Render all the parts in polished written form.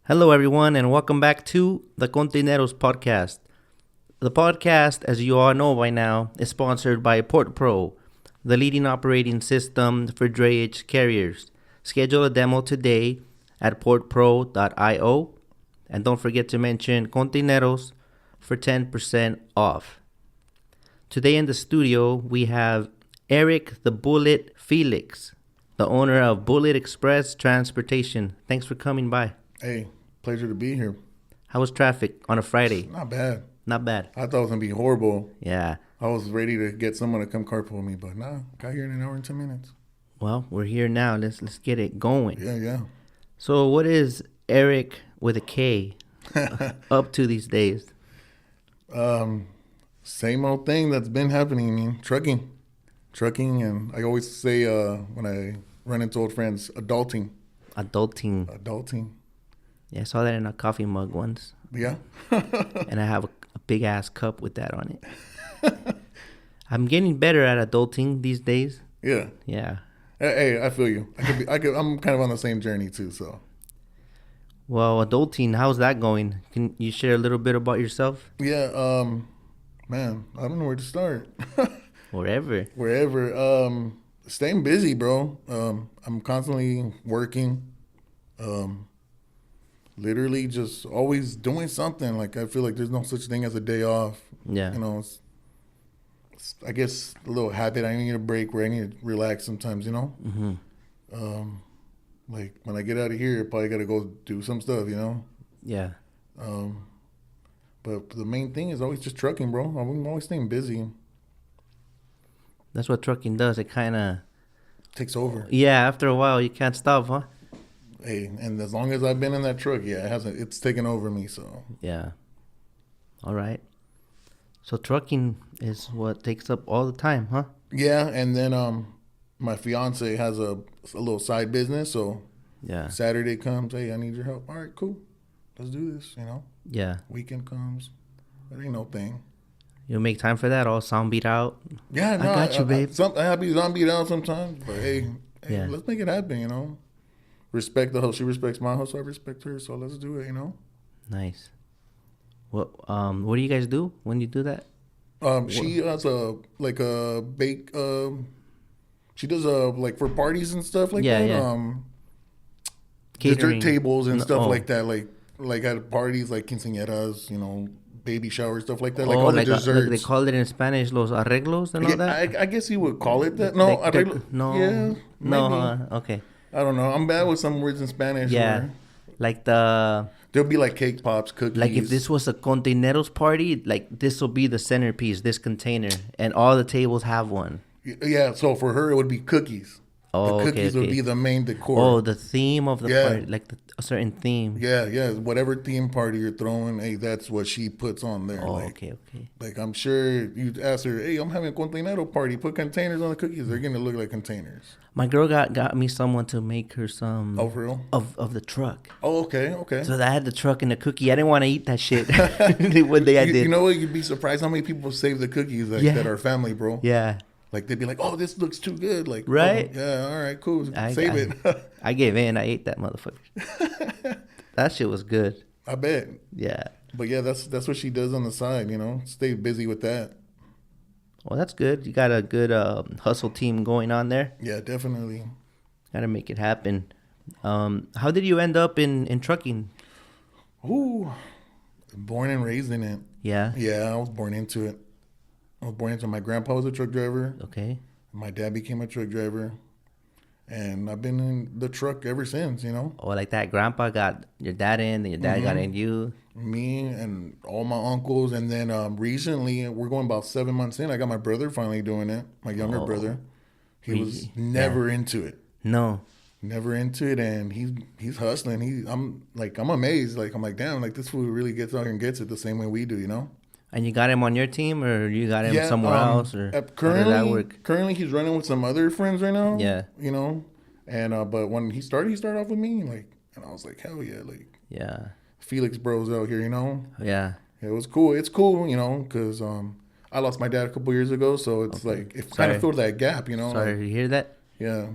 Hello, everyone, and welcome back to the KONTAINEROZ podcast. The podcast, as you all know by now, is sponsored by PortPro, the leading operating system for drayage carriers. Schedule a demo today at portpro.io, and don't forget to mention KONTAINEROZ for 10% off. Today in the studio, we have Erik the Bullet Felix, the owner of Bullet Express Transportation. Thanks for coming by. Hey, pleasure to be here. How was traffic on a Friday? Not bad. Not bad. I thought it was going to be horrible. Yeah. I was ready to get someone to come carpool me, but nah, got here in an hour and 10 minutes. Well, we're here now. Let's get it going. Yeah. So, what is Erik with a K up to these days? Same old thing that's been happening, man. Trucking. And I always say when I run into old friends, adulting. Adulting. Yeah, I saw that in a coffee mug once. Yeah. And I have a big ass cup with that on it. I'm getting better at adulting these days. Yeah. Yeah. Hey, I feel you. I'm kind of on the same journey too, so. Well, adulting, how's that going? Can you share a little bit about yourself? Yeah, man, I don't know where to start. Wherever. Staying busy, bro. I'm constantly working. Literally just always doing something. Like, I feel like there's no such thing as a day off. Yeah. You know, it's I guess a little habit. I need a break where I need to relax sometimes, you know? Mm-hmm. Like, when I get out of here, I probably got to go do some stuff, you know? Yeah. But the main thing is always just trucking, bro. I'm always staying busy. That's what trucking does. It kind of Takes over. Yeah, after a while, you can't stop, huh? Hey, and as long as I've been in that truck, yeah, it's taken over me, so. Yeah. All right. So trucking is what takes up all the time, huh? Yeah, and then my fiance has a little side business, so Yeah. Saturday comes, hey, I need your help. All right, cool. Let's do this, you know? Yeah. Weekend comes. That ain't no thing. You'll make time for that, all zombie'd out. Yeah, no, I got you, babe. I be zombie down sometimes, but hey, Yeah. let's make it happen, you know? Respect the host. She respects my host, so I respect her, so let's do it, you know? Nice. What do you guys do when you do that? She has a bake. She does like for parties and stuff like that. Yeah. Dessert tables and stuff oh. like that. Like at parties, like quinceañeras, you know, baby showers, stuff like that. Like all like the desserts. they call it in Spanish, los arreglos and all that? I guess you would call it that. No, No. Yeah, No, okay. I don't know. I'm bad with some words in Spanish. Yeah. Like there'll be like cake pops, cookies. Like if this was a Containeros party, like this will be the centerpiece, this container, and all the tables have one. Yeah, so for her it would be cookies. Oh, the cookies would be the main decor. Oh, the theme of the party, like a certain theme. Yeah. Whatever theme party you're throwing, hey, that's what she puts on there. Oh, like, okay. Like, I'm sure you'd ask her, hey, I'm having a containero party. Put containers on the cookies. They're going to look like containers. My girl got me someone to make her some. Oh, for real? Of the truck. Oh, okay. So I had the truck and the cookie. I didn't want to eat that shit. One day I did. You know what? You'd be surprised how many people save the cookies that are family, bro. Yeah. Like, they'd be like, oh, this looks too good. Like, right? Oh, yeah, all right, cool. Save it. I gave in. I ate that motherfucker. That shit was good. I bet. Yeah. But yeah, that's what she does on the side, you know? Stay busy with that. Well, that's good. You got a good hustle team going on there. Yeah, definitely. Got to make it happen. How did you end up in trucking? Ooh, born and raised in it. Yeah? Yeah, I was born into it. My grandpa was a truck driver. Okay. My dad became a truck driver. And I've been in the truck ever since, you know? Oh, like that grandpa got your dad in, then your dad got in you? Me and all my uncles. And then recently, we're going about 7 months in, I got my brother finally doing it, my younger brother. He was never into it. No. Never into it, and he's hustling. I'm amazed. Like, I'm like, damn, like this fool really gets out here and gets it the same way we do, you know? And you got him on your team, or you got him somewhere else, or how did that work? Currently, he's running with some other friends right now. Yeah. You know? And but when he started off with me, like, and I was like, hell yeah, like, yeah, Felix bros out here, you know? Yeah. It was cool. It's cool, you know, because I lost my dad a couple years ago, so it's like it kind of filled that gap, you know? Sorry to hear that. Yeah.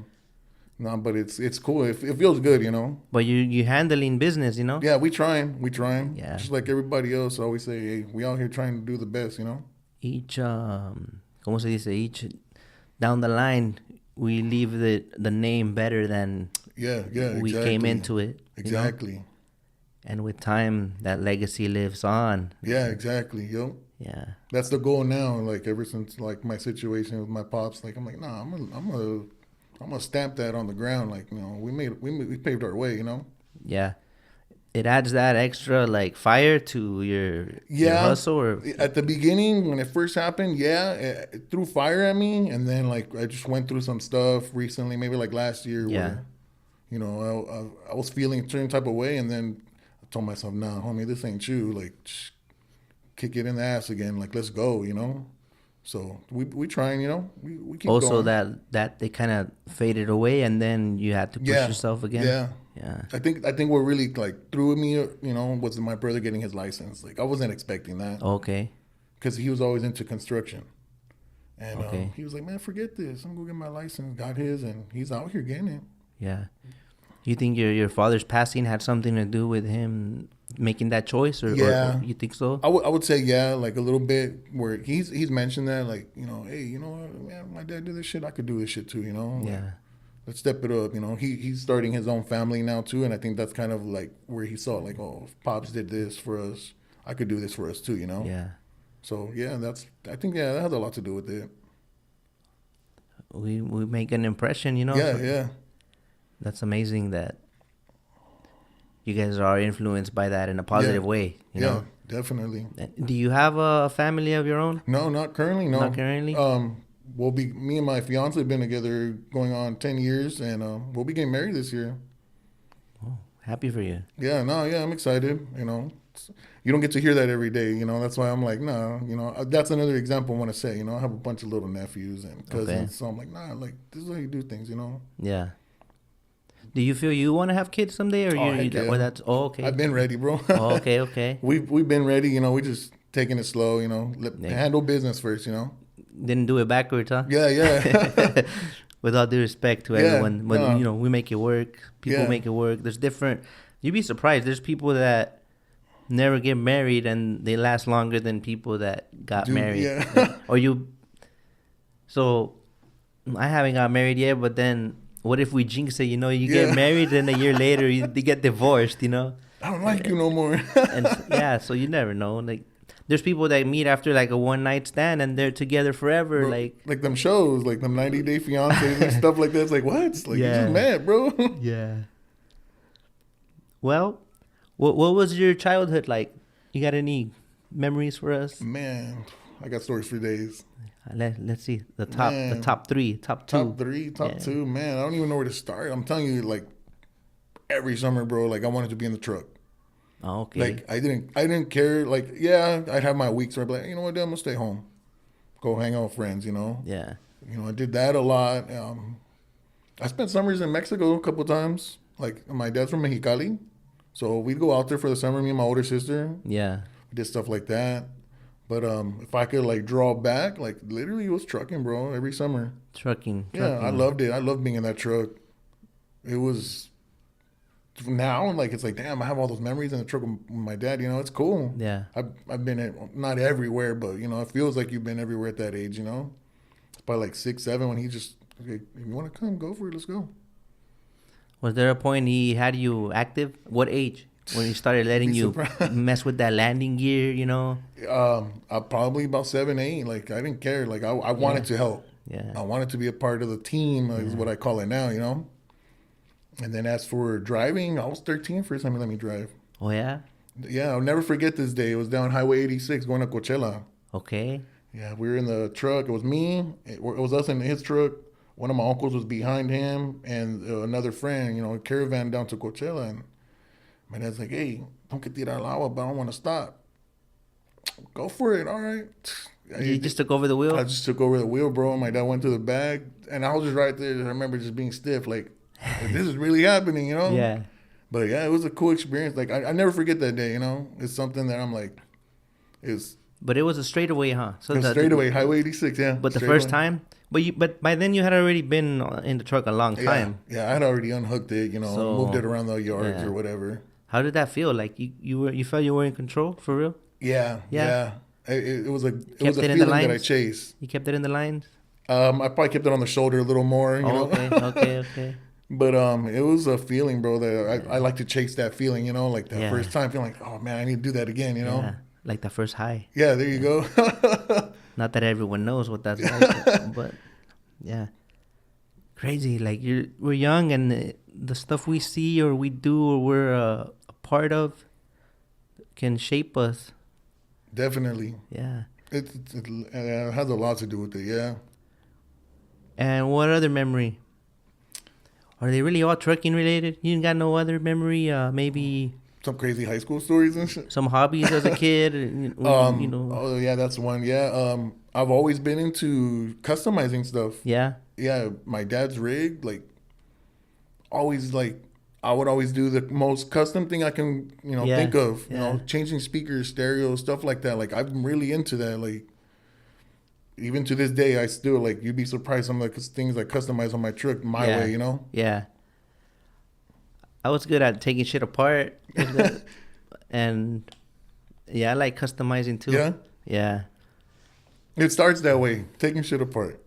No, but it's cool. It feels good, you know. But you handling business, you know. Yeah, we trying. Yeah. Just like everybody else, I always say, hey, we out here trying to do the best, you know. Each ¿cómo se dice? Each down the line, we leave the name better than we came into it. Exactly. You know? And with time, that legacy lives on. Yeah, exactly. Yo. Yeah. That's the goal now. Like ever since like my situation with my pops, like I'm like, nah, I'm gonna stamp that on the ground. Like, you know, we paved our way, you know. Yeah. It adds that extra like fire to your hustle. Or at the beginning when it first happened, it threw fire at me, and then like I just went through some stuff recently, maybe like last year, where you know I was feeling a certain type of way, and then I told myself, nah, homie, this ain't you. Like, kick it in the ass again. Like, let's go, you know. So we trying, you know, we keep also going. that they kind of faded away, and then you had to push yourself again. Yeah. I think what really like threw me, you know, was my brother getting his license. Like I wasn't expecting that. Okay. Because he was always into construction, and he was like, man, forget this. I'm gonna get my license. Got his, and he's out here getting it. Yeah. You think your father's passing had something to do with him making that choice, or you think so? I would say like a little bit, where he's mentioned that, like, you know, hey, you know what, man, my dad did this shit, I could do this shit too, you know. Like, let's step it up, you know. He's starting his own family now too, and I think that's kind of like where he saw like, oh, if Pops did this for us, I could do this for us too, you know. Yeah. So I think that has a lot to do with it. We make an impression, you know. Yeah. That's amazing that you guys are influenced by that in a positive way. You know? Definitely. Do you have a family of your own? No, not currently. No, not currently. Me and my fiance have been together going on 10 years, and we'll be getting married this year. Oh, happy for you. Yeah, I'm excited. You know, you don't get to hear that every day. You know, that's why I'm like, nah. You know, that's another example I want to say. You know, I have a bunch of little nephews and cousins, so I'm like, nah, like this is how you do things. You know. Yeah. Do you feel you want to have kids someday, or that's okay? I've been ready, bro. Okay. We've been ready. You know, we just taking it slow. You know, handle business first. You know. Didn't do it backwards, huh? Yeah. With all due respect to everyone, when you know we make it work, people make it work. There's different. You'd be surprised. There's people that never get married and they last longer than people that got married. Yeah. So I haven't got married yet, but then what if we jinx it? You know, you get married and a year later you get divorced. You know. I don't like you no more. So you never know. Like, there's people that meet after like a one night stand and they're together forever. Bro, like them shows, like them 90 Day Fiancés and stuff like that. It's like, what? It's like, you're just mad, bro. Yeah. Well, what was your childhood like? You got any memories for us? Man, I got stories for days. Let's see the top three, top two. Top two. Man, I don't even know where to start. I'm telling you, like every summer, bro. Like I wanted to be in the truck. Oh, okay. Like I didn't care. Like, yeah, I'd have my weeks where I'd be like, you know what, I'm gonna stay home, go hang out with friends. You know. Yeah. You know, I did that a lot. I spent summers in Mexico a couple times. Like my dad's from Mexicali, so we'd go out there for the summer. Me and my older sister. Yeah. We did stuff like that. But if I could like draw back, like literally it was trucking, bro, every summer. Trucking. Yeah, I loved it. I loved being in that truck. It was now like it's like, damn, I have all those memories in the truck with my dad. You know, it's cool. Yeah. I've been not everywhere, but you know, it feels like you've been everywhere at that age. You know, it's probably like 6, 7 when he just, okay, if you want to come, go for it. Let's go. Was there a point he had you active? What age? When he started letting you mess with that landing gear, you know? Probably about 7, 8. Like, I didn't care. Like, I wanted to help. Yeah. I wanted to be a part of the team, is what I call it now, you know? And then as for driving, I was 13 first time he let me drive. Oh, yeah? Yeah, I'll never forget this day. It was down Highway 86 going to Coachella. Okay. Yeah, we were in the truck. It was me. It was us in his truck. One of my uncles was behind him and another friend, you know, a caravan down to Coachella. And my dad's like, hey, don't get tirar al agua, but I don't want to stop. Go for it, all right. You just took over the wheel? I just took over the wheel, bro. My dad went to the back, and I was just right there. I remember just being stiff, like this is really happening, you know? Yeah. But yeah, it was a cool experience. Like, I never forget that day, you know? It's something that I'm like, But it was a straightaway, huh? So straightaway, Highway 86, yeah. But the first time, But by then you had already been in the truck a long time. Yeah, I had already unhooked it, moved it around the yards or whatever. How did that feel? Like you felt you were in control for real? Yeah. It was a feeling that I chased. You kept it in the lines? I probably kept it on the shoulder a little more, you know. Okay. But it was a feeling, bro, that I like to chase that feeling, like that first time feeling like, oh man, I need to do that again, Yeah, like the first high. Yeah, there you go. Not that everyone knows what that's like, but yeah, crazy. Like we're young, and the stuff we see or we do or we're a part of can shape us. Definitely. Yeah. It has a lot to do with it. Yeah. And what other memory? Are they really all trucking related? You ain't got no other memory? Maybe some crazy high school stories and shit. Some hobbies as a kid. Oh yeah, that's one. Yeah. I've always been into customizing stuff. Yeah. Yeah. My dad's rig, always I would always do the most custom thing I can, think of. Yeah. Changing speakers, stereo, stuff like that. I'm really into that. Even to this day, I still you'd be surprised some of the things I customize on my truck my way. Yeah. I was good at taking shit apart, and I like customizing too. Yeah. Yeah. It starts that way, taking shit apart.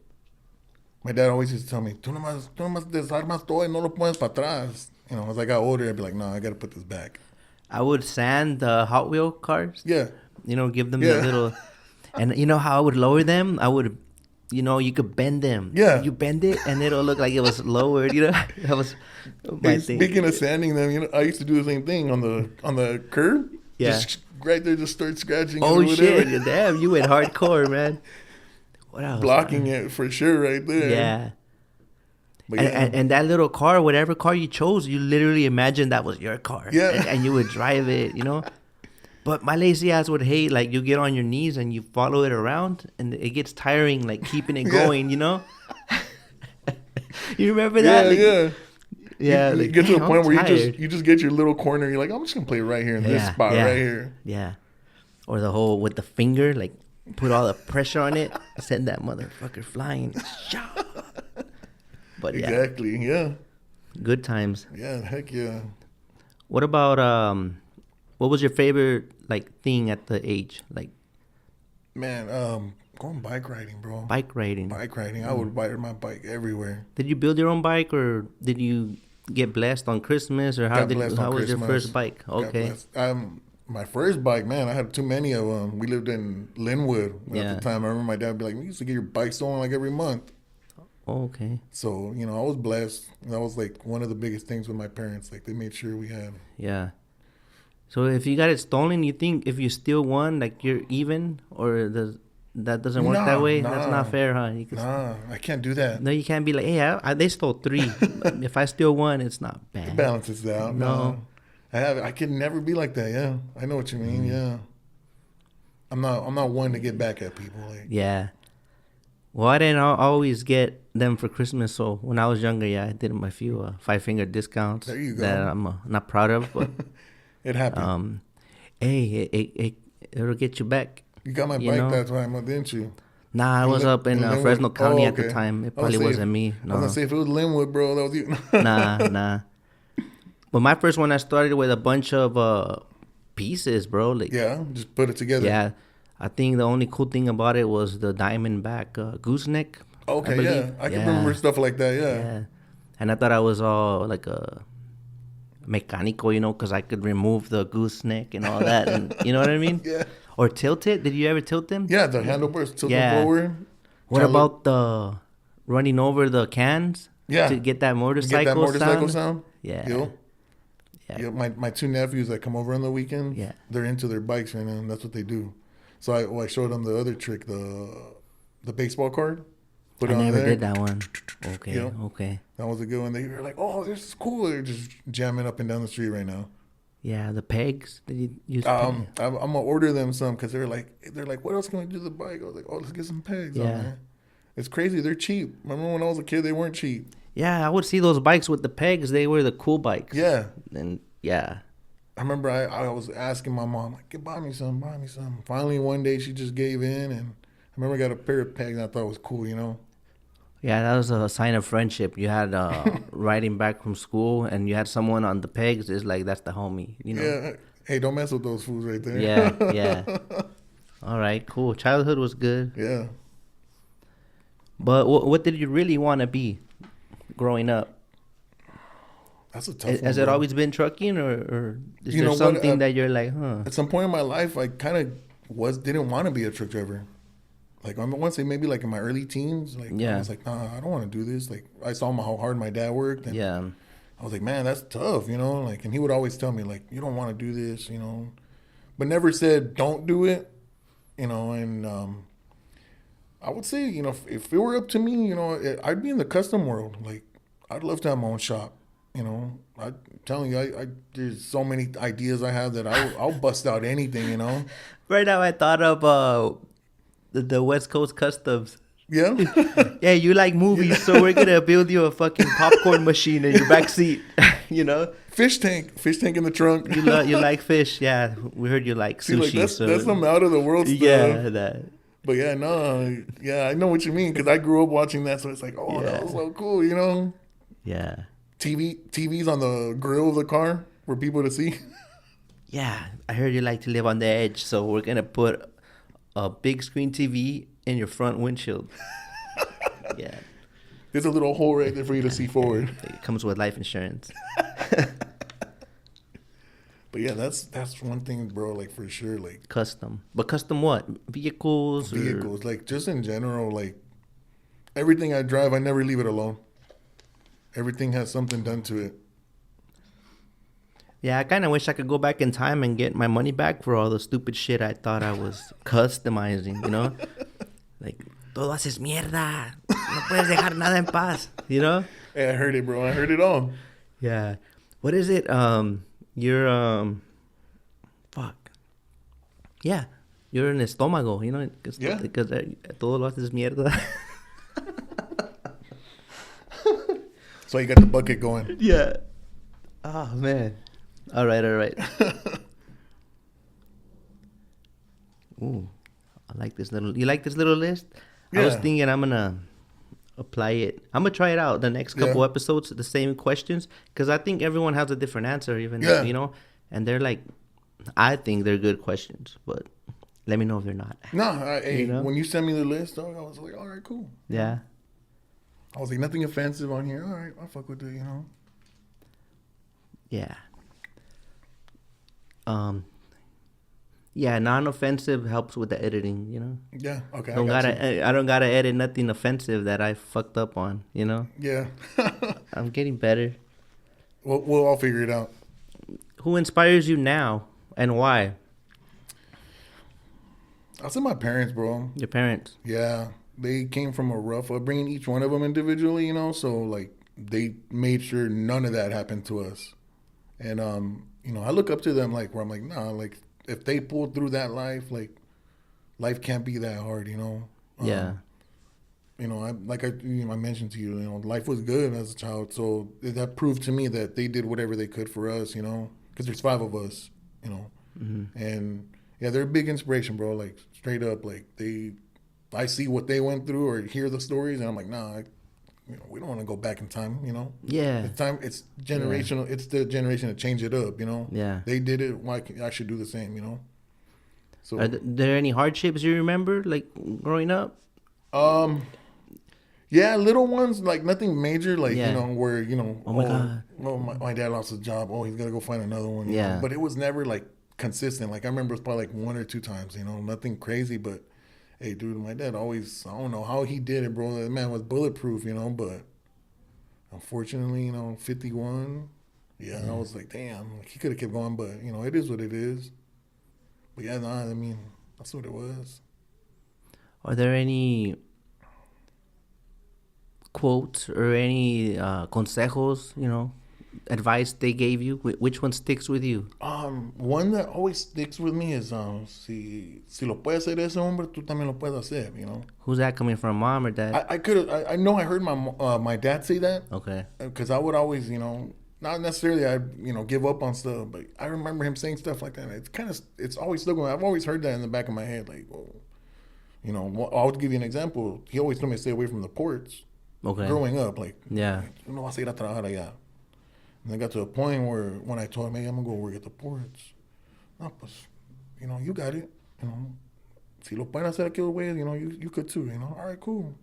My dad always used to tell me, "Tú nomás desarmas todo y no lo pones para atrás." As I got older, I'd be like, "No, I got to put this back." I would sand the Hot Wheel cars. Yeah. Give them the little, and you know how I would lower them? I would, you could bend them. Yeah. You bend it, and it'll look like it was lowered. That was my thing. Speaking of sanding them, I used to do the same thing on the curb. Yeah. Just right there, just start scratching. Oh shit! Damn, you went hardcore, man. What else? Blocking it for sure, right there. Yeah. And that little car, whatever car you chose, you literally imagine that was your car. Yeah. And you would drive it, But my lazy ass would hate, you get on your knees and you follow it around, and it gets tiring, keeping it going, You remember that? Yeah. You get to the point where you just get your little corner. You're like, I'm just gonna play right here in this spot right here. Yeah. Or the whole with the finger, put all the pressure on it, send that motherfucker flying. But exactly. Yeah. Good times. Yeah. Heck yeah. What about what was your favorite thing at the age? Man, going bike riding, bro. Bike riding. I would ride my bike everywhere. Did you build your own bike, or did you get blessed on Christmas, or how was your first bike? Okay. My first bike, man, I had too many of them. We lived in Linwood at the time. I remember my dad would be like, "We used to get your bike stolen every month." Oh, okay. So, I was blessed. That was one of the biggest things with my parents. They made sure we had. Yeah. So if you got it stolen, you think if you steal one, you're even, or that doesn't work that way? That's not fair, huh? Nah, I can't do that. No, you can't be like, hey, they stole 3. If I steal 1, it's not bad. It balances out. No. I can never be like that. Yeah, I know what you mean. Yeah. I'm not one to get back at people. Yeah. Well, I didn't always get them for Christmas, so when I was younger, I did them a few 5-finger discounts. There you go. That I'm not proud of, but it happened. Hey, it'll get you back. You got my bike that time, didn't you? Nah, I was up in Fresno County at the time. It probably wasn't me. No. I was gonna say if it was Linwood, bro, that was you. Nah. But my first one, I started with a bunch of pieces, bro. Just put it together. Yeah. I think the only cool thing about it was the diamondback gooseneck. Okay, I can remember stuff like that, yeah. And I thought I was all a mecánico, because I could remove the gooseneck and all that. And you know what I mean? Yeah. Or tilt it. Did you ever tilt them? Yeah, the handlebars tilted forward. What about the running over the cans? Yeah. To get that motorcycle sound? Yeah. Yeah. My 2 nephews that come over on the weekends, they're into their bikes right now, and that's what they do. So I showed them the other trick, the baseball card. I never did that one. Okay, okay. That was a good one. They were like, "Oh, this is cool." They're just jamming up and down the street right now. Yeah, the pegs that you use. I'm gonna order them some because they're like, "What else can we do to the bike?" I was like, "Oh, let's get some pegs." Yeah, on there. It's crazy. They're cheap. Remember when I was a kid, they weren't cheap. Yeah, I would see those bikes with the pegs. They were the cool bikes. Yeah. And yeah. I remember I was asking my mom, buy me some. Finally, one day she just gave in, and I remember I got a pair of pegs and I thought it was cool, Yeah, that was a sign of friendship. You had riding back from school, and you had someone on the pegs. It's like that's the homie, you know. Yeah. Hey, don't mess with those fools right there. Yeah, yeah. All right, cool. Childhood was good. Yeah. But what did you really want to be growing up? That's a tough one. Has it always been trucking, or is You there know something what? that you're like, huh? At some point in my life, I kind of didn't want to be a truck driver. Like I want to say maybe like in my early teens, like Yeah. I was like, nah, I don't want to do this. Like I saw how hard my dad worked, and Yeah, I was like, man, that's tough, you know. Like, and he would always tell me like, you don't want to do this, you know, but never said don't do it, you know. And I would say, you know, if it were up to me, you know, I'd be in the custom world. Like I'd love to have my own shop, you know. I'm telling you, I there's so many ideas I have that I'll bust out anything, you know. right now I thought of the West Coast Customs. Yeah. Yeah, you like movies, so we're gonna build you a fucking popcorn machine in your back seat. You know, Fish tank in the trunk. you like fish. Yeah, we heard you like See, sushi. like that's, so that's some out of the world stuff. yeah, that. But yeah, no, yeah, I know what you mean because I grew up watching that, so it's like, oh, Yeah. that was so cool, you know. Yeah, TVs on the grill of the car for people to see. yeah. I heard you like to live on the edge, so we're gonna put a big screen TV in your front windshield. Yeah, There's a little hole right there for you to see forward. it comes with life insurance. But yeah, that's one thing, bro. Like for sure, like Custom, but custom what? Vehicles. Or... vehicles, like just in general, like everything I drive, I never leave it alone. Everything has something done to it. Yeah, I kind of wish I could go back in time and get my money back for all the stupid shit I thought I was customizing, you know? Like, todo haces mierda. No puedes dejar nada en paz, you know? Hey, I heard it, bro. I heard it all. Yeah. What is it? You're, fuck. Yeah. You're an estómago, you know? Yeah. Because todo lo haces mierda. So you got the bucket going. Yeah. Oh, man. All right. Ooh, I like this little. You like this little list? I was Yeah. thinking I'm gonna apply it. I'm gonna try it out the next couple Yeah. episodes, the same questions, because I think everyone has a different answer, even Yeah. you know. And they're like, I think they're good questions, but let me know if they're not. No, hey, You know? when you sent me the list, dog, I was like, all right, cool. Yeah. I was like, nothing offensive on here. All right, I'll fuck with it, you know. Yeah. Yeah, non-offensive helps with the editing, you know. Yeah, okay. I don't gotta edit nothing offensive that I fucked up on, you know. Yeah. I'm getting better. We'll all figure it out. Who inspires you now and why? I'll say my parents, bro. Your parents. Yeah, they came from a rough upbringing, each one of them individually, you know. So like, they made sure none of that happened to us. And you know, I look up to them like where I'm like, nah, like if they pulled through that life can't be that hard, you know. Yeah. You know, I mentioned to you, you know, life was good as a child, so that proved to me that they did whatever they could for us, you know, because there's 5 of us, you know, and yeah, they're a big inspiration, bro. Like straight up, like I see what they went through or hear the stories, and I'm like, nah, you know, we don't want to go back in time, you know. Yeah. It's generational. Yeah. It's the generation to change it up, you know. Yeah. They did it. Why I should do the same, you know. So Are there any hardships you remember, like growing up? Yeah, little ones, like nothing major, like, Yeah. you know, where, you know, Oh my God. Oh, my dad lost his job. Oh, he's got to go find another one. you Yeah. know? But it was never like consistent. Like I remember it was probably like 1 or 2 times, you know, nothing crazy. But hey, dude, my dad always, I don't know how he did it, bro. That man was bulletproof, you know, but unfortunately, you know, 51. Yeah, I was like, damn, like, he could have kept going, but, you know, it is what it is. But yeah, nah, I mean, that's what it was. Are there any quotes or any consejos, you know, advice they gave you? Which one sticks with you? One that always sticks with me is si lo puede hacer ese hombre, tú también lo puedes hacer, you know. Who's that coming from, mom or dad? I know I heard my dad say that. Okay. Because I would always, you know, not necessarily you know, give up on stuff, but I remember him saying stuff like that. It's always still going. I've always heard that in the back of my head, like, well, you know, I'll give you an example. He always told me to stay away from the ports. Okay. Growing up, like, Yeah. no vas a ir a trabajar allá. And I got to a point where when I told him, hey, I'm going to go work at the ports. No, pues, you got it. Si lo pueden hacer aquel way, you could too, All right, cool.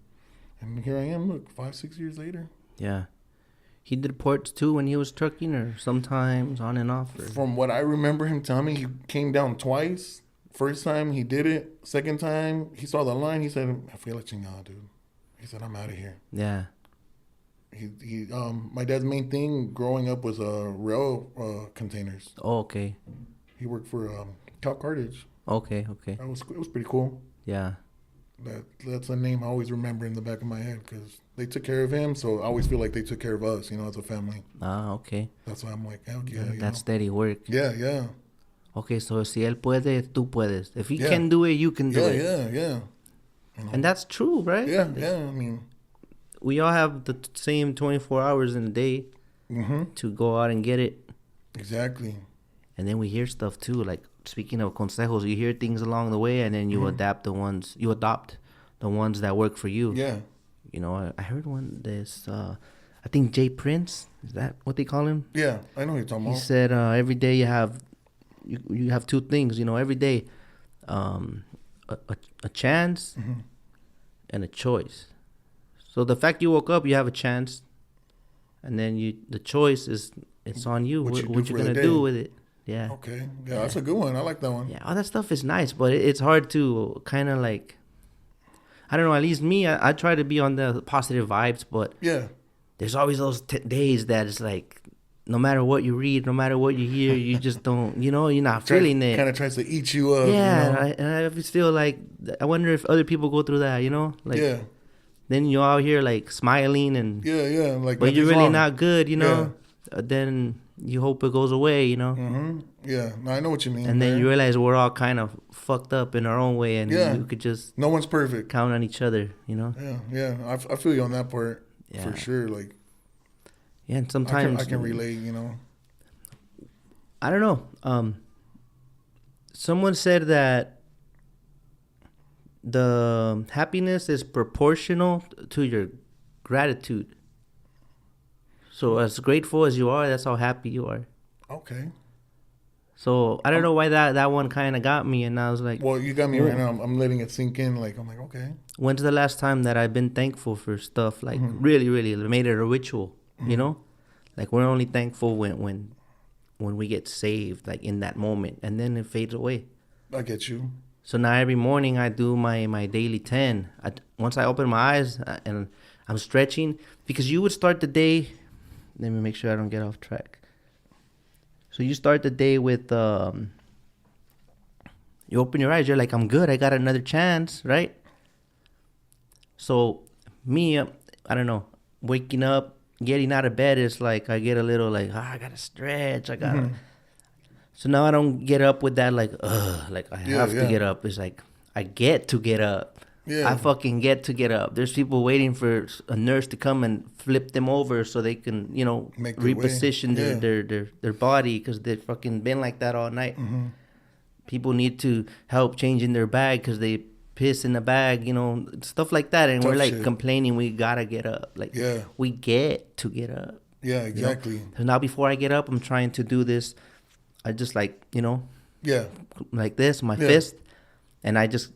And here I am, look, 5-6 years later. Yeah. He did ports too when he was trucking, or sometimes on and off? Or? From what I remember him telling me, he came down twice. First time he did it. Second time he saw the line. He said, "I feel like chingada, dude." He said, "I'm out of here." Yeah. My dad's main thing growing up was rail containers. Oh, okay. He worked for Cal Cartage. Okay. It was pretty cool. Yeah. That's a name I always remember in the back of my head because they took care of him. So I always feel like they took care of us, as a family. Ah, okay. That's why I'm like, hell yeah. That's steady work. Yeah. Okay, so si él puede, tú puedes. If he can do it, you can do it. Yeah. And that's true, right? Yeah. I mean, we all have the same 24 hours in a day to go out and get it. Exactly. And then we hear stuff too, like speaking of consejos, you hear things along the way, and then you adopt the ones that work for you. Yeah. I heard I think Jay Prince, is that what they call him? Yeah, I know what you're talking about. He said every day you have two things, every day, a chance and a choice. So the fact you woke up, you have a chance, and then the choice it's on you. What you gonna do with it? Yeah. Okay. Yeah, that's a good one. I like that one. Yeah, all that stuff is nice, but it's hard to kind of like, I don't know. At least me, I try to be on the positive vibes, but there's always those days that it's like, no matter what you read, no matter what you hear, you just don't, you're not feeling it. Kind of tries to eat you up. Yeah, and I just feel like, I wonder if other people go through that, Like, yeah. Then you're out here like smiling and like, but you're really not good, Then you hope it goes away, Yeah, no, I know what you mean. And then you realize we're all kind of fucked up in our own way, and you could just no one's perfect. Count on each other, Yeah. I feel you on that part for sure. Like, yeah, and sometimes I can relate. I don't know. Someone said that the happiness is proportional to your gratitude. So as grateful as you are, that's how happy you are. Okay. So I don't know why that one kind of got me, and I was like, well, you got me right now. I'm letting it sink in. Like, I'm like, okay. When's the last time that I've been thankful for stuff like really, really made it a ritual? Like we're only thankful when we get saved, like in that moment, and then it fades away. I get you. So now every morning I do my daily 10. Once I open my eyes and I'm stretching, because you would start the day. Let me make sure I don't get off track. So you start the day with, you open your eyes, you're like, I'm good, I got another chance, right? So me, I don't know, waking up, getting out of bed is like, I get a little like, I gotta stretch, I gotta. So now I don't get up with that like, like I have to get up. It's like, I get to get up. Yeah. I fucking get to get up. There's people waiting for a nurse to come and flip them over so they can, reposition their body because they've fucking been like that all night. People need to help changing their bag because they piss in the bag, stuff like that. And we're like complaining we gotta get up. Like, we get to get up. Yeah, exactly. So now before I get up, I'm trying to do this. I just like, like this, my fist. And I just,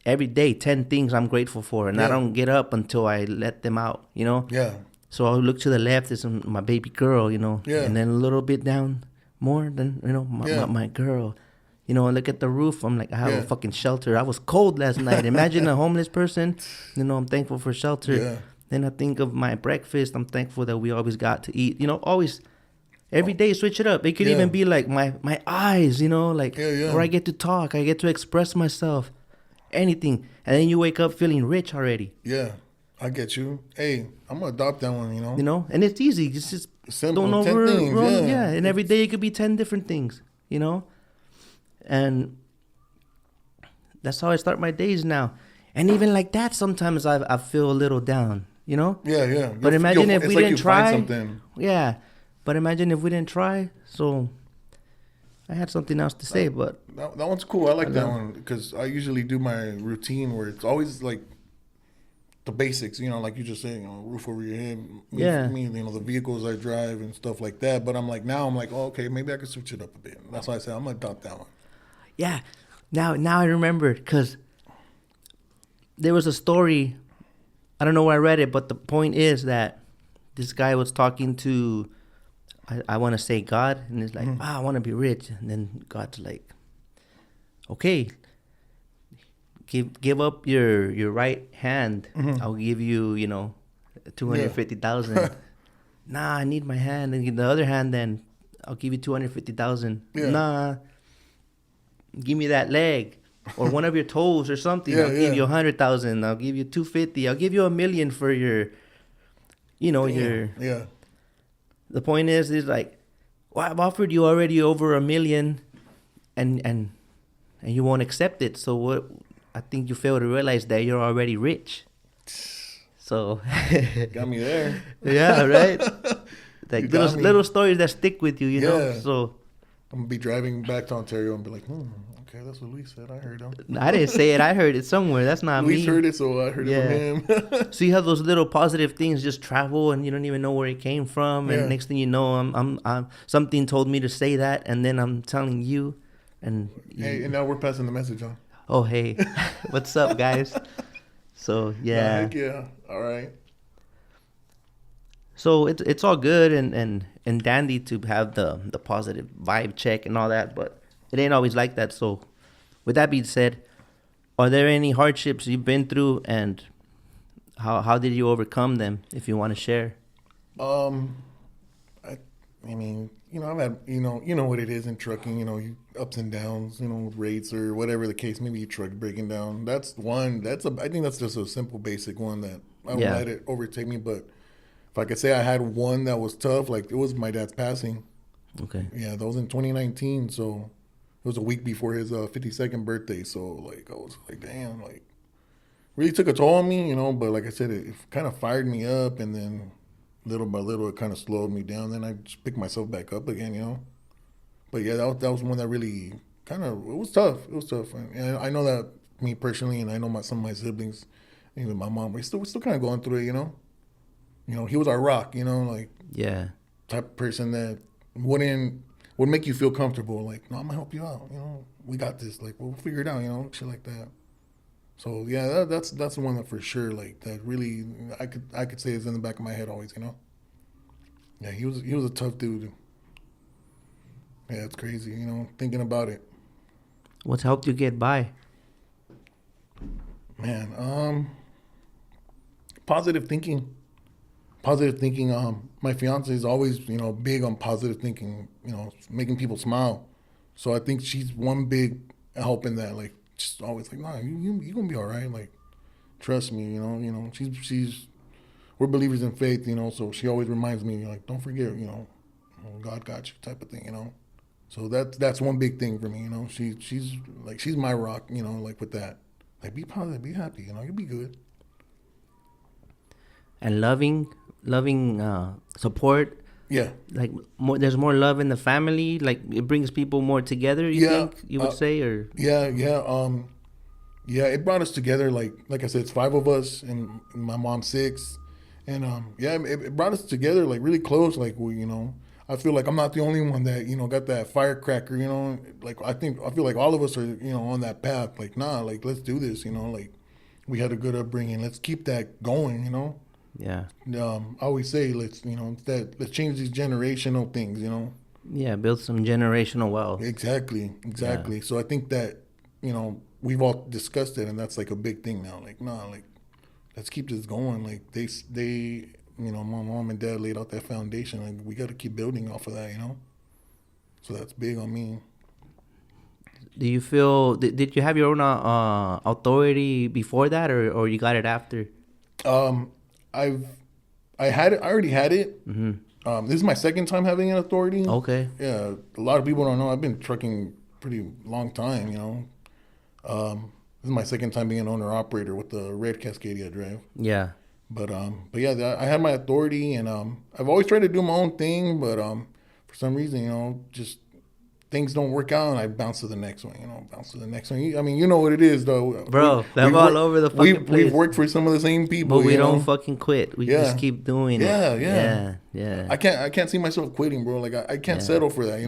every day, 10 things I'm grateful for. And I don't get up until I let them out, Yeah. So I'll look to the left, it's my baby girl, And then a little bit down more than, my girl. I look at the roof, I'm like, I have a fucking shelter. I was cold last night. Imagine a homeless person, I'm thankful for shelter. Yeah. Then I think of my breakfast. I'm thankful that we always got to eat, always. Every day, switch it up. It could even be like my eyes, like, or I get to talk. I get to express myself. Anything. And then you wake up feeling rich already. Yeah, I get you. Hey, I'm going to adopt that one, And it's easy. It's just simple. Don't 10 things, And every day it could be 10 different things, And that's how I start my days now. And even like that, sometimes I feel a little down, Yeah. But imagine if we didn't try. Something. Yeah. But imagine if we didn't try. So I had something else to say, but that one's cool. I like that one because I usually do my routine where it's always like the basics, like you just said, roof over your head. Yeah. Me, the vehicles I drive and stuff like that. But I'm like, oh, okay, maybe I could switch it up a bit. That's why I said I'm gonna adopt that one. Yeah. Now I remember, because there was a story. I don't know where I read it, but the point is that this guy was talking to, I want to say God, and he's like, I want to be rich. And then God's like, okay, give up your right hand. I'll give you, 250,000. Yeah. Nah, I need my hand. And the other hand, then I'll give you 250,000. Yeah. Nah, give me that leg or one of your toes or something. Yeah, I'll give you 100,000. I'll give you 250. I'll give you $1 million for your, your. Yeah. The point is like, well, I've offered you already over $1 million, and you won't accept it. So what? I think you fail to realize that you're already rich. So got me there. Yeah, right. Like little stories that stick with you, you know. So I'm gonna be driving back to Ontario and be like, okay, that's what Luis said. I heard him. I didn't say it. I heard it somewhere. That's not Luis me. heard it, so I heard it from him. So you have those little positive things just travel, and you don't even know where it came from. And next thing you know, I'm something told me to say that, and then I'm telling you, and hey, and now we're passing the message on. Oh, hey, what's up, guys? So yeah, yeah, all right. So it's all good and dandy to have the positive vibe check and all that, but it ain't always like that. So with that being said, are there any hardships you've been through, and how did you overcome them, if you want to share? I mean, I've had, you know what it is in trucking, you ups and downs, rates or whatever the case, maybe your truck breaking down. That's one. I think that's just a simple, basic one that I don't let it overtake me. But if I could say I had one that was tough, like it was my dad's passing. Okay. Yeah, that was in 2019. So it was a week before his 52nd birthday. So like I was like, damn, like really took a toll on me, But like I said, it kind of fired me up, and then little by little, it kind of slowed me down. Then I just picked myself back up again, But yeah, that was one that really it was tough. It was tough. And I know that me personally, and I know some of my siblings, even my mom, we're still kind of going through it, he was our rock, like type of person that would make you feel comfortable. Like, no, I'm gonna help you out. We got this. Like, we'll figure it out. Shit like that. So yeah, that's the one that for sure, like that really I could say is in the back of my head always, Yeah, he was a tough dude. Yeah, it's crazy, thinking about it. What's helped you get by? Man, positive thinking. Positive thinking. My fiance is always, big on positive thinking, making people smile. So I think she's one big help in that, like just always like, nah, you gonna be all right. Like, trust me, she's we're believers in faith, so she always reminds me, like, don't forget, God got you type of thing, So that's one big thing for me, she's my rock, like with that. Like, be positive, be happy, you'll be good. And loving support. Yeah. Like there's more love in the family. Like it brings people more together. You think you would say, or yeah. It brought us together. Like I said, it's 5 of us, and my mom's 6, and it brought us together like really close. Like we, I feel like I'm not the only one that got that firecracker. Like I feel like all of us are on that path. Like like let's do this. Like we had a good upbringing. Let's keep that going. Yeah. I always say let's change these generational things. Yeah, build some generational wealth. Exactly. Yeah. So I think that we've all discussed it, and that's like a big thing now. Like like let's keep this going. Like they my mom and dad laid out that foundation. Like we got to keep building off of that. So that's big on me. Do you feel did you have your own authority before that, or you got it after? I already had it. Mm-hmm. This is my second time having an authority. Okay. Yeah, a lot of people don't know. I've been trucking pretty long time. This is my second time being an owner operator with the red Cascadia drive. Yeah. But yeah, I had my authority, and I've always tried to do my own thing, but for some reason, just things don't work out, and I bounce to the next one. Bounce to the next one. I mean, you know what it is, though, bro. I'm all over the fucking place. We've worked for some of the same people, but we don't fucking quit. We just keep doing it. Yeah. I can't see myself quitting, bro. Like I can't settle for that.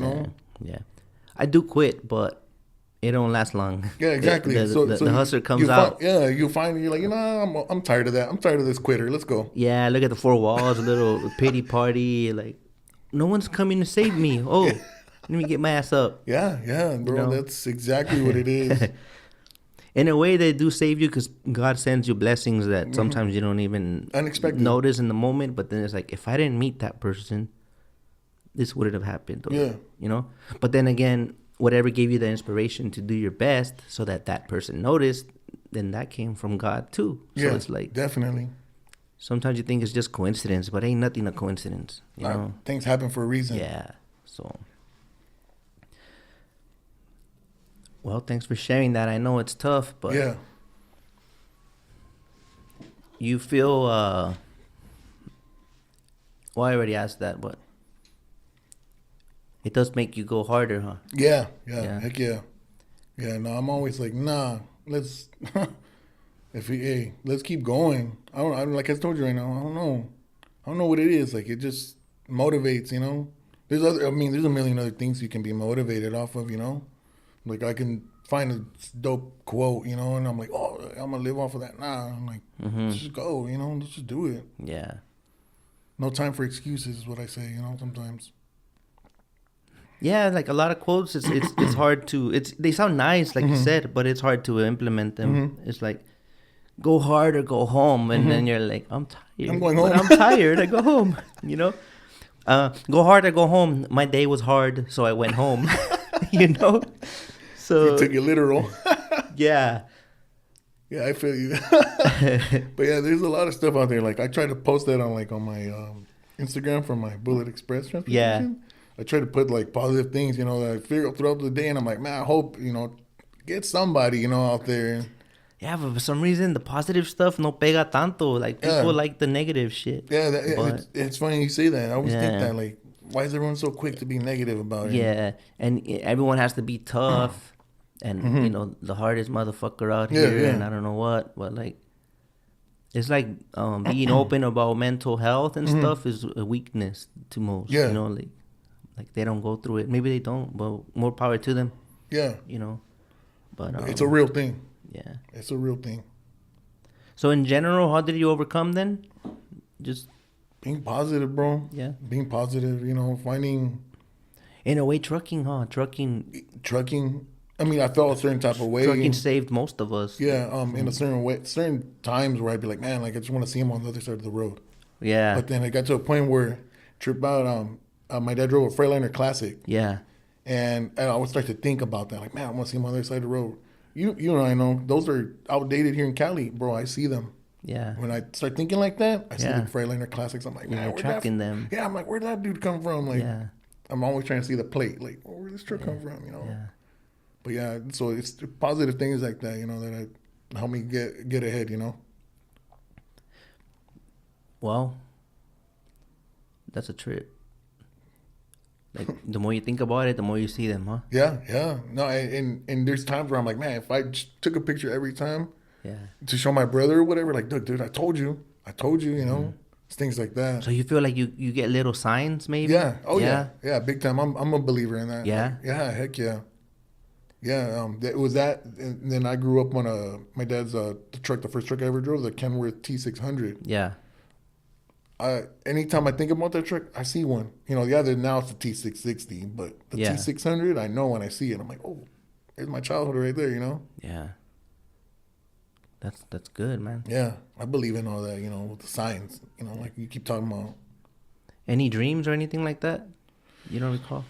Yeah. I do quit, but it don't last long. Yeah, exactly. The hustler comes out. You find you're like, I'm tired of that. I'm tired of this quitter. Let's go. Yeah, look at the four walls, a little pity party. Like, no one's coming to save me. Oh, let me get my ass up. Yeah, bro. That's exactly what it is. In a way, they do save you because God sends you blessings that sometimes you don't even notice in the moment. But then it's like, if I didn't meet that person, this wouldn't have happened. Or, But then again, whatever gave you the inspiration to do your best so that person noticed, then that came from God too. So it's like, definitely. Sometimes you think it's just coincidence, but ain't nothing a coincidence. You know? Things happen for a reason. Yeah. So, well, thanks for sharing that. I know it's tough, but you feel, well, I already asked that, but it does make you go harder, huh? Yeah. Heck yeah. Yeah, no, I'm always like, nah, let's let's keep going. I don't like I told you right now, I don't know what it is. Like, it just motivates, There's a million other things you can be motivated off of, Like, I can find a dope quote, and I'm like, oh, I'm gonna live off of that. Nah, I'm like, let's just go, let's just do it. Yeah. No time for excuses is what I say, sometimes. Yeah, like a lot of quotes, it's hard to, they sound nice, like you said, but it's hard to implement them. It's like, go hard or go home, and then you're like, I'm tired. I'm going home. But I'm tired. I go home. Go hard or go home. My day was hard, so I went home. So you took it literal. Yeah. Yeah, I feel you. But yeah, there's a lot of stuff out there. Like, I try to post that on my Instagram for my Bullet Express Transportation. Yeah. I try to put like positive things, that I figure out throughout the day, and I'm like, man, I hope get somebody, out there. Yeah, but for some reason the positive stuff no pega tanto. Like, people like the negative shit. Yeah, it's funny you say that. I always think that, like, why is everyone so quick to be negative about it? Yeah, and everyone has to be tough, and the hardest motherfucker out here, and I don't know what, but like, it's like being open about mental health and stuff is a weakness to most. Yeah. Like they don't go through it. Maybe they don't, but more power to them. Yeah. But it's a real thing. Yeah. It's a real thing. So in general, how did you overcome then? Just being positive, bro. Yeah. Being positive, finding. In a way, trucking, huh? Trucking. I mean, I felt a certain type of way. Trucking saved most of us. Yeah. In a certain way, certain times where I'd be like, man, like I just want to see him on the other side of the road. Yeah. But then it got to a point where trip out. My dad drove a Freightliner Classic. Yeah. And I would start to think about that. Like, man, I want to see him on the other side of the road. I know those are outdated here in Cali, bro. I see them. Yeah. When I start thinking like that, I see the Freightliner Classics. I'm like, man, you're tracking them. Yeah, I'm like, where'd that dude come from? Like, I'm always trying to see the plate. Like, where'd this truck come from? Yeah. But yeah, so it's positive things like that, that help me get ahead, Well, that's a trip. Like, the more you think about it, the more you see them, huh? Yeah. No, and there's times where I'm like, man, if I just took a picture every time to show my brother or whatever, like, look, dude, I told you, it's things like that. So you feel like you get little signs, maybe? Yeah. Oh, yeah. Yeah, big time. I'm a believer in that. Yeah? Yeah, heck yeah. Yeah, it was that, and then I grew up on my dad's the first truck I ever drove, the Kenworth T600. Yeah. Anytime I think about that truck, I see one. Now it's the T660, but the T600, I know when I see it, I'm like, oh, there's my childhood right there, Yeah. That's good, man. Yeah, I believe in all that, with the signs, like you keep talking about. Any dreams or anything like that? You don't recall?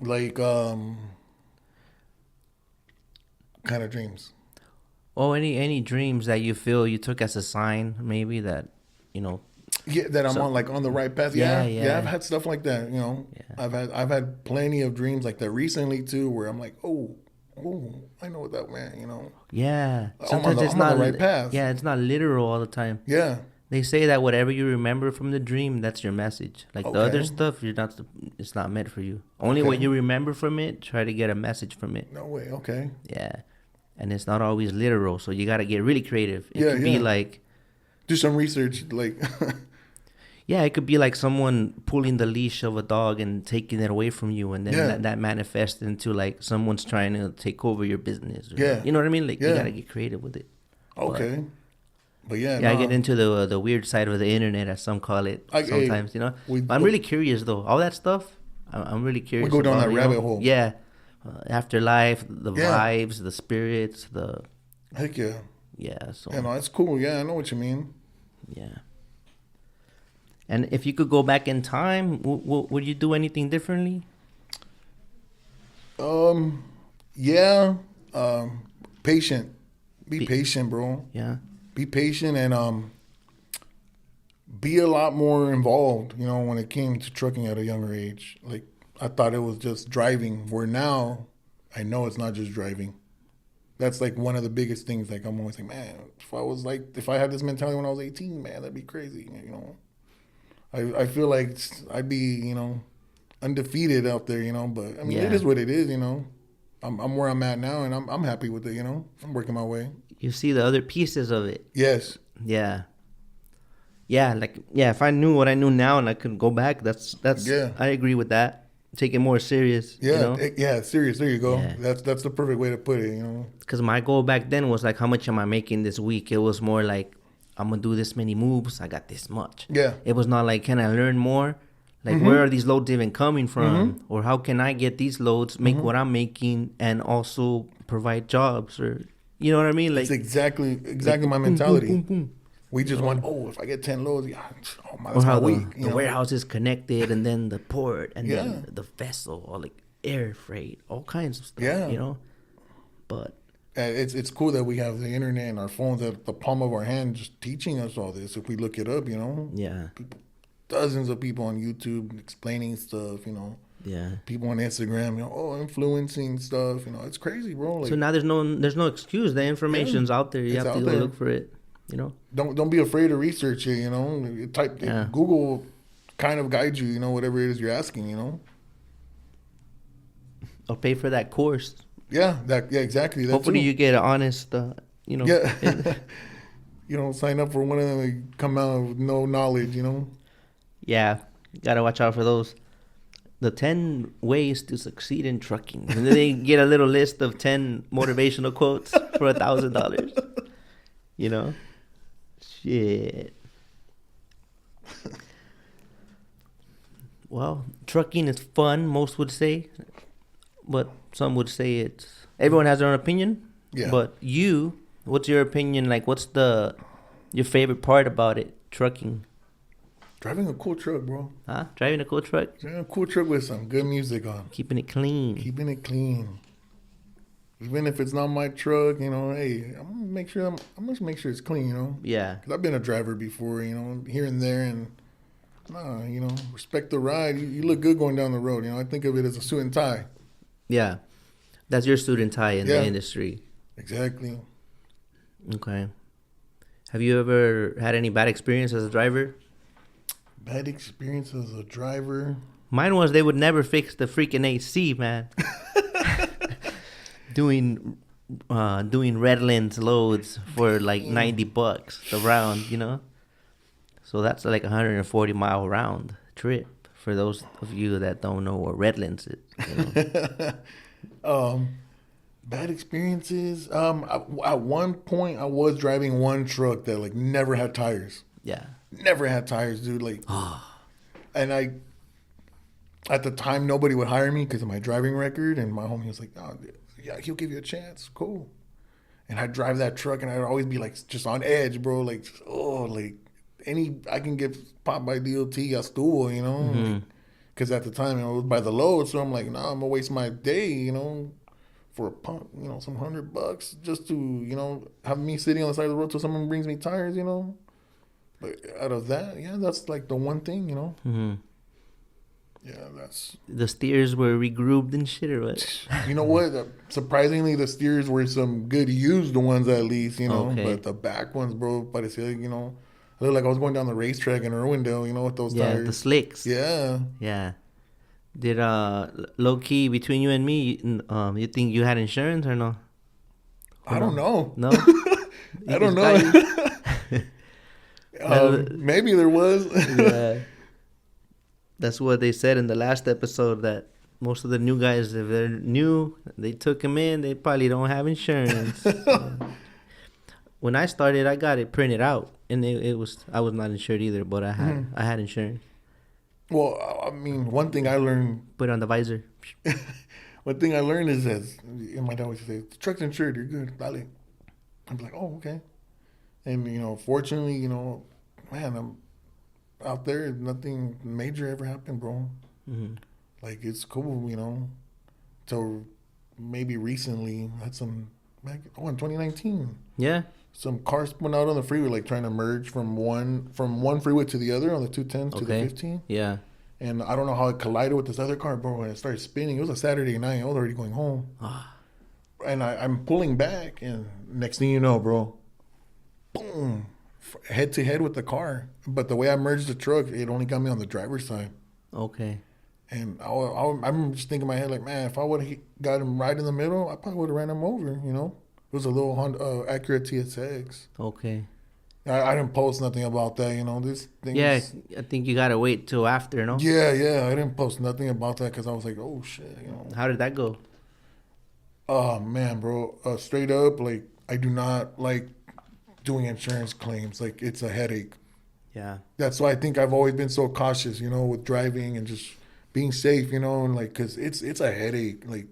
Like, kind of dreams. Oh, any dreams that you feel you took as a sign, maybe that, Yeah, that I'm on the right path. Yeah. I've had stuff like that. I've had plenty of dreams like that recently too, where I'm like, oh, I know what that meant. Yeah. Sometimes I'm on the right path. Yeah, it's not literal all the time. Yeah. They say that whatever you remember from the dream, that's your message. Like the other Okay. stuff, it's not meant for you. Only what Okay. you remember from it, try to get a message from it. No way. Okay. Yeah. And it's not always literal, so you got to get really creative. It Yeah, could be yeah. like, Do some research. Like, yeah, it could be like someone pulling the leash of a dog and taking it away from you, and then Yeah. that manifests into like someone's trying to take over your business. Or, Yeah. You know what I mean? Like you Yeah. got to get creative with it. okay. But yeah, Yeah, I no, get into the weird side of the internet, as some call it. Hey, Sometimes, you know. I'm really curious though. All that stuff, I'm really curious. go down about, that you rabbit know? hole. Yeah, afterlife, the Yeah. vibes, the spirits, the heck yeah. yeah. So Yeah, no, it's cool. Yeah, I know what you mean. yeah. And if you could go back in time, would you do anything differently? Yeah. Patient. Be patient, bro. Yeah. Be patient and be a lot more involved, you know, when it came to trucking at a younger age. Like I thought it was just driving, where now I know it's not just driving. That's like one of the biggest things. Like I'm always like, man, if I had this mentality when I was 18, man, that'd be crazy. You know, I feel like I'd be, you know, undefeated out there, you know. But I mean, it is what it is, you know. I'm where I'm at now, and I'm happy with it, you know. I'm working my way. You see the other pieces of it. Yes. Yeah. Yeah, like if I knew what I knew now and I could go back, that's Yeah. I agree with that. Take it more serious. Yeah. You know? Yeah. Serious. There you go. Yeah. That's the perfect way to put it, you know. Because my goal back then was like, how much am I making this week? It was more like, I'm gonna do this many moves. I got this much. Yeah. It was not like, can I learn more? Like, where are these loads even coming from? Or how can I get these loads, make what I'm making, and also provide jobs? Or, you know what I mean? Like, It's exactly my mentality. We just want, if I get 10 loads, yeah, oh my, or that's how my the, week. the warehouse is connected, and then the port, and Yeah. then the vessel, or like air freight, all kinds of stuff. Yeah. You know, but It's cool that we have the internet and our phones at the palm of our hand, just teaching us all this. If we look it up, you know, yeah, dozens of people on YouTube explaining stuff, you know. yeah. People on Instagram, you know, influencing stuff, you know, it's crazy, bro. Like, So now there's no excuse. The information's out there. You It's have to out go there. look for it. You know. don't be afraid to research it, you know. Google kind of guides you, you know, whatever it is you're asking, you know. Or pay for that course. Yeah, exactly. That Hopefully too. you get an honest, you know. Yeah. You don't sign up for one of them and come out with no knowledge, you know. Yeah, you gotta watch out for those. The 10 ways to succeed in trucking. And then they get a little list of 10 motivational quotes for $1,000. You know? Shit. Well, trucking is fun, most would say. But some would say it's... Everyone has their own opinion. Yeah. But you, what's your opinion? Like, what's your favorite part about it, trucking? Driving a cool truck, bro. Huh? Driving a cool truck? Driving a cool truck with some good music on. Keeping it clean. Keeping it clean. Even if it's not my truck, you know, hey, I'm gonna make sure it's clean, you know. Yeah. 'Cause I've been a driver before, you know, here and there, and you know, respect the ride. You look good going down the road, you know. I think of it as a suit and tie. Yeah. That's your suit and tie in the industry. Exactly. Okay. Have you ever had any bad experience as a driver? Bad experience as a driver. Mine was they would never fix the freaking AC, man. doing Redlands loads for like $90 a round, you know? So that's like a 140-mile round trip for those of you that don't know where Redlands is. You know? Bad experiences. At one point, I was driving one truck that like never had tires. Yeah. Never had tires, dude. Like, and at the time, nobody would hire me because of my driving record. And my homie was like, "Oh, yeah, he'll give you a chance. Cool." And I'd drive that truck, and I'd always be like, just on edge, bro. Like, I can get popped by DOT, I stole, you know. Because at the time, it was by the load, so I'm like, nah, I'm gonna waste my day, you know, for a pump, you know, some $100 just to, you know, have me sitting on the side of the road till someone brings me tires, you know. But out of that, yeah, that's like the one thing, you know. Mm-hmm. Yeah, that's... The steers were regrouped and shit or what? You know what? Surprisingly, the steers were some good used ones at least, you know. Okay. But the back ones, bro, parecía, you know, I looked like I was going down the racetrack in Irwindale, you know, with those tires. Yeah, the slicks. Yeah. Yeah. Did low key between you and me, you think you had insurance or no? I don't know. No. I don't know. Maybe there was. Yeah. That's what they said in the last episode, that most of the new guys, if they're new, they took them in, they probably don't have insurance. When I started, I got it printed out, and I was not insured either, but I had insurance. Well, I mean, one thing I learned. Put it on the visor. One thing I learned is that, my dad always say, the truck's insured, you're good, dale. I'm like, oh, okay. And, you know, fortunately, you know, man, I'm out there, nothing major ever happened, bro. Mm-hmm. Like, it's cool, you know. So maybe recently, I had some, in 2019. Yeah. Some cars went out on the freeway, like trying to merge from one freeway to the other on the 210 to the 15. Yeah. And I don't know how it collided with this other car, bro. And it started spinning. It was a Saturday night. I was already going home. And I'm pulling back, and next thing you know, bro, boom, head to head with the car. But the way I merged the truck, it only got me on the driver's side. Okay. And I'm just thinking in my head, like, man, if I would have got him right in the middle, I probably would have ran him over, you know? It was a little Honda Acura TSX. Okay. I didn't post nothing about that, you know. This thing. Yeah, I think you gotta wait till after, no? Yeah. I didn't post nothing about that because I was like, oh shit, you know. How did that go? Oh man, bro. Straight up, like, I do not like doing insurance claims. Like, it's a headache. Yeah. That's why I think I've always been so cautious, you know, with driving and just being safe, you know, and like, cause it's a headache. Like,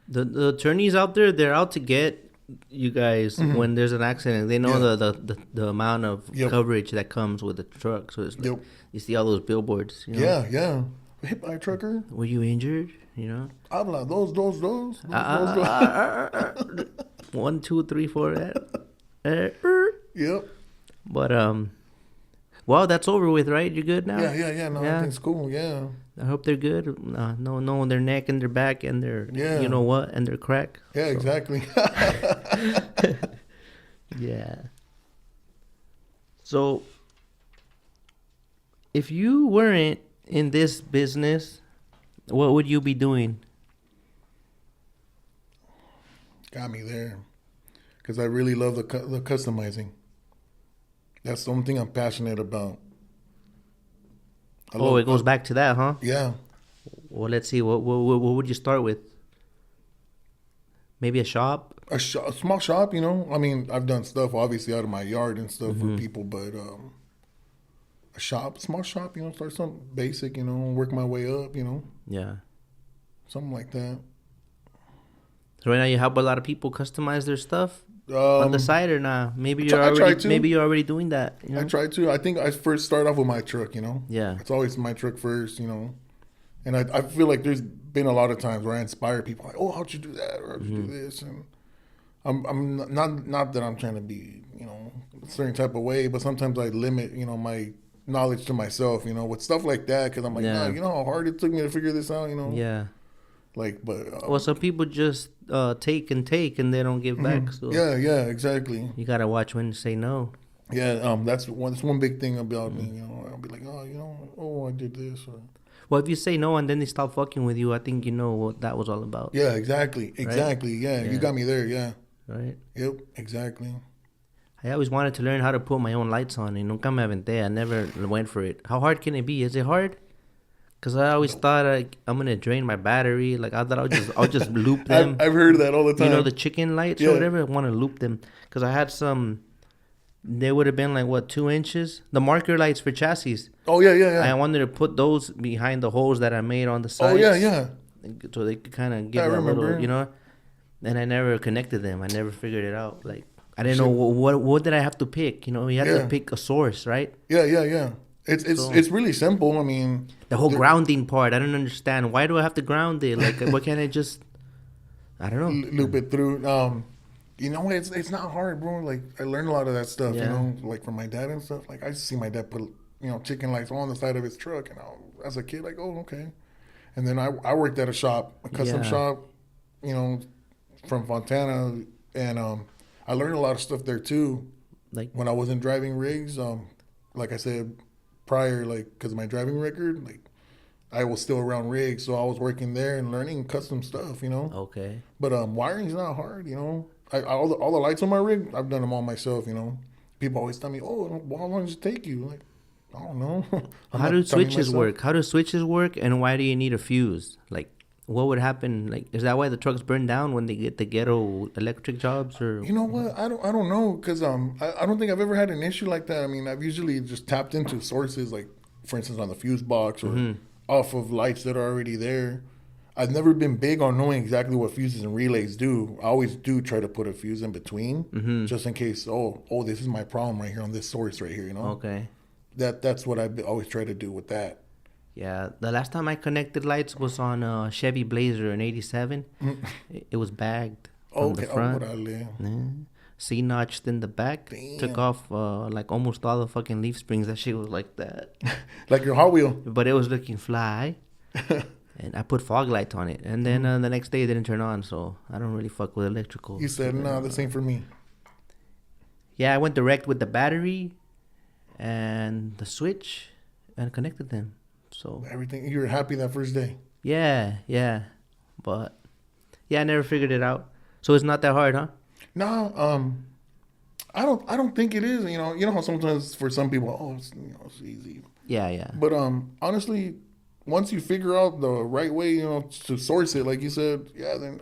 the attorneys out there, they're out to get you guys when there's an accident. They know the amount of coverage that comes with the truck. So it's like, you see all those billboards. You know? Yeah. Hit by a trucker. Were you injured? You know. Habla those. 1, 2, 3, 4. Yep. But well, that's over with, right? You're good now. Yeah. No, everything's cool. Yeah. I hope they're good. No, their neck and their back and their, you know what, and their crack. Yeah, so. Exactly. Yeah. So, if you weren't in this business, what would you be doing? Got me there. Because I really love the customizing. That's the only thing I'm passionate about. It goes back to that, huh? Yeah. Well, let's see. What would you start with? Maybe a shop? A small shop, you know. I mean, I've done stuff obviously out of my yard and stuff for people, but a small shop, you know, start something basic, you know, work my way up, you know. Yeah. Something like that. So right now you help a lot of people customize their stuff on the side or not? Maybe you're already doing that. You know? I try to. I think I first start off with my truck, you know. Yeah. It's always my truck first, you know. And I feel like there's been a lot of times where I inspire people like, oh, how'd you do that? Or how'd you do this? And I'm not that I'm trying to be, you know, a certain type of way, but sometimes I limit, you know, my knowledge to myself, you know, with stuff like that. Because I'm like, nah, you know how hard it took me to figure this out, you know? Yeah. Like, but well, some people just take and they don't give back. So yeah, exactly. You gotta watch when to say no. Yeah, that's one big thing about me. You know, I'll be like, oh, you know, I did this. Or... Well, if you say no and then they stop fucking with you, I think you know what that was all about. Yeah, exactly. Right? Yeah, you got me there. Yeah. Right. Yep. Exactly. I always wanted to learn how to put my own lights on. And nunca me aventé. I never went for it. How hard can it be? Is it hard? Because I always thought I'm gonna drain my battery. Like I thought I'll just loop them. I've heard that all the time. You know, the chicken lights or whatever. I want to loop them because I had some. They would have been like 2 inches. The marker lights for chassis. Oh yeah. I wanted to put those behind the holes that I made on the sides. Oh yeah. So they could kind of give a little, you know. And I never connected them. I never figured it out. Like I didn't know what did I have to pick. You know, you have to pick a source, right? Yeah. It's really simple. I mean, the whole grounding part, I don't understand. Why do I have to ground it? Like, why can't I just, I don't know, loop it through? You know, it's not hard, bro. Like I learned a lot of that stuff. You know, like from my dad and stuff. Like I used to see my dad put, you know, chicken lights on the side of his truck, and as a kid, like, oh, okay. And then I worked at a custom shop, you know, from Fontana, and I learned a lot of stuff there too. Like when I wasn't driving rigs, like I said prior, like because of my driving record, like I was still around rigs, so I was working there and learning custom stuff, you know. Okay. But wiring's not hard, you know. All the lights on my rig, I've done them all myself, you know. People always tell me, "Oh, well, how long does it take you?" Like, I don't know. How do switches work? How do switches work, and why do you need a fuse? Like, what would happen? Like, is that why the trucks burn down when they get the ghetto electric jobs, or? You know what? I don't know because I don't think I've ever had an issue like that. I mean, I've usually just tapped into sources, like for instance on the fuse box or off of lights that are already there. I've never been big on knowing exactly what fuses and relays do. I always do try to put a fuse in between, just in case. Oh, this is my problem right here on this source right here. You know. Okay. That's what I always try to do with that. Yeah, the last time I connected lights was on a Chevy Blazer in '87. It was bagged from the front. C-notched in the back. Damn. Took off like almost all the fucking leaf springs. That shit was like that. Like your Hot Wheel. But it was looking fly. And I put fog lights on it. And then the next day it didn't turn on. So I don't really fuck with electrical. You said, no, this ain't for me. Yeah, I went direct with the battery and the switch and connected them. So everything, you were happy that first day. Yeah. But yeah, I never figured it out. So it's not that hard, huh? No, I don't think it is. You know how sometimes for some people, it's easy. Yeah. But honestly, once you figure out the right way, to source it, like you said, then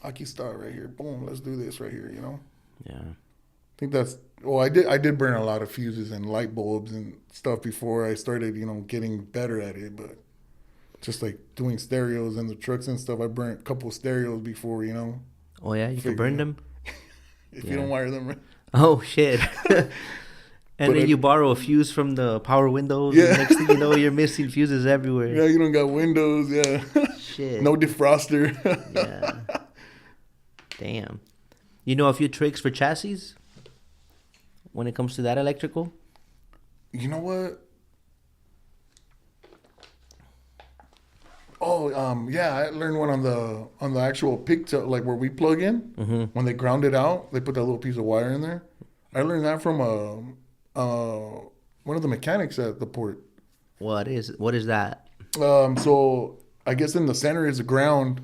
I can start right here. Boom, let's do this right here. Yeah. I think that's. Well, I did burn a lot of fuses and light bulbs and stuff before I started, getting better at it. But just like doing stereos in the trucks and stuff, I burnt a couple stereos before, Oh yeah, you can burn them. If you don't wire them right. Oh shit. And then you borrow a fuse from the power windows. Yeah. And next thing you know, you're missing fuses everywhere. Yeah, you don't got windows. Yeah. Shit. No defroster. Yeah. Damn. You know a few tricks for chassis when it comes to that electrical? You know what? Oh, yeah, I learned one on the actual pigtail, like where we plug in. When they ground it out, they put that little piece of wire in there. I learned that from one of the mechanics at the port. What is that? So I guess in the center is the ground,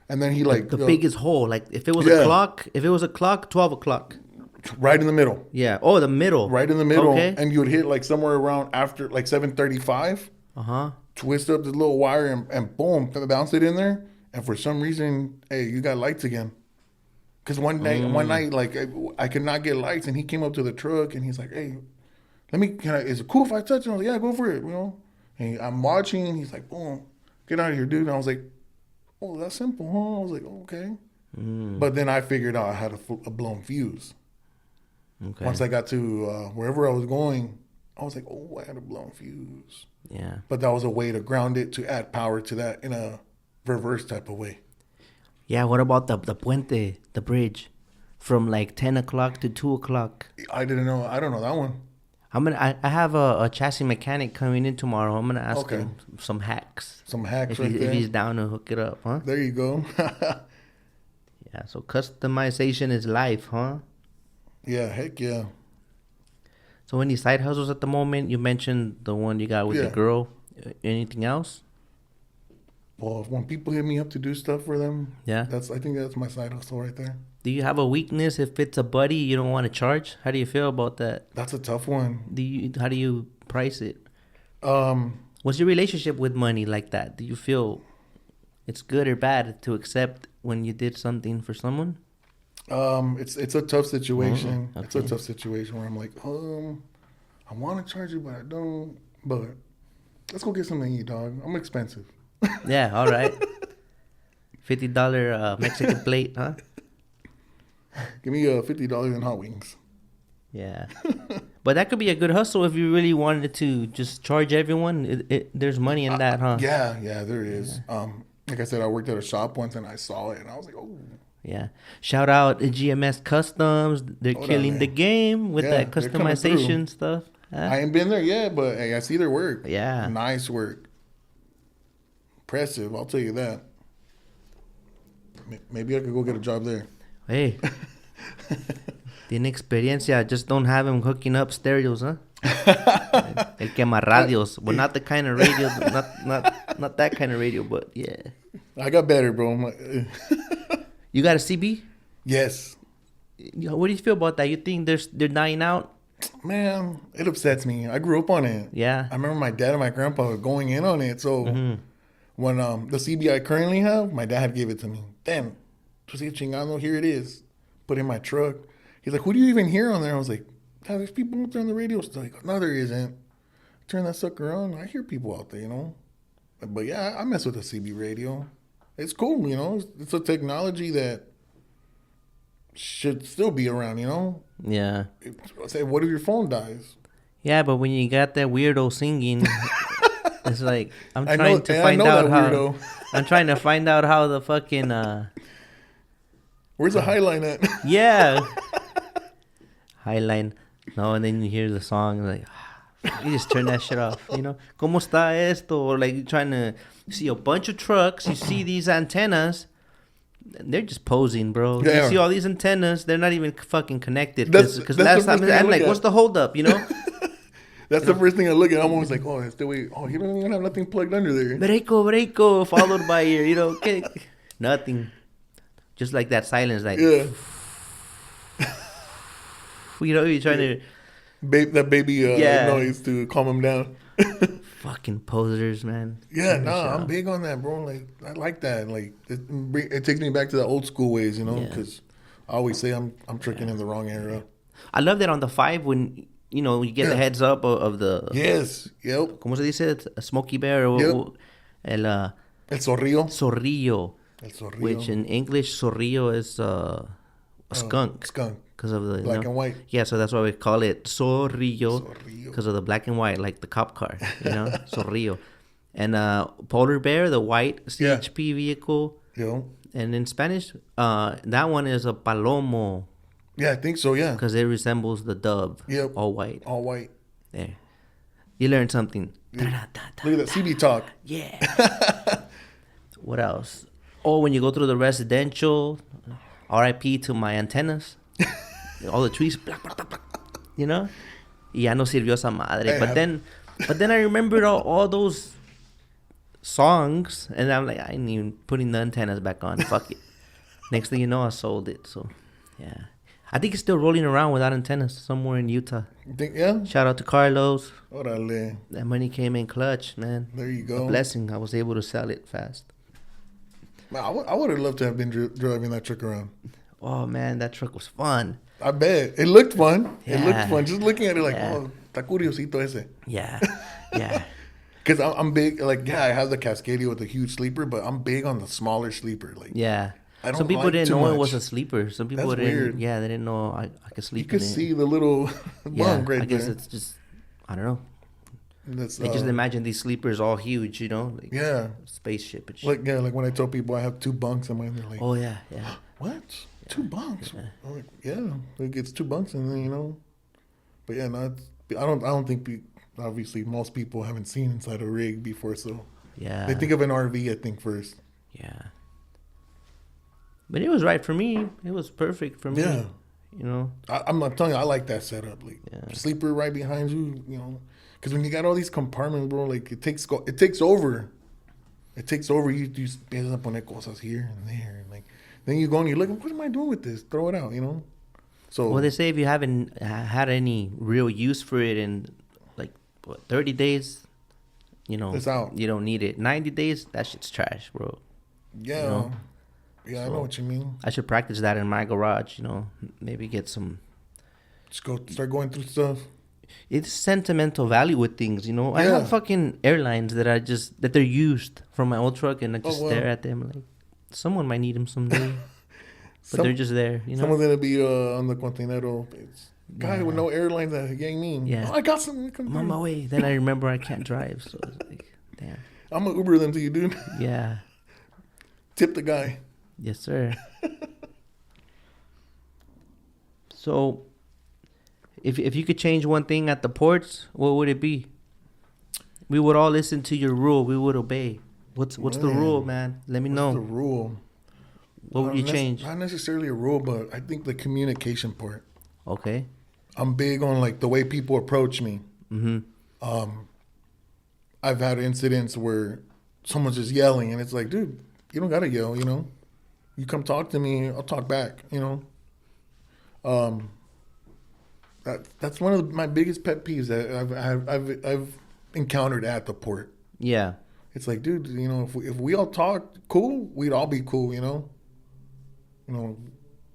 and then he like the biggest hole. Like if it was a clock, 12 o'clock. Right in the middle. Yeah. Oh, the middle. Right in the middle. Okay. And you would hit like somewhere around after like 7:35. Twist up the little wire and boom, bounce it in there. And for some reason, hey, you got lights again. Because one night, like I could not get lights, and he came up to the truck and he's like, "Hey, is it cool if I touch it?" I was like, "Yeah, go for it." And I'm watching, and he's like, "Boom, get out of here, dude." And I was like, "Oh, that's simple, huh?" I was like, "Okay." But then I figured out I had a blown fuse. Okay. Once I got to wherever I was going, I was like, "Oh, I had a blown fuse." Yeah. But that was a way to ground it to add power to that in a reverse type of way. Yeah, what about the puente, the bridge, from like 10 o'clock to 2 o'clock? I don't know that one. I have a chassis mechanic coming in tomorrow. I'm gonna ask him some hacks. Some hacks if he's down to hook it up, huh? There you go. Yeah, so customization is life, huh? Yeah, heck yeah. So any side hustles at the moment? You mentioned the one you got with the girl. Anything else? Well, when people hit me up to do stuff for them, I think that's my side hustle right there. Do you have a weakness if it's a buddy you don't want to charge? How do you feel about that? That's a tough one. How do you price it? What's your relationship with money like that? Do you feel it's good or bad to accept when you did something for someone? It's a tough situation. Okay. It's a tough situation where I'm like, I want to charge you, but I don't. But let's go get something to eat, dog. I'm expensive. Yeah, all right. $50 Mexican plate, huh? Give me $50 in hot wings. Yeah. But that could be a good hustle if you really wanted to just charge everyone. There's money in that, huh? Yeah, there is. Yeah. Like I said, I worked at a shop once and I saw it and I was like, oh. Yeah. Shout out to GMS Customs. They're killing the game with that customization stuff. Huh? I ain't been there yet, but hey, I see their work. Yeah. Nice work. Impressive, I'll tell you that. Maybe I could go get a job there. Hey. Tiene experiencia. Just don't have him hooking up stereos, huh? El quema radios. Well, not the kind of radio, not that kind of radio, but yeah. I got better, bro. You got a CB? Yes. What do you feel about that? You think they're dying out? Man, it upsets me. I grew up on it. Yeah. I remember my dad and my grandpa were going in on it. So when the CB I currently have, my dad gave it to me. Damn, pues chingando, here it is. Put it in my truck. He's like, who do you even hear on there? I was like, God, there's people out there on the radio. Still. Like, no, there isn't. Turn that sucker on. I hear people out there, you know. But yeah, I mess with the CB radio. It's cool, you know. It's a technology that should still be around, you know. Yeah. Say, what if your phone dies? Yeah, but when you got that weirdo singing, it's like I'm trying to find out how the fucking where's the highline at? Yeah. Highline. No, and then you hear the song like you just turn that shit off, you know. ¿Cómo está esto? Or like you're trying to see a bunch of trucks, you see these antennas, they're just posing, bro. Yeah. You see all these antennas, they're not even fucking connected. Because last time I'm like, what's the holdup, you know? That's the first thing I look at. I'm always like, oh, it's the way. Oh, you don't even have nothing plugged under there. Breako, followed by your, you know, okay. Nothing. Just like that silence, like. Yeah. You know, you're trying to. That baby noise to calm him down. Fucking posers, man. Yeah, I'm big on that, bro. Like, I like that. Like, it takes me back to the old school ways, you know, because I always say I'm tricking in the wrong era. I love that on the 5 when, you know, you get the heads up of the... Yes, yep. ¿Cómo se dice? A smokey bear. Or, El zorrillo. Zorrillo. El zorrillo. Which in English, zorrillo is a skunk. Skunk. Because of the... Black and white. Yeah, so that's why we call it zorrillo. Because of the black and white, like the cop car, you know? Zorrillo. And polar bear, the white CHP vehicle. Yeah. And in Spanish, that one is a palomo. Yeah, I think so, yeah. Because it resembles the dove. Yep. All white. All white. There. You learned something. Yeah. Look at that CB talk. Yeah. What else? Oh, when you go through the residential, RIP to my antennas. All the trees. You know? Y ya no sirvió esa madre. But then I remembered all those songs. And I'm like, I ain't even putting the antennas back on. Fuck it. Next thing you know, I sold it. So, yeah. I think it's still rolling around without antennas somewhere in Utah. You think, yeah? Shout out to Carlos. Orale. That money came in clutch, man. There you go. A blessing. I was able to sell it fast. Man, I would have loved to have been driving that truck around. Oh, man, that truck was fun. I bet. It looked fun. Yeah. It looked fun. Just looking at it like, oh, está curiosito ese. Yeah, yeah. Because I'm big. Like, yeah, I have the Cascadia with the huge sleeper, but I'm big on the smaller sleeper. Like, yeah. I don't Some people like didn't too know much. it was a sleeper. Some people That's didn't. weird. Yeah, they didn't know I could sleep you could in it. see the little bunk right I guess there. it's just, I don't know. That's, They just imagine these sleepers all huge, you know? Like yeah. Spaceship and shit. Like when I tell people I have 2 bunks in mine, they're like, Oh, yeah. what? 2 bunks? I'm like, yeah, like it's 2 bunks, and then you know, but yeah, I don't think obviously most people haven't seen inside a rig before, so Yeah. they think of an RV, I think, first. Yeah. But it was right for me. It was perfect for me. Yeah. You know? I'm not telling you, I like that setup. Like, sleeper right behind you, you know, because when you got all these compartments, bro, like it takes over. It takes over. You empiezas a poner cosas here and there, and like then you go and you're looking, what am I doing with this? Throw it out, you know. So Well, they say if you haven't had any real use for it in like 30 days, you know, It's out. You don't need it. 90 days, that shit's trash, bro. yeah, you know? yeah, I know what you mean. I should practice that in my garage, you know, maybe get some. Just start going through stuff. It's sentimental value with things, you know. I Yeah. have fucking airlines that they're used from my old truck, and I just stare at them like someone might need them someday, but they're just there, you know. Someone's gonna be on the Containero. It's guy with no airlines that gang mean. Yeah. Oh, I got some. I'm on my way. Then I remember I can't drive, so it's like, damn. I'm gonna Uber them to you, dude. Yeah. Tip the guy. Yes, sir. So, if you could change one thing at the ports, what would it be? We would all listen to your rule. We would obey. What's the rule, man? Let me know. The rule. What would you change? Not necessarily a rule, but I think the communication part. Okay. I'm big on like the way people approach me. I've had incidents where someone's just yelling, and it's like, dude, you don't gotta yell. You come talk to me, I'll talk back. That's one of my biggest pet peeves that I've encountered at the port. Yeah. It's like, dude, if we all talk cool, we'd all be cool.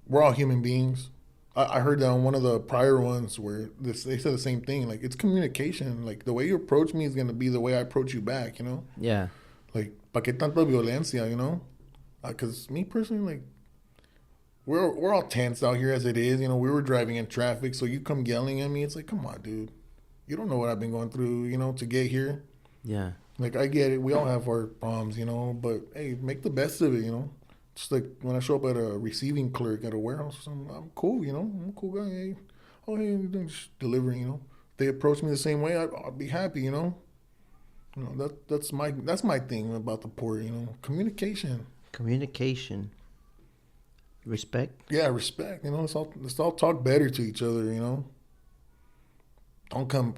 We're all human beings. I heard that on one of the prior ones where they said the same thing. Like, it's communication. Like, the way you approach me is going to be the way I approach you back, Yeah. Like, ¿pa qué tanta violencia, Because me personally, like, we're all tense out here as it is. We were driving in traffic, so you come yelling at me. It's like, come on, dude. You don't know what I've been going through, to get here. Yeah. Like, I get it. We all have our problems, but, hey, make the best of it, Just like when I show up at a receiving clerk at a warehouse, I'm cool, I'm a cool guy. Hey, hey, just delivering, They approach me the same way, I'll be happy, That's my thing about the port, communication. Communication. Respect. Yeah, respect. Let's all talk better to each other. Don't come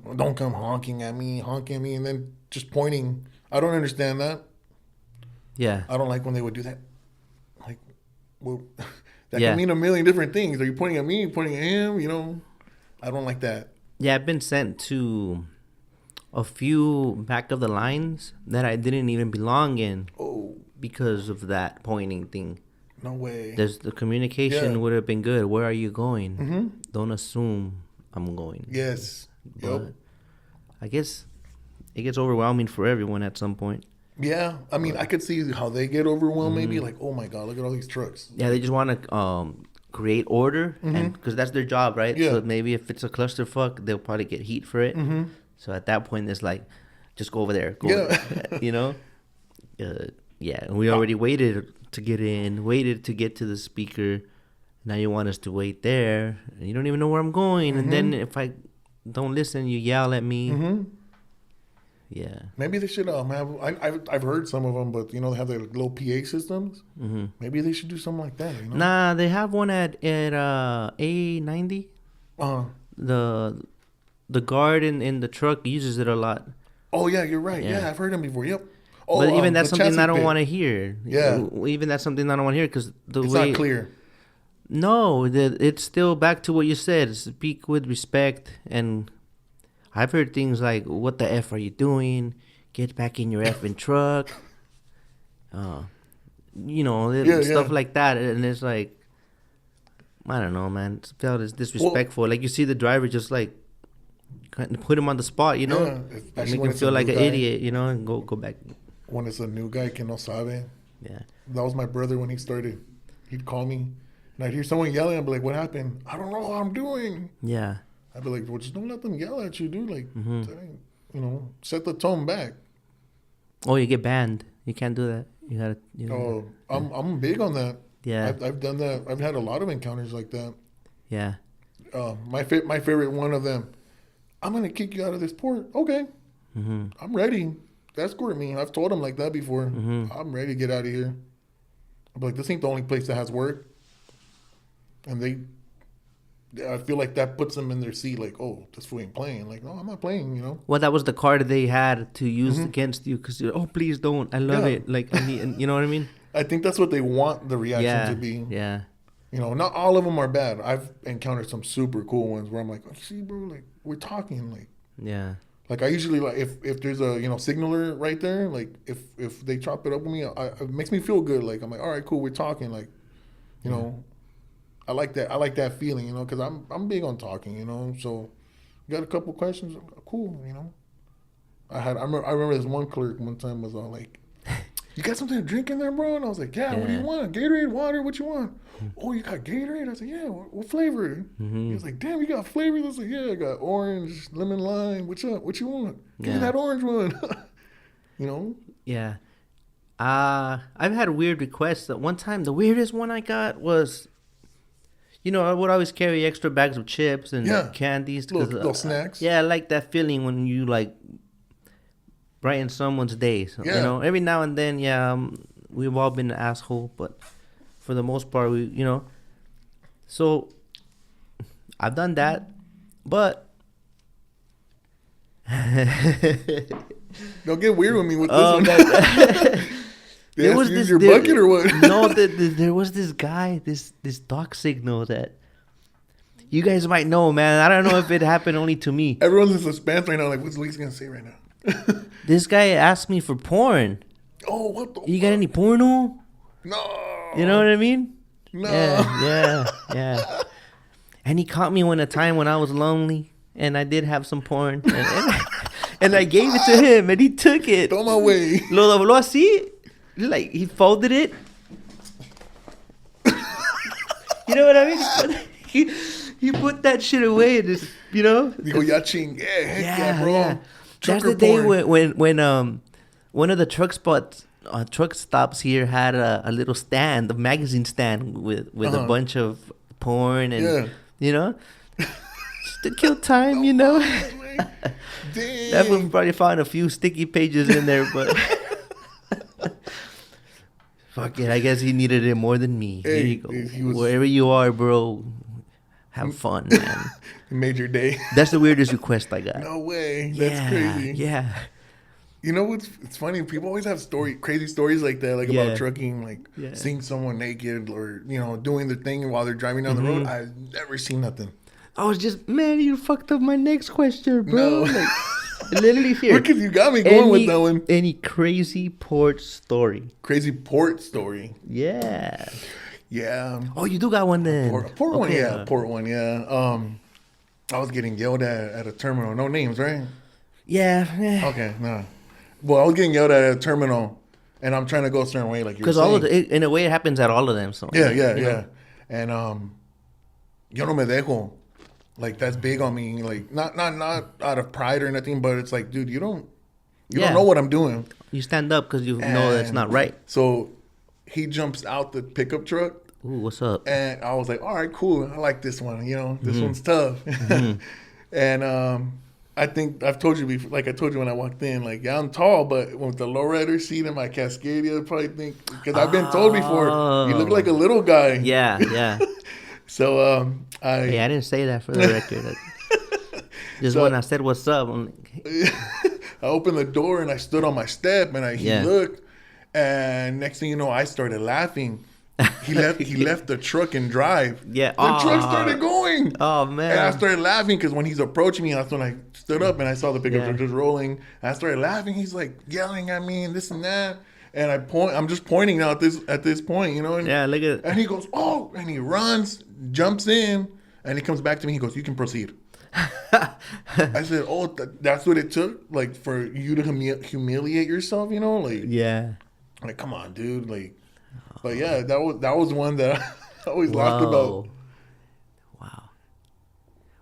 honking at me, and then just pointing. I don't understand that. Yeah. I don't like when they would do that. Like, well, that Yeah. can mean a million different things. Are you pointing at me? Pointing at him? I don't like that. Yeah, I've been sent to a few back of the lines that I didn't even belong in. Oh, because of that pointing thing. No way. The communication would have been good. Where are you going? Mm-hmm. Don't assume I'm going. Yes. But I guess it gets overwhelming for everyone at some point. Yeah. I mean, I could see how they get overwhelmed maybe. Like, oh, my God, look at all these trucks. Yeah, they just want to create order, and because that's their job, right? Yeah. So maybe if it's a clusterfuck, they'll probably get heat for it. Mm-hmm. So at that point, it's like, just go over there. Yeah, and we already waited to get in, waited to get to the speaker. Now you want us to wait there, and you don't even know where I'm going. And then if I don't listen, you yell at me. Mm-hmm. Yeah. Maybe they should have. I've heard some of them, but they have their little PA systems. Mm-hmm. Maybe they should do something like that. Nah, they have one at A90. The guard in the truck uses it a lot. Oh yeah, you're right. Yeah, I've heard them before. Yep. Oh, but even that's something I don't want to hear. Yeah. Even that's something I don't want to hear because it's not clear. No, it's still back to what you said. Speak with respect. And I've heard things like, what the F are you doing? Get back in your effing truck. Stuff like that. And it's like, I don't know, man. It felt as disrespectful. Like, you see the driver just like put him on the spot, Yeah, make him feel like an idiot, and go back. When it's a new guy que no sabe. Yeah. That was my brother when he started. He'd call me, and I'd hear someone yelling. I'd be like, what happened? I don't know what I'm doing. Yeah. I'd be like, well, just don't let them yell at you, dude. Like, set the tone back. Oh, you get banned. You can't do that. You gotta. I'm big on that. Yeah. I've done that. I've had a lot of encounters like that. Yeah. My favorite one of them. I'm gonna kick you out of this port. Okay. Mm-hmm. I'm ready. Escort me. I've told them like that before. Mm-hmm. I'm ready to get out of here. I'm like, this ain't the only place that has work. And I feel like that puts them in their seat. Like, oh, this fool ain't playing. Like, no, I'm not playing. Well, that was the card they had to use against you because please don't. I love it. Like, you know what I mean? I think that's what they want the reaction to be. Yeah. Not all of them are bad. I've encountered some super cool ones where I'm like, oh, see, bro, like we're talking, like. Yeah. Like I usually like if there's a signaler right there, like if they chop it up with me, it makes me feel good. Like I'm like, all right, cool, we're talking. Like, I like that. I like that feeling, because I'm big on talking, So, you got a couple questions, cool, I remember this one clerk one time was all like, you got something to drink in there, bro? And I was like, yeah. What do you want? Gatorade, water? What you want? Oh, you got Gatorade? I was like, yeah. What flavor? Mm-hmm. He was like, damn, you got flavors? I was like, yeah, I got orange, lemon, lime. What's up? What you want? Give me that orange one. Yeah. I've had weird requests. That one time, the weirdest one I got was, I would always carry extra bags of chips and candies. Little snacks. I like that feeling when you like brighten someone's day. So, every now and then, we've all been an asshole, but for the most part, so I've done that, but Don't get weird with me with this one. There was this your bucket or what? No, there was this guy, this dog signal that you guys might know, man. I don't know if it happened only to me. Everyone's in suspense right now. Like, what's Luis gonna say right now? This guy asked me for porn. Oh, what the? You got any porno? No. You know what I mean? No. Yeah. And he caught me a time when I was lonely, and I did have some porn, and I gave it to him, and he took it. Toma way. Lo dobló así, like he folded it. You know what I mean? He put that shit away, and just, you know. Dijo, ya chingue, heck yeah, bro. Yeah. That's the day when one of the truck stops here had a little stand, a magazine stand with a bunch of porn and you know, just to kill time, you know. Damn. That would probably found a few sticky pages in there, but fuck it. I guess he needed it more than me. Hey, here you go. Wherever you are, bro, have fun, man. He made your day. That's the weirdest request I got. No way. That's crazy. Yeah. You know what's it's funny? People always have crazy stories like that, like about trucking, like seeing someone naked or, you know, doing their thing while they're driving down the road. I've never seen nothing. I was just, man, you fucked up my next question, No. bro. Like, literally here. Because you got me going with that one. Any crazy port story? Crazy port story. Yeah. Yeah. Oh, you do got one then. Port one, yeah. Port one, yeah. I was getting yelled at a terminal. No names, right? Yeah. Okay, no. Well, I was getting yelled at a terminal, and I'm trying to go a certain way, like you're saying. Because in a way, it happens at all of them. So Yeah. And yo no me dejo. Like, that's big on me. Like, not out of pride or nothing, but it's like, dude, you don't know what I'm doing. You stand up because you know that's not right. So he jumps out the pickup truck. Ooh, what's up? And I was like, all right, cool. I like this one. You know, this one's tough. And I think I've told you before, like I told you when I walked in, like, yeah, I'm tall, but with the lowrider seat and my Cascadia, I probably think, because I've been told before, you look like a little guy. Yeah. So I didn't say that for the record. Just when I said what's up, I'm like, I opened the door and I stood on my step and he looked, and next thing you know, I started laughing. He left the truck and drive. Yeah, the truck started going. Oh man! And I started laughing because when he's approaching me, that's when I stood up and I saw the pickup truck just rolling. And I started laughing. He's like yelling at me and this and that. And I'm just pointing now at this point, you know. And, look at. And he goes, oh, and he runs, jumps in, and he comes back to me. He goes, you can proceed. I said, oh, that's what it took, like, for you to humiliate yourself, you know, like. Yeah. Like, come on, dude, like. But yeah, that was one that I always laughed about. Wow.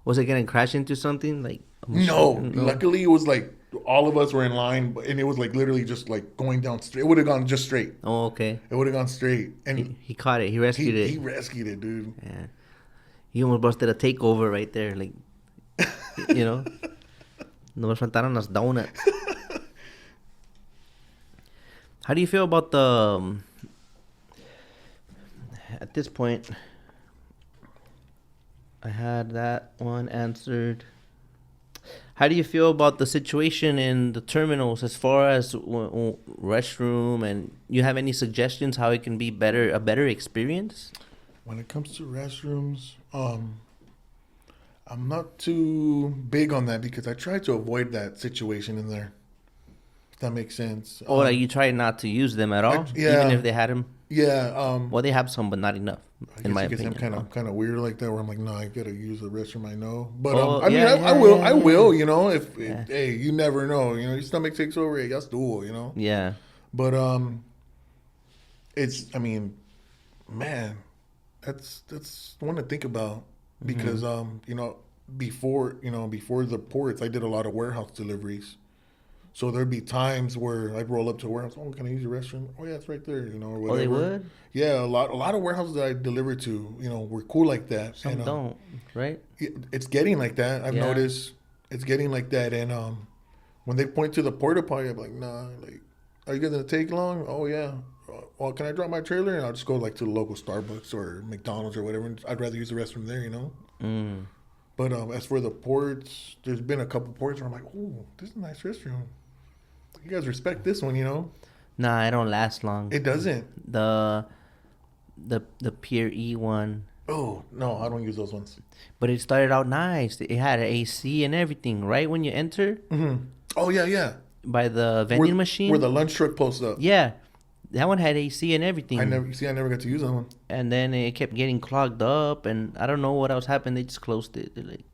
Was it gonna crash into something? Like no. Luckily, it was like all of us were in line, and it was like literally just like going down straight. It would have gone just straight. Oh, okay. It would have gone straight, and he caught it. He rescued it. He rescued it, dude. Yeah. He almost busted a takeover right there, like, you know. No nos faltaron las donuts. How do you feel about the? At this point, I had that one answered. How do you feel about the situation in the terminals as far as restroom, and you have any suggestions how it can be a better experience? When it comes to restrooms, I'm not too big on that because I try to avoid that situation in there. If that makes sense. Oh, like you try not to use them at all, even if they had them. Yeah. Well, they have some, but not enough, in my opinion. I'm kind of weird like that, where I'm like, no, I gotta use the restroom. I know, but I will. You know, if hey, you never know. You know, your stomach takes over. Hey, that's dual. You know. Yeah. But it's. I mean, man, that's one to think about because you know, before the ports, I did a lot of warehouse deliveries. So there'd be times where I'd roll up to a warehouse. Oh, can I use your restroom? Oh yeah, it's right there. You know, or whatever. Oh, they would? Yeah, a lot of warehouses that I delivered to, you know, were cool like that. Some don't, right? It's getting like that. I've noticed it's getting like that. And when they point to the porta potty, I'm like, nah. Like, are you gonna take long? Oh yeah. Well, can I drop my trailer? And I'll just go like to the local Starbucks or McDonald's or whatever. I'd rather use the restroom there, you know. But as for the ports, there's been a couple ports where I'm like, oh, this is a nice restroom. You guys respect this one, you know? Nah, it don't last long. It doesn't. The Pier E one. Oh, no, I don't use those ones. But it started out nice. It had an AC and everything, right? When you enter. Mm-hmm. Oh, yeah. By the vending machine. Where the lunch truck posts up. Yeah. That one had AC and everything. I never got to use that one. And then it kept getting clogged up, and I don't know what else happened. They just closed it. They're like,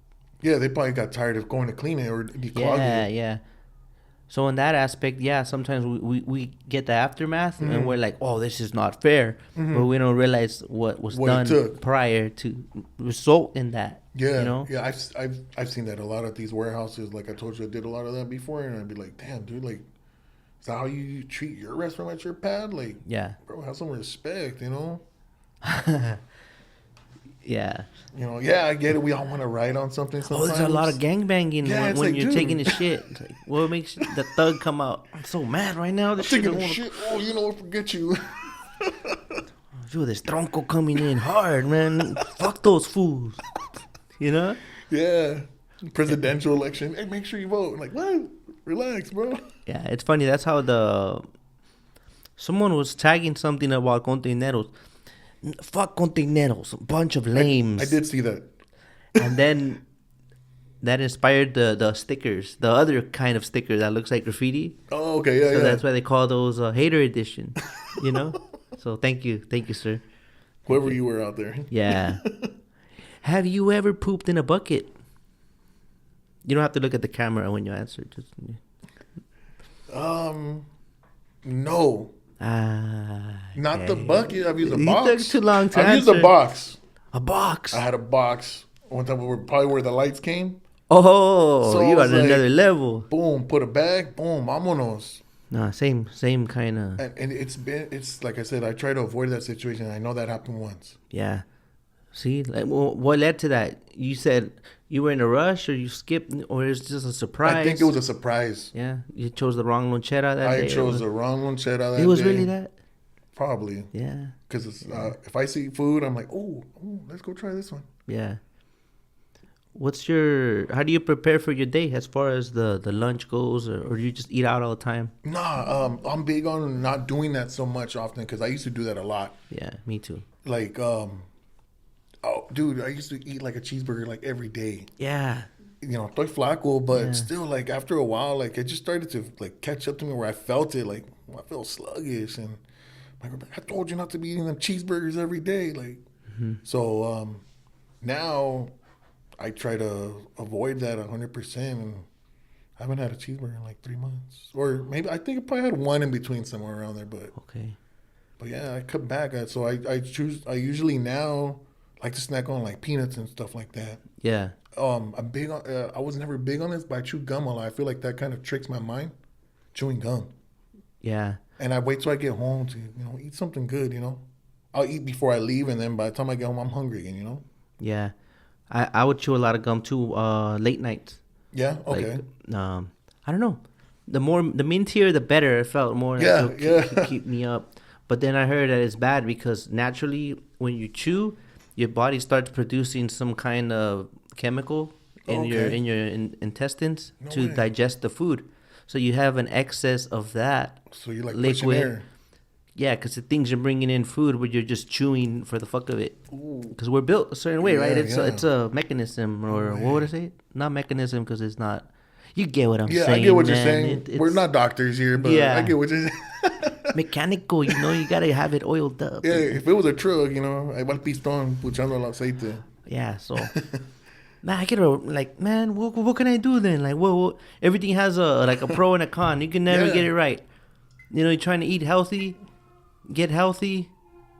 yeah, they probably got tired of going to clean it or declog it. Yeah. So in that aspect, yeah, sometimes we get the aftermath, and we're like, oh, this is not fair. But we don't realize what done prior to result in that. Yeah, you know? Yeah, I've seen that a lot at these warehouses. Like I told you, I did a lot of that before, and I'd be like, damn, dude, like, is that how you treat your restaurant at your pad? Like, yeah, bro, have some respect, you know? Yeah. You know, yeah, I get it. We all want to ride on something sometimes. Oh, there's a lot of gangbanging when like, you're dude. taking a shit. It's like, what makes the thug come out? I'm so mad right now. This taking a shit. Oh, you know, forget you. Dude, this tronco coming in hard, man. Fuck those fools. You know? Yeah. Presidential election. Hey, make sure you vote. Like, what? Relax, bro. Yeah, it's funny. That's how someone was tagging something about Containeroz. Fuck Containeroz. A bunch of lames. I did see that. And then that inspired the stickers. The other kind of sticker that looks like graffiti. Oh, okay. Yeah, so that's why they call those hater edition. You know? So thank you, sir. Whoever you were out there. Yeah. Have you ever pooped in a bucket? You don't have to look at the camera when you answer. Just no. Not the bucket. I've used a box. You took too long to answer. I've used a box. A box. I had a box. One time, probably where the lights came. Oh, so you are on like, another level. Boom, put a bag. Boom, vámonos. Nah, same kind of. And it's like I said, I try to avoid that situation. I know that happened once. Yeah. See, like, what led to that? You said you were in a rush, or you skipped, or it's just a surprise? I think it was a surprise. Yeah, you chose the wrong lonchera that day. I chose the wrong lonchera that day. It was really that? Probably. Yeah. Because if I see food, I'm like, oh, let's go try this one. Yeah. How do you prepare for your day as far as the lunch goes, or you just eat out all the time? Nah, I'm big on not doing that so much often because I used to do that a lot. Yeah, me too. Like, oh, dude, I used to eat like a cheeseburger like every day. Yeah. You know, estoy flaco, but still, like, after a while, like, it just started to, like, catch up to me where I felt it, like, I felt sluggish, and I told you not to be eating them cheeseburgers every day, like, so, now I try to avoid that 100%, and I haven't had a cheeseburger in, like, 3 months, or maybe, I think I probably had one in between somewhere around there, but, okay. But yeah, I cut back, so I usually now like to snack on, like, peanuts and stuff like that. Yeah. I'm big on. I was never big on this, but I chew gum a lot. I feel like that kind of tricks my mind. Chewing gum. Yeah. And I wait till I get home to eat something good. I'll eat before I leave, and then by the time I get home, I'm hungry again. Yeah, I would chew a lot of gum too. Late nights. Yeah. Okay. Like, I don't know. The mintier, the better. It felt more. Keep me up. But then I heard that it's bad because naturally, when you chew, your body starts producing some kind of chemical in your intestines to digest the food. So you have an excess of that. So you're like liquid. Pushing air. Yeah, because the things you're bringing in food, but you're just chewing for the fuck of it. Because we're built a certain way, right? It's a mechanism, or what would I say? Not mechanism, because it's not. You get what I'm saying. Yeah, I get what you're saying. We're not doctors here, but I get what you're saying. Mechanical, you gotta have it oiled up. Yeah, if it was a truck, ahí va el pistón puchando el aceite. Yeah, so man, I get man, what can I do then? Like, what everything has a pro and a con. You can never get it right. You're trying to eat healthy, get healthy.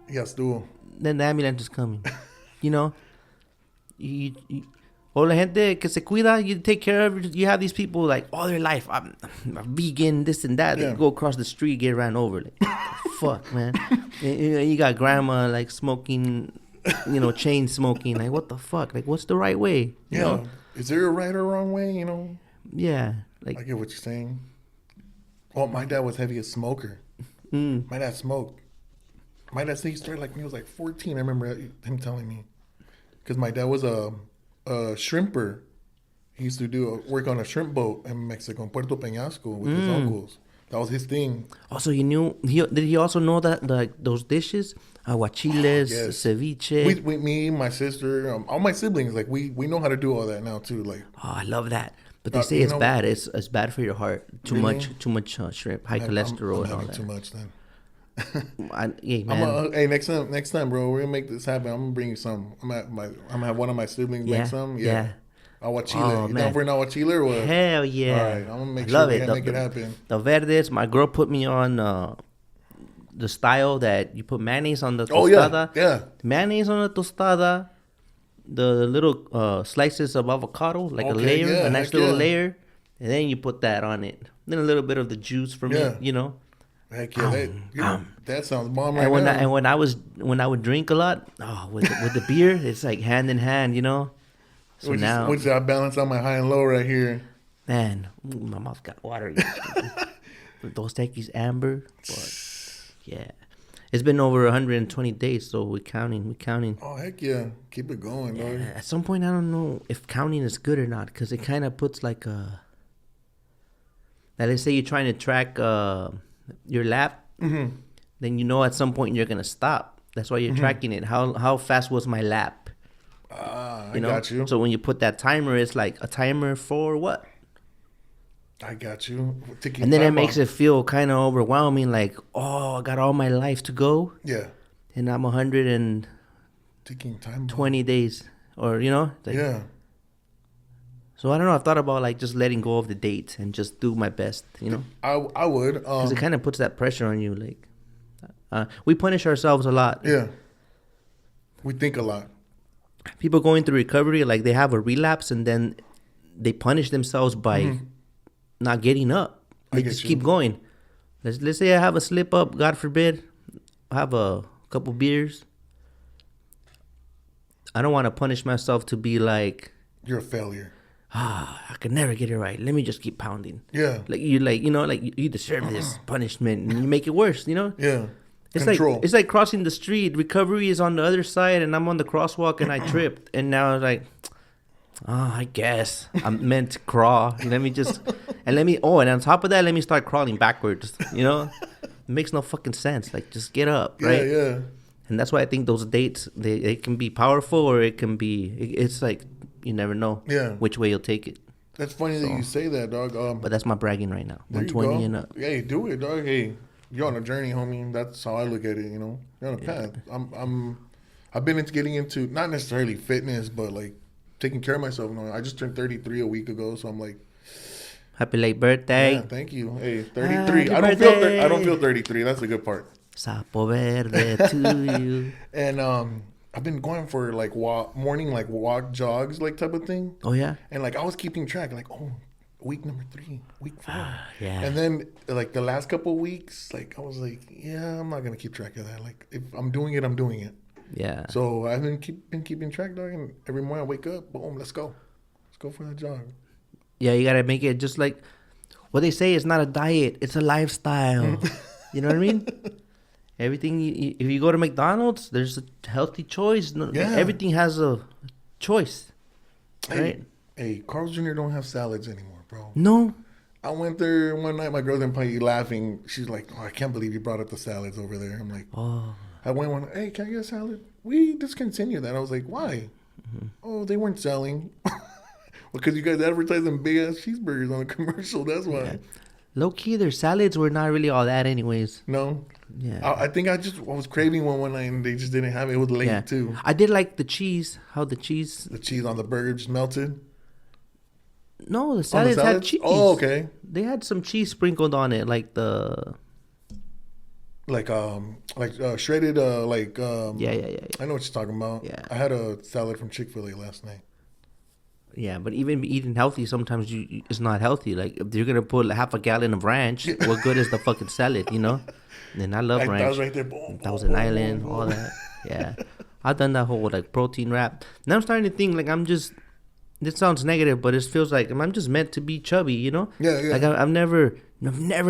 Yes, do. Then the ambulance is coming. You la gente que se cuida, you take care of. You have these people like all their life. I'm vegan, this and that. They go across the street, get ran over. Like, fuck, man. You got grandma like smoking, chain smoking. Like, what the fuck? Like, what's the right way? You know? Is there a right or wrong way? Yeah, like I get what you're saying. Well, my dad was heavy a smoker. My dad smoked. My dad said he started like when he was like 14. I remember him telling me, because my dad was shrimper. He used to do work on a shrimp boat in Mexico, in Puerto Peñasco, with his uncles. That was his thing. Also, did he also know that those dishes? Aguachiles, Yes. ceviche. Me, my sister, all my siblings, like we know how to do all that now too. Like, Oh, I love that. But they say it's bad. It's bad for your heart. Too much shrimp, high cholesterol, and all that. Too much then. Hey man, Hey, next time, bro, we're gonna make this happen. I'm gonna bring you some. I'm gonna have one of my siblings make some. Yeah. Aguachile. You down for an aguachile or what? Hell yeah. All right, I'm gonna make sure we make it happen. The verdes, my girl put me on the style that you put mayonnaise on the tostada. Oh yeah. Mayonnaise on the tostada. The little slices of avocado, like a layer, a nice little layer, and then you put that on it. Then a little bit of the juice from it, you know. Heck yeah, that sounds bomb right now. And when I would drink a lot, with the beer, it's like hand in hand, you know. So now, which I balance out my high and low right here. Man, my mouth got watery. Those tequis amber, but yeah. It's been over 120 days, so we're counting. Oh, heck yeah. Keep it going, dog. At some point, I don't know if counting is good or not, because it kind of puts like a... Now, let's say you're trying to track your lap, then you know at some point you're going to stop. That's why you're tracking it. How fast was my lap? I got you. So when you put that timer, it's like a timer for what? I got you. And then it makes it feel kind of overwhelming, like, I got all my life to go. Yeah. And I'm 120 days, or, you know? Like, yeah. So I don't know. I've thought about, like, just letting go of the dates and just do my best, you know? I would. Because it kind of puts that pressure on you. Like, we punish ourselves a lot. Yeah. We think a lot. People going through recovery, like, they have a relapse and then they punish themselves by... not getting up. They just keep going. Let's say I have a slip up, God forbid. I have a couple beers. I don't want to punish myself to be like, you're a failure. I could never get it right. Let me just keep pounding. Yeah. You deserve this punishment, and you make it worse, you know? Yeah. It's like crossing the street. Recovery is on the other side, and I'm on the crosswalk, and I tripped, and now it's like, I guess I'm meant to crawl. And on top of that, let me start crawling backwards. You know, it makes no fucking sense. Like, just get up, right? Yeah. And that's why I think those dates, they can be powerful, or it can be. It's like you never know. Yeah. Which way you'll take it. That's funny that you say that, dog. But that's my bragging right now. 120 and up. Yeah, you do it, dog. Hey, you're on a journey, homie. That's how I look at it. You know, you're on a path. I've been getting into not necessarily fitness, but like taking care of myself. You know, I just turned 33 a week ago, so I'm like, happy late birthday. Yeah, thank you. Hey, 33. I don't feel 33. That's the good part. Sapo verde to you. And I've been going for like morning walk jogs like type of thing. Oh yeah. And like I was keeping track, like week number 3, week 4. Yeah. And then like the last couple of weeks, like I was like, yeah, I'm not gonna keep track of that. Like if I'm doing it, I'm doing it. Yeah. So I've been keeping track, dog. And every morning I wake up, boom, let's go for that jog. Yeah, you gotta make it just like what they say. It's not a diet; it's a lifestyle. You know what I mean? Everything. If you go to McDonald's, there's a healthy choice. Yeah. Everything has a choice, right? Hey, Carl's Jr. don't have salads anymore, bro. No. I went there one night. My girl didn't play laughing. She's like, "Oh, I can't believe you brought up the salads over there." I'm like, "Oh." I went one. Hey, can I get a salad? We discontinued that. I was like, why? Mm-hmm. Oh, they weren't selling. Because you guys advertising big ass cheeseburgers on a commercial. That's why. Yeah. Low key, their salads were not really all that, anyways. No. Yeah. I think I was craving one night and they just didn't have it. It was late too. I did like the cheese. The cheese on the burger just melted. No, the salads had cheese. Oh, okay. They had some cheese sprinkled on it, like the. Shredded yeah. I know what you're talking about. Yeah. I had a salad from Chick-fil-A last night. Yeah, but even eating healthy, sometimes it's not healthy. Like, if you're going to put half a gallon of ranch, what good is the fucking salad, you know? And I love ranch. That was right there. Boom, Thousand Island, all that. Yeah. I've done that whole, like, protein wrap. Now I'm starting to think, like, this sounds negative, but it feels like I'm just meant to be chubby, you know? Yeah. Like, I've never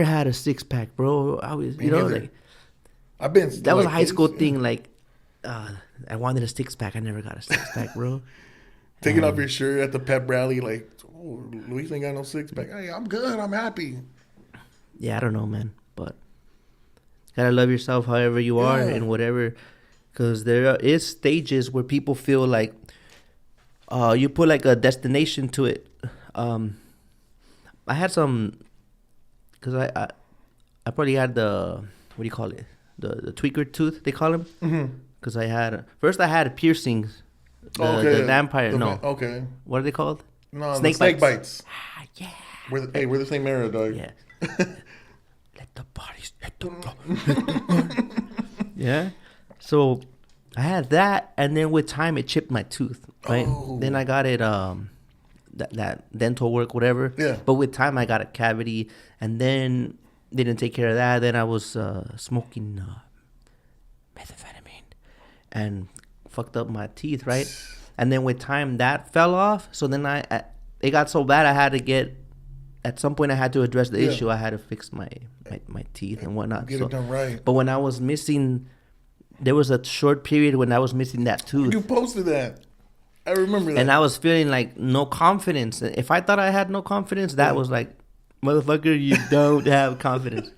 had a six-pack, bro. I was, you know, like... That was a high school thing, like, I wanted a six-pack. I never got a six-pack, bro. Taking off your shirt at the pep rally, like, oh, Luis ain't got no six pack. Hey, I'm good. I'm happy. Yeah, I don't know, man. But gotta love yourself however you are and whatever. Because there is stages where people feel like you put like a destination to it. I had some, because I probably had the, what do you call it? The tweaker tooth, they call them. Because I had piercings. The vampire, Okay. What are they called? No, snake bites. Yeah. We're the same era, dog. Yeah. Let the bodies hit the floor. Yeah. So I had that, and then with time it chipped my tooth. Right. Oh. Then I got it that dental work, whatever. Yeah. But with time I got a cavity, and then they didn't take care of that. Then I was smoking methamphetamine and fucked up my teeth, right? And then with time that fell off. So then it got so bad I had to get, at some point I had to address the issue. I had to fix my teeth and whatnot. Get it done right. But when I was missing, there was a short period when I was missing that tooth. You posted that. I remember that. And I was feeling like no confidence. If I thought I had no confidence, that was like, motherfucker, you don't have confidence.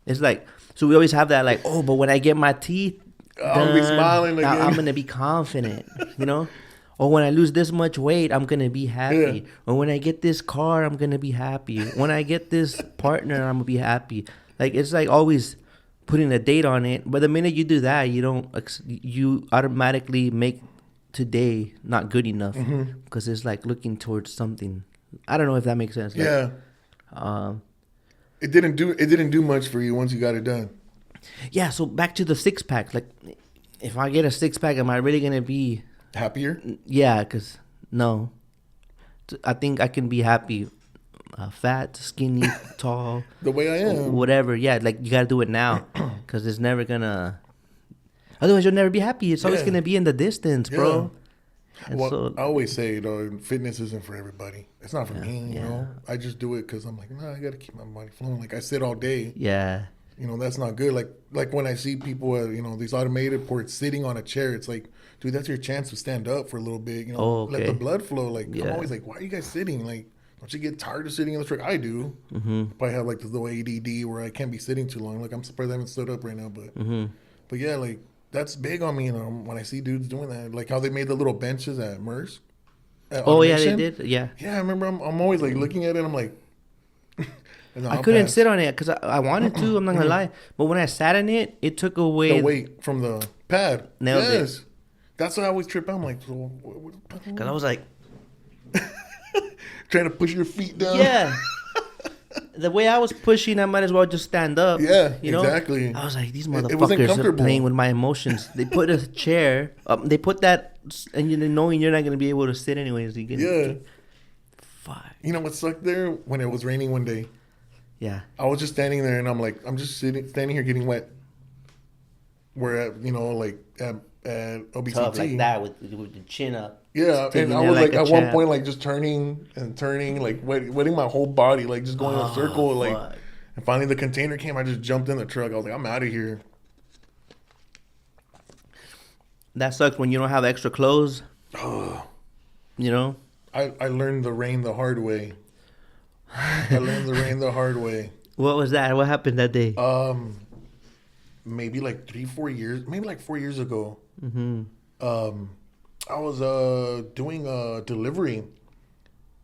It's like, so we always have that like, oh, but when I get my teeth, I'll be smiling again. I'm going to be confident, you know? Or when I lose this much weight, I'm going to be happy. Yeah. Or when I get this car, I'm going to be happy. When I get this partner, I'm going to be happy. Like, it's like always putting a date on it. But the minute you do that, you automatically make today not good enough. Because it's like looking towards something. I don't know if that makes sense. Yeah. It didn't do much for you once you got it done. Yeah, so back to the six-pack. Like, if I get a six-pack, am I really going to be... happier? Yeah, because, no. I think I can be happy. Fat, skinny, tall. The way I am. Whatever. Yeah, like, you got to do it now. Because it's never going to... Otherwise, you'll never be happy. It's always going to be in the distance, bro. Well, so, I always say, though, fitness isn't for everybody. It's not for me, you know? I just do it because I'm like, I got to keep my body flowing. Like, I sit all day. Yeah. You know, that's not good. Like when I see people, these automated ports sitting on a chair, it's like, dude, that's your chance to stand up for a little bit. You know, let the blood flow. Like, I'm always like, why are you guys sitting? Like, don't you get tired of sitting in the truck? I do. Probably have like the little ADD where I can't be sitting too long. Like, I'm surprised I haven't stood up right now. But yeah, like, that's big on me. You know, when I see dudes doing that, like how they made the little benches at MERS. Oh yeah, they did. Yeah. Yeah, I remember. I'm always like looking at it. I'm like. I couldn't sit on it because I wanted to. I'm not gonna lie, but when I sat in it, it took away the weight from the pad. Nailed it. That's why I always trip out. I'm like, because I was like trying to push your feet down. Yeah. The way I was pushing, I might as well just stand up. Yeah, you know? exactly. I was like, these motherfuckers are playing with my emotions. They put a chair. They put that, and knowing you're not gonna be able to sit anyways. Fuck. You know what sucked there? When it was raining one day. Yeah. I was just standing there, and I'm like, I'm just standing here getting wet. Where like at OBCT. Tough like that with the chin up. Yeah, and I was like at one point like just turning, like wetting my whole body, like just going in a circle, like. And finally the container came. I just jumped in the truck. I was like, I'm out of here. That sucks when you don't have extra clothes. You know. I learned the rain the hard way. What was that? What happened that day? Maybe like 3-4 years, maybe like 4 years ago. I was doing a delivery,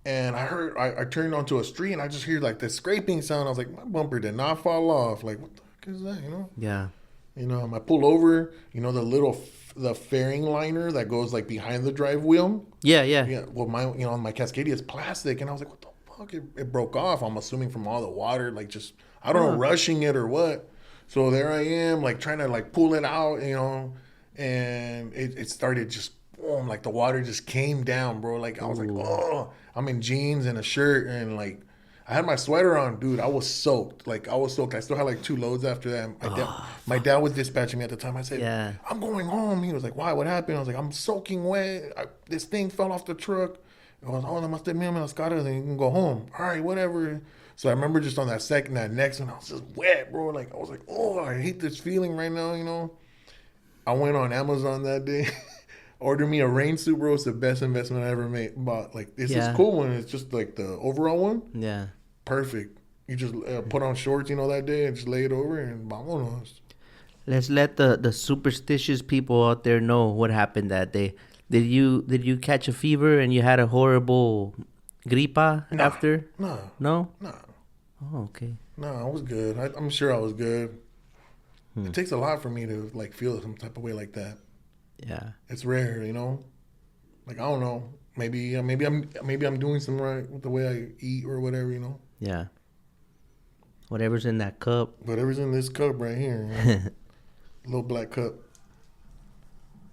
and I turned onto a street, and I just hear like this scraping sound. I was like, my bumper did not fall off. Like, what the fuck is that? You know? Yeah. You know, I pull over. You know, the fairing liner that goes like behind the drive wheel. Yeah. Well, my Cascadia is plastic, and I was like, what the fuck? It broke off. I'm assuming from all the water, like just I don't know, rushing it or what. So there I am, like trying to like pull it out, you know, and it started just boom, like the water just came down, bro. Like I was like, oh, I'm in jeans and a shirt, and like I had my sweater on, dude. I was soaked. I still had like 2 loads after that. My dad was dispatching me at the time. I said, I'm going home. He was like, why? What happened? I was like, I'm soaking wet. This thing fell off the truck. I was, I must have been las caras, and you can go home. All right, whatever. So I remember just on that next one, I was just wet, bro. Like I was like, oh, I hate this feeling right now, you know. I went on Amazon that day. Order me a rain suit, bro. It's the best investment I ever made. Bought. Like, it's this cool one. It's just like the overall one. Yeah. Perfect. You just put on shorts, that day and just lay it over and vámonos. Let's let the superstitious people out there know what happened that day. Did you catch a fever and you had a horrible gripa after? No. No? No. Oh, okay. No, I was good. I'm sure I was good. It takes a lot for me to like feel some type of way like that. Yeah. It's rare, Like I don't know. Maybe I'm doing something right with the way I eat or whatever, Yeah. Whatever's in that cup. Whatever's in this cup right here. Little black cup.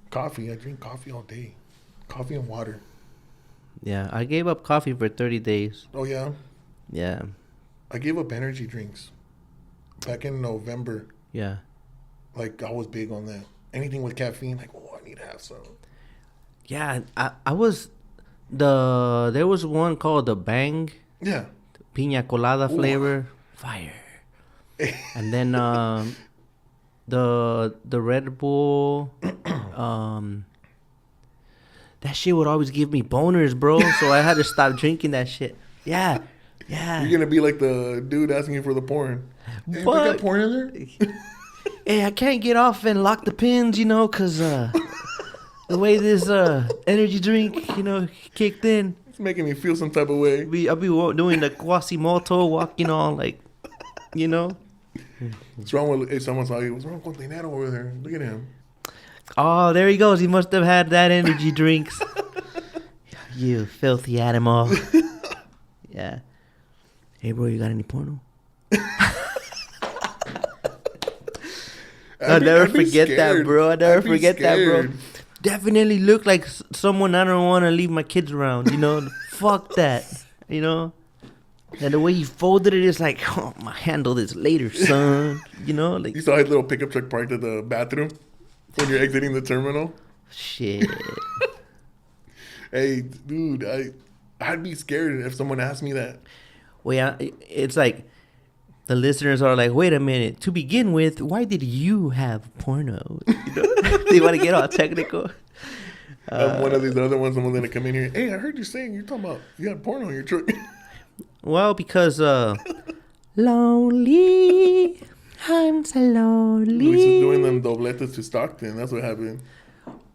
Coffee. I drink coffee all day. Coffee and water. Yeah, I gave up coffee for 30 days. Oh yeah. Yeah. I gave up energy drinks back in November. Yeah. Like I was big on that. Anything with caffeine, like, I need to have some. Yeah, I was there was one called the Bang. Yeah. Piña colada flavor. Fire. And then the Red Bull that shit would always give me boners, bro. So I had to stop drinking that shit. Yeah. Yeah. You're gonna be like the dude asking you for the porn. Hey, But, got porn in there? Hey, I can't get off and lock the pins, because the way this energy drink, kicked in. It's making me feel some type of way. I'll be doing the Quasimoto, walking on like, What's wrong with? Hey, someone saw you. What's wrong with Containero over there? Look at him. Oh, there he goes. He must have had that energy drinks. You filthy animal. Yeah. Hey, bro, you got any porno? I'll never forget that, bro. I'll never forget that, bro. Definitely look like someone I don't want to leave my kids around, Fuck that, And the way he folded it is like, oh, I'll handle this later, son. Like You saw his little pickup truck parked at the bathroom when you're exiting the terminal? Shit. Hey, dude, I'd be scared if someone asked me that. Well, yeah, it's like the listeners are like, wait a minute. To begin with, why did you have porno? They want to get all technical. One of these other ones, someone's going to come in here. Hey, I heard you saying you're talking about you got porno on your truck. Well, because lonely, I'm so lonely. Luis is doing them dobletes to Stockton. That's what happened.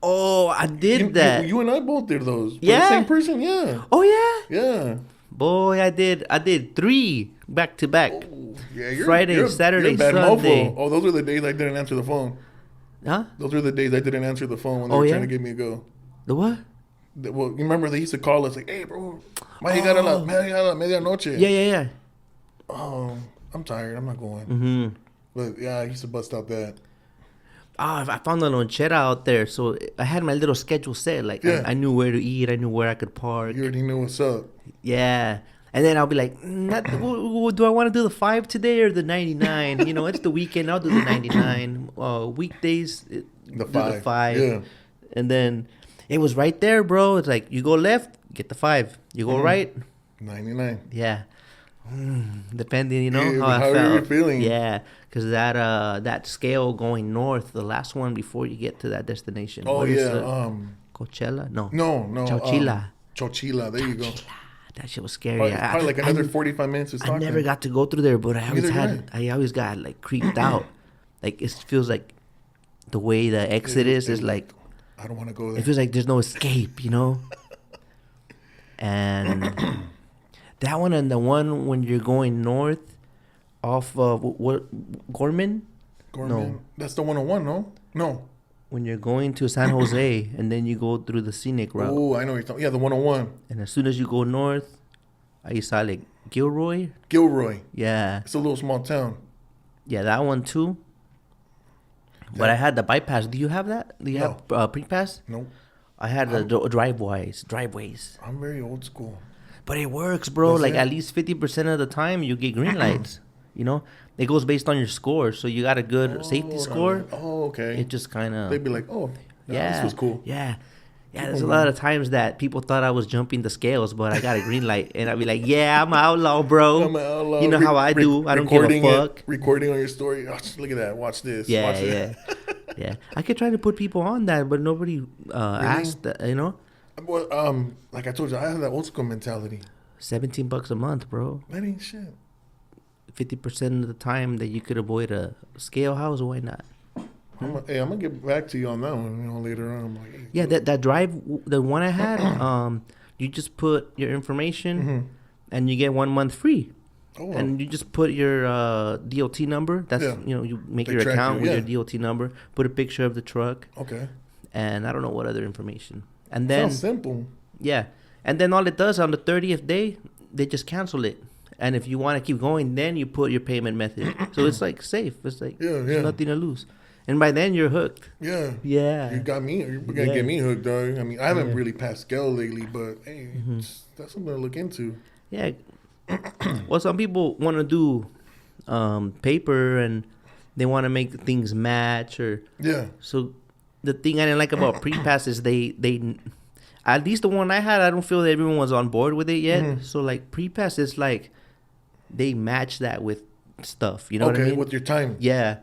Oh, I did that. You and I both did those. For Yeah. the same person, yeah. Oh, yeah? Yeah. Boy, I did 3 back to back. Oh, yeah, Friday, Saturday, you're a bad Sunday. Mofo. Oh, those were the days I didn't answer the phone. Huh? Those were the days I didn't answer the phone when they were trying to give me a go. The what? Well, you remember they used to call us like, hey, bro, why you got a medianoche? Yeah. Oh, I'm tired. I'm not going. Mm-hmm. But, yeah, I used to bust out that. I found a lonchera out there, so I had my little schedule set. Like, Yeah. I knew where to eat. I knew where I could park. You already knew what's up. Yeah. And then I'll be like, do I want to do the 5 today or the 99? It's the weekend. I'll do the 99. Weekdays, The do 5. Yeah. And then it was right there, bro. It's like, you go left, get the 5. You go right. 99. Yeah. Depending, Yeah, how I how felt. you're feeling. Yeah. Because that scale going north, the last one before you get to that destination. Oh, What is yeah. it? Coachella? No. No. Chowchilla. Chowchilla. There you go. That shit was scary. Probably like another 45 minutes to I Stockton. never got to go through there, but I always got like creeped out. Like it feels like the way the exit is like I don't want to go there. it feels like there's no escape, And that one and the one when you're going north off of what Gorman? No. That's the 101, no? No. When you're going to San Jose and then you go through the scenic route. Oh, I know what you're talking. Yeah, the 101. And as soon as you go north, I saw like Gilroy. Yeah. It's a little small town. Yeah, that one too. But I had the bypass. Do you have that? Do you have pre-pass? No. I had the driveways. I'm very old school. But it works, bro. Like at least 50% of the time you get green lights. It goes based on your score. So you got a good safety score. Oh, okay. It just kind of... They'd be like, this was cool. Yeah. Yeah, there's a lot of times that people thought I was jumping the scales, but I got a green light. And I'd be like, yeah, I'm an outlaw, bro. I'm an outlaw. You know how I do. I don't give a fuck. Recording on your story. Oh, look at that. Watch this. Yeah, Watch yeah. Yeah, I could try to put people on that, but nobody asked that, you know. Well, like I told you, I have that old school mentality. $17 a month, bro. That ain't shit. 50% of the time that you could avoid a scale house, why not? I'm gonna get back to you on that one, you know, later on. I'm like, hey, Yeah, that drive, the one I had, you just put your information and you get 1 month free. oh, well. And you just put your DOT number. That's you know, you make They your track account you, with your DOT number. Put a picture of the truck, Okay. and I don't know what other information. And then Sounds simple. yeah, and then all it does on the 30th day, they just cancel it. And if you want to keep going, then you put your payment method. So it's like safe. It's like there's nothing to lose. And by then you're hooked. Yeah. Yeah. You got me. You're gonna get me hooked, dog. I mean, I haven't really passed scale lately, but hey, that's something to look into. Yeah. Well, some people want to do paper and they want to make things match or so the thing I didn't like about pre-pass is they at least the one I had, I don't feel that everyone was on board with it yet. So like pre-pass is like they match that with stuff, you know what I mean? With your time. Yeah.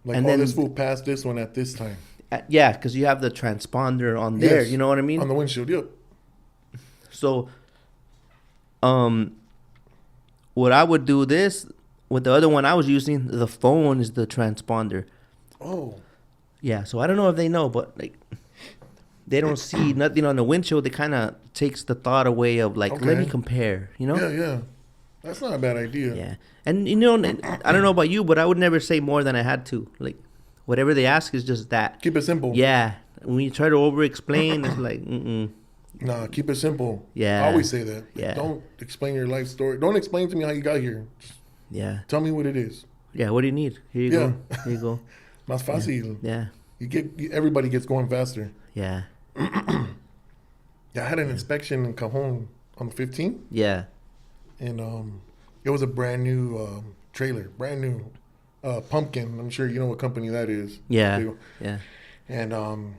Like, and then this fool passed this one at this time. Yeah, because you have the transponder on there, you know what I mean? On the windshield, yep. So what I would do this with the other one I was using, the phone is the transponder. Oh. Yeah, so I don't know if they know, but like they don't see nothing on the windshield. It kind of takes the thought away of like, let me compare, you know? Yeah. That's not a bad idea. Yeah. And you know, I don't know about you, but I would never say more than I had to. Like whatever they ask is just that. Keep it simple. Yeah. When you try to over-explain, it's like, Nah, keep it simple. Yeah. I always say that. Yeah. Don't explain your life story. Don't explain to me how you got here. Just tell me what it is. Yeah, what do you need? Here you go. Here you go. Más fácil. Yeah. Everybody gets going faster. Yeah. Yeah, I had an inspection in Cajon on the 15th. Yeah. And it was a brand new trailer, brand new pumpkin. I'm sure you know what company that is. Yeah. Yeah. And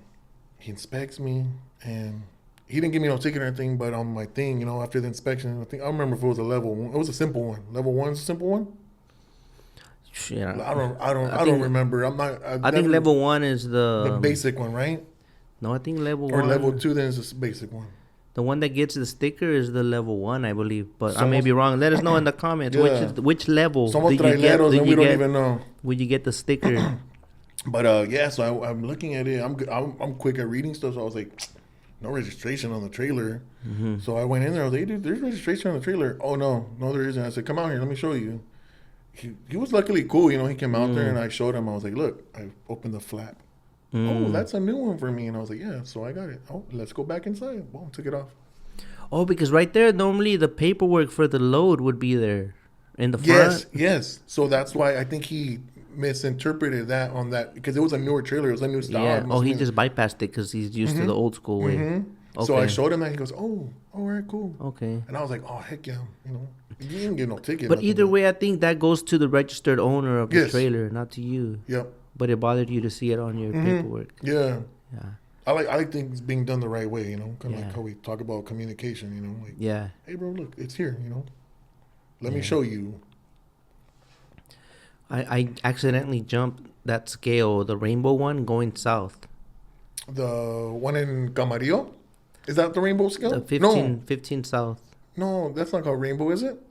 he inspects me, and he didn't give me no ticket or anything, but on my thing, you know, after the inspection, I remember if it was a level one. It was a simple one. Level one's a simple one. Yeah. I don't remember. I think level one is the basic one, right? No, I think level one. Or level two, then is the basic one. The one that gets the sticker is the level one, I believe. But I may be wrong. Let us know in the comments which level Somos traileros and we don't even know. Would you get the sticker? But so I'm looking at it. I'm quick at reading stuff. So I was like, no registration on the trailer. So I went in there. I was like, hey, dude, there's registration on the trailer. Oh no, there isn't. I said, come out here, let me show you. He was luckily cool, you know. He came out there and I showed him. I was like, look, I opened the flap. Oh, that's a new one for me. And I was like, yeah. So I got it. Oh, let's go back inside. Boom, took it off. Oh, because right there, normally the paperwork for the load would be there in the front. Yes. So that's why I think he misinterpreted that on that, because it was a newer trailer. It was a new style. Yeah. Oh, he just bypassed it because he's used to the old school way. Okay. So I showed him that. He goes, oh, all right, cool. Okay. And I was like, oh, heck yeah. You know, you didn't get no ticket. But either way, I think that goes to the registered owner of the trailer, not to you. Yep. But it bothered you to see it on your paperwork. Yeah. I like things being done the right way, you know, kind of like how we talk about communication, you know, like, hey bro, look, it's here, you know, let me show you. I accidentally jumped that scale, the rainbow one, going south. The one in Camarillo? Is that the rainbow scale? The 15 south. No, that's not called rainbow, is it?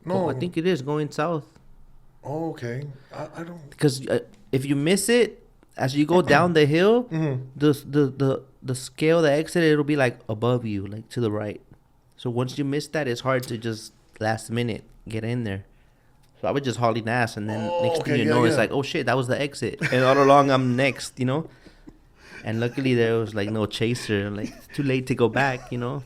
No. Oh, I think it is going south. Oh, okay. I don't. Because if you miss it, as you go down the hill, the scale, the exit, it'll be like above you, like to the right. So once you miss that, it's hard to just last minute get in there. So I was just hauling ass, and then next thing you know, it's like, oh shit, that was the exit. And all along, I'm next, you know? And luckily, there was like no chaser. Like, it's too late to go back, you know?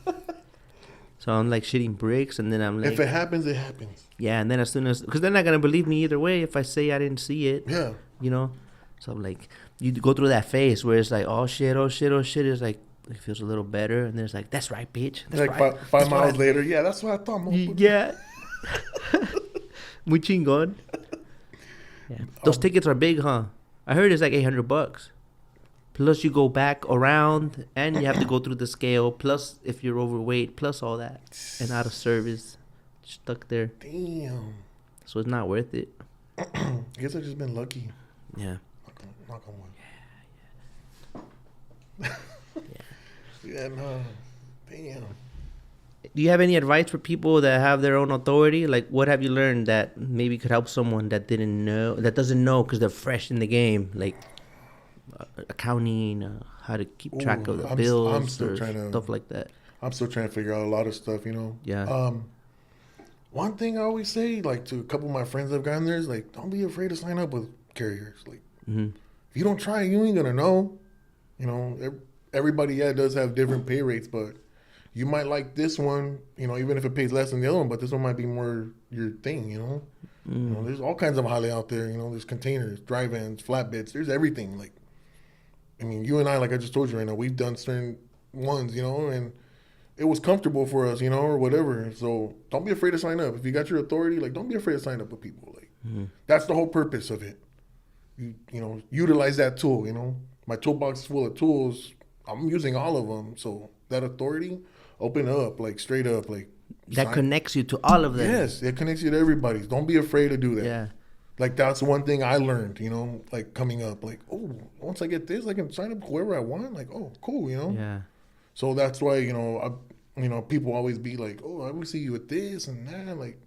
So I'm like shitting bricks, and then I'm like... If it happens, it happens. Yeah, and then as soon as... Because they're not going to believe me either way if I say I didn't see it. Yeah. You know? So I'm like... You go through that phase where it's like, oh shit, oh shit, oh shit. It's like, it feels a little better. And there's like, that's right, bitch. That's like right. Five miles later, yeah, that's what I thought. Yeah. Muy chingón. Yeah. Those tickets are big, huh? I heard it's like $800. Plus you go back around and you have to go through the scale. Plus if you're overweight, plus all that. And out of service. Stuck there. Damn. So it's not worth it. I guess I've just been lucky. Yeah. Knock on wood. Yeah, no. Damn. Do you have any advice for people that have their own authority? Like, what have you learned that maybe could help someone that doesn't know because they're fresh in the game? Like, accounting, how to keep track of Ooh, the I'm bills still or trying to. stuff like that. I'm still trying to figure out a lot of stuff. You know. Yeah. One thing I always say, like to a couple of my friends that have gotten there, is like, don't be afraid to sign up with carriers. Like, if you don't try, you ain't gonna know. You know, everybody does have different pay rates, but you might like this one. You know, even if it pays less than the other one, but this one might be more your thing. You know. You know, there's all kinds of highway out there. You know, there's containers, dry vans, flatbeds. There's everything. Like, I mean, you and I, like I just told you right now, we've done certain ones, you know, and it was comfortable for us, you know, or whatever. So don't be afraid to sign up. If you got your authority, like, don't be afraid to sign up with people. Like, that's the whole purpose of it. You know, utilize that tool. You know, my toolbox is full of tools. I'm using all of them. So that authority, open up, like straight up, like that connects you to all of them. Yes, it connects you to everybody. Don't be afraid to do that. Yeah. Like, that's one thing I learned, you know, like coming up, like, oh, once I get this, I can sign up whoever I want. Like, oh, cool, you know? Yeah. So that's why, you know, people always be like, oh, I will see you with this and that. Like,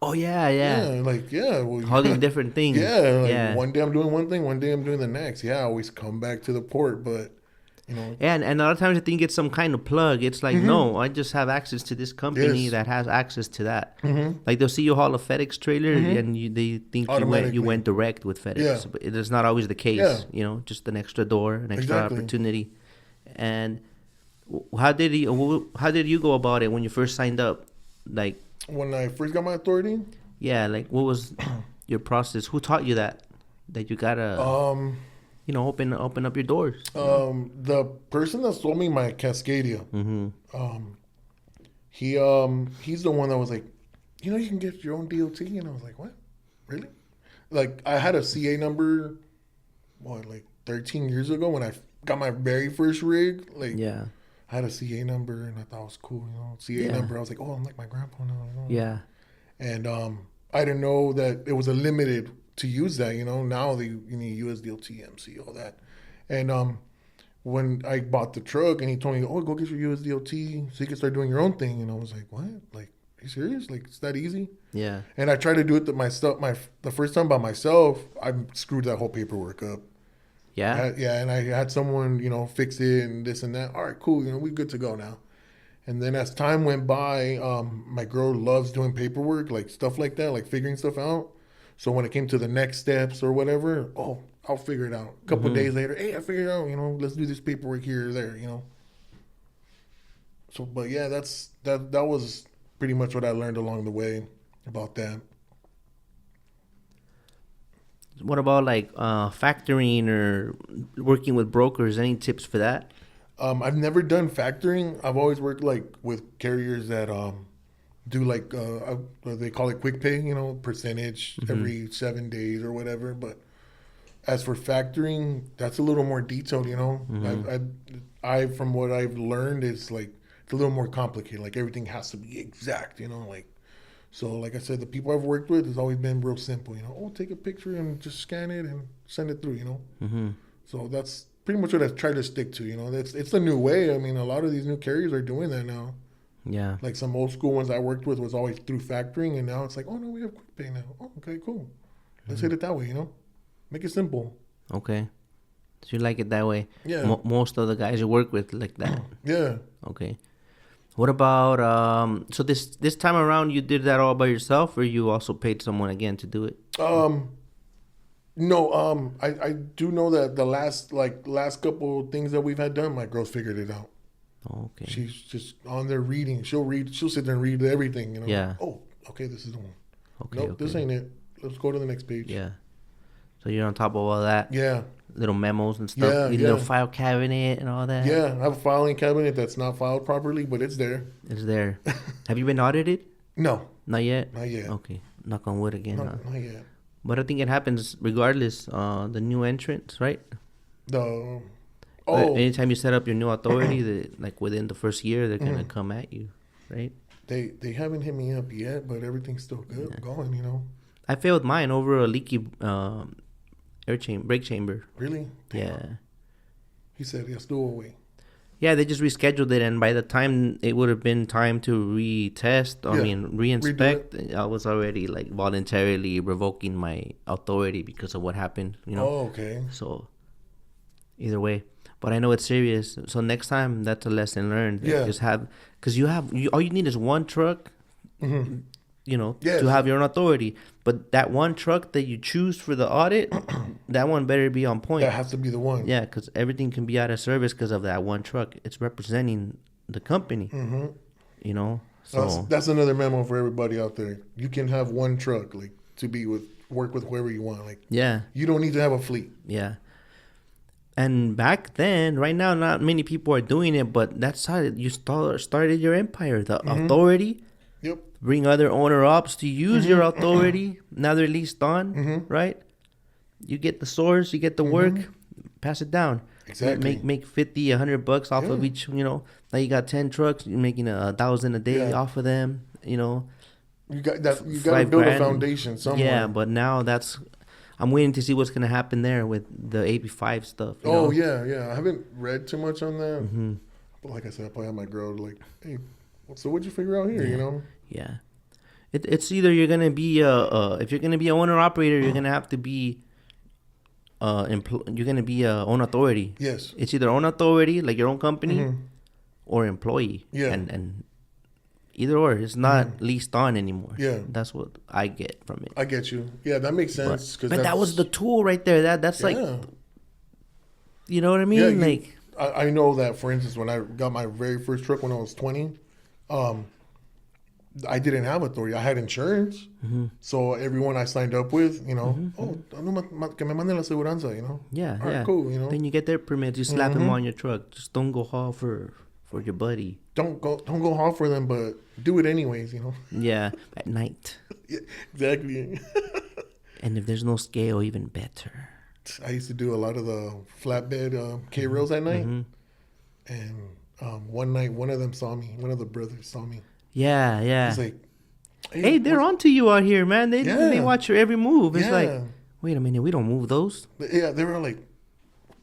oh, yeah. like, yeah. Well, all these different things. Yeah, like one day I'm doing one thing, one day I'm doing the next. Yeah, I always come back to the port, but, you know. And a lot of times I think it's some kind of plug. It's like, no, I just have access to this company that has access to that. Like, they'll see you haul a FedEx trailer and they think you went direct with FedEx. Yeah. But it's not always the case, you know, just an extra door, an extra opportunity. And how did you go about it when you first signed up? Like, when I first got my authority? Yeah, like, what was your process? Who taught you that you gotta you know, open up your doors? The person that sold me my Cascadia, he's the one that was like, you know, you can get your own DOT, and I was like, what? Really? Like, I had a CA number, like 13 years ago when I got my very first rig. Like, yeah, I had a CA number, and I thought it was cool, you know. CA number, I was like, oh, I'm like my grandpa now. You know? Yeah. And I didn't know that it was a limited to use that, you know. Now you need USDOT, MC, all that. And when I bought the truck and he told me, oh, go get your USDOT so you can start doing your own thing. And I was like, what? Like, are you serious? Like, it's that easy? Yeah. And I tried to do it the first time by myself. I screwed that whole paperwork up. Yeah? And I had someone, you know, fix it and this and that. All right, cool. You know, we're good to go now. And then as time went by, my girl loves doing paperwork, like stuff like that, like figuring stuff out. So when it came to the next steps or whatever, oh, I'll figure it out. A couple of days later, hey, I figured it out, you know, let's do this paperwork here or there, you know. So, but yeah, that was pretty much what I learned along the way about that. What about like factoring or working with brokers? Any tips for that? I've never done factoring. I've always worked like with carriers that do like they call it quick pay, you know, percentage every 7 days or whatever. But as for factoring, that's a little more detailed, you know. I from what I've learned, is like it's a little more complicated. Like, everything has to be exact, you know. Like, so like I said, the people I've worked with has always been real simple, you know. Oh, take a picture and just scan it and send it through, you know. So that's pretty much what I've tried to stick to, you know. It's the new way. I mean, a lot of these new carriers are doing that now. Yeah. Like, some old school ones I worked with was always through factoring, and now it's like, oh no, we have quick pay now. Oh, okay, cool. Let's hit it that way, you know. Make it simple. Okay. So you like it that way? Yeah. Most of the guys you work with like that. Yeah. Okay. What about so this time around you did that all by yourself, or you also paid someone again to do it? No, I do know that the last couple things that we've had done, my girl's figured it out. Okay. She's just on there reading. She'll sit there and read everything, you know. Yeah. Oh, okay, this is the one. Okay. Nope, this ain't it. Let's go to the next page. Yeah. So you're on top of all that. Yeah. Little memos and stuff. Yeah, Little file cabinet and all that. Yeah, I have a filing cabinet that's not filed properly, but it's there. It's there. Have you been audited? No. Not yet? Not yet. Okay. Knock on wood again, huh? Not yet. But I think it happens regardless. The new entrants, right? Anytime you set up your new authority, like within the first year, they're gonna come at you, right? They haven't hit me up yet, but everything's still good going, you know. I failed mine over a leaky brake chamber. Really? Yeah. He said, "Yeah, still away." Yeah, they just rescheduled it, and by the time it would have been time to retest, reinspect, I was already like voluntarily revoking my authority because of what happened. Oh, okay. So either way, but I know it's serious. So next time, that's a lesson learned. Yeah. Just because all you need is one truck. Mm-hmm. To have your own authority. But that one truck that you choose for the audit, that one better be on point. That has to be the one. Yeah, because everything can be out of service because of that one truck. It's representing the company. Mm-hmm. So that's another memo for everybody out there. You can have one truck, like, to work with whoever you want. Like, yeah, you don't need to have a fleet. Yeah. And back then, right now, not many people are doing it, but that's how you started your empire. The authority. Yep. Bring other owner-ops to use your authority. Now they're leased on, right? You get the source, you get the work, pass it down. Exactly. Make $50, $100 off of each. Now you got 10 trucks. You're making $1,000 a day off of them. You got that. You got to build a foundation somewhere. Yeah, but now I'm waiting to see what's gonna happen there with the AB5 stuff. Yeah. I haven't read too much on that. But like I said, I probably have my girl like, hey, so what'd you figure out here? Yeah, it's either you're gonna be if you're gonna be an owner operator, you're gonna have to be you're gonna be a own authority. Yes, it's either own authority, like your own company, or employee. Yeah, and either or, it's not leased on anymore. Yeah, that's what I get from it. I get you. Yeah, that makes sense. But that was the tool right there. That's like, you know what I mean? Yeah, I know that. For instance, when I got my very first truck when I was 20. I didn't have authority. I had insurance. So everyone I signed up with, que me manden la aseguranza, Yeah, all right, cool, Then you get their permits. You slap them on your truck. Just don't go haul for your buddy. Don't go haul for them, but do it anyways, Yeah, at night. Yeah, exactly. And if there's no scale, even better. I used to do a lot of the flatbed K-rails at night. And one night, one of the brothers saw me. Yeah. He's like, hey, they're onto you out here, man. They watch your every move. It's like, wait a minute, we don't move those. Yeah, they were like,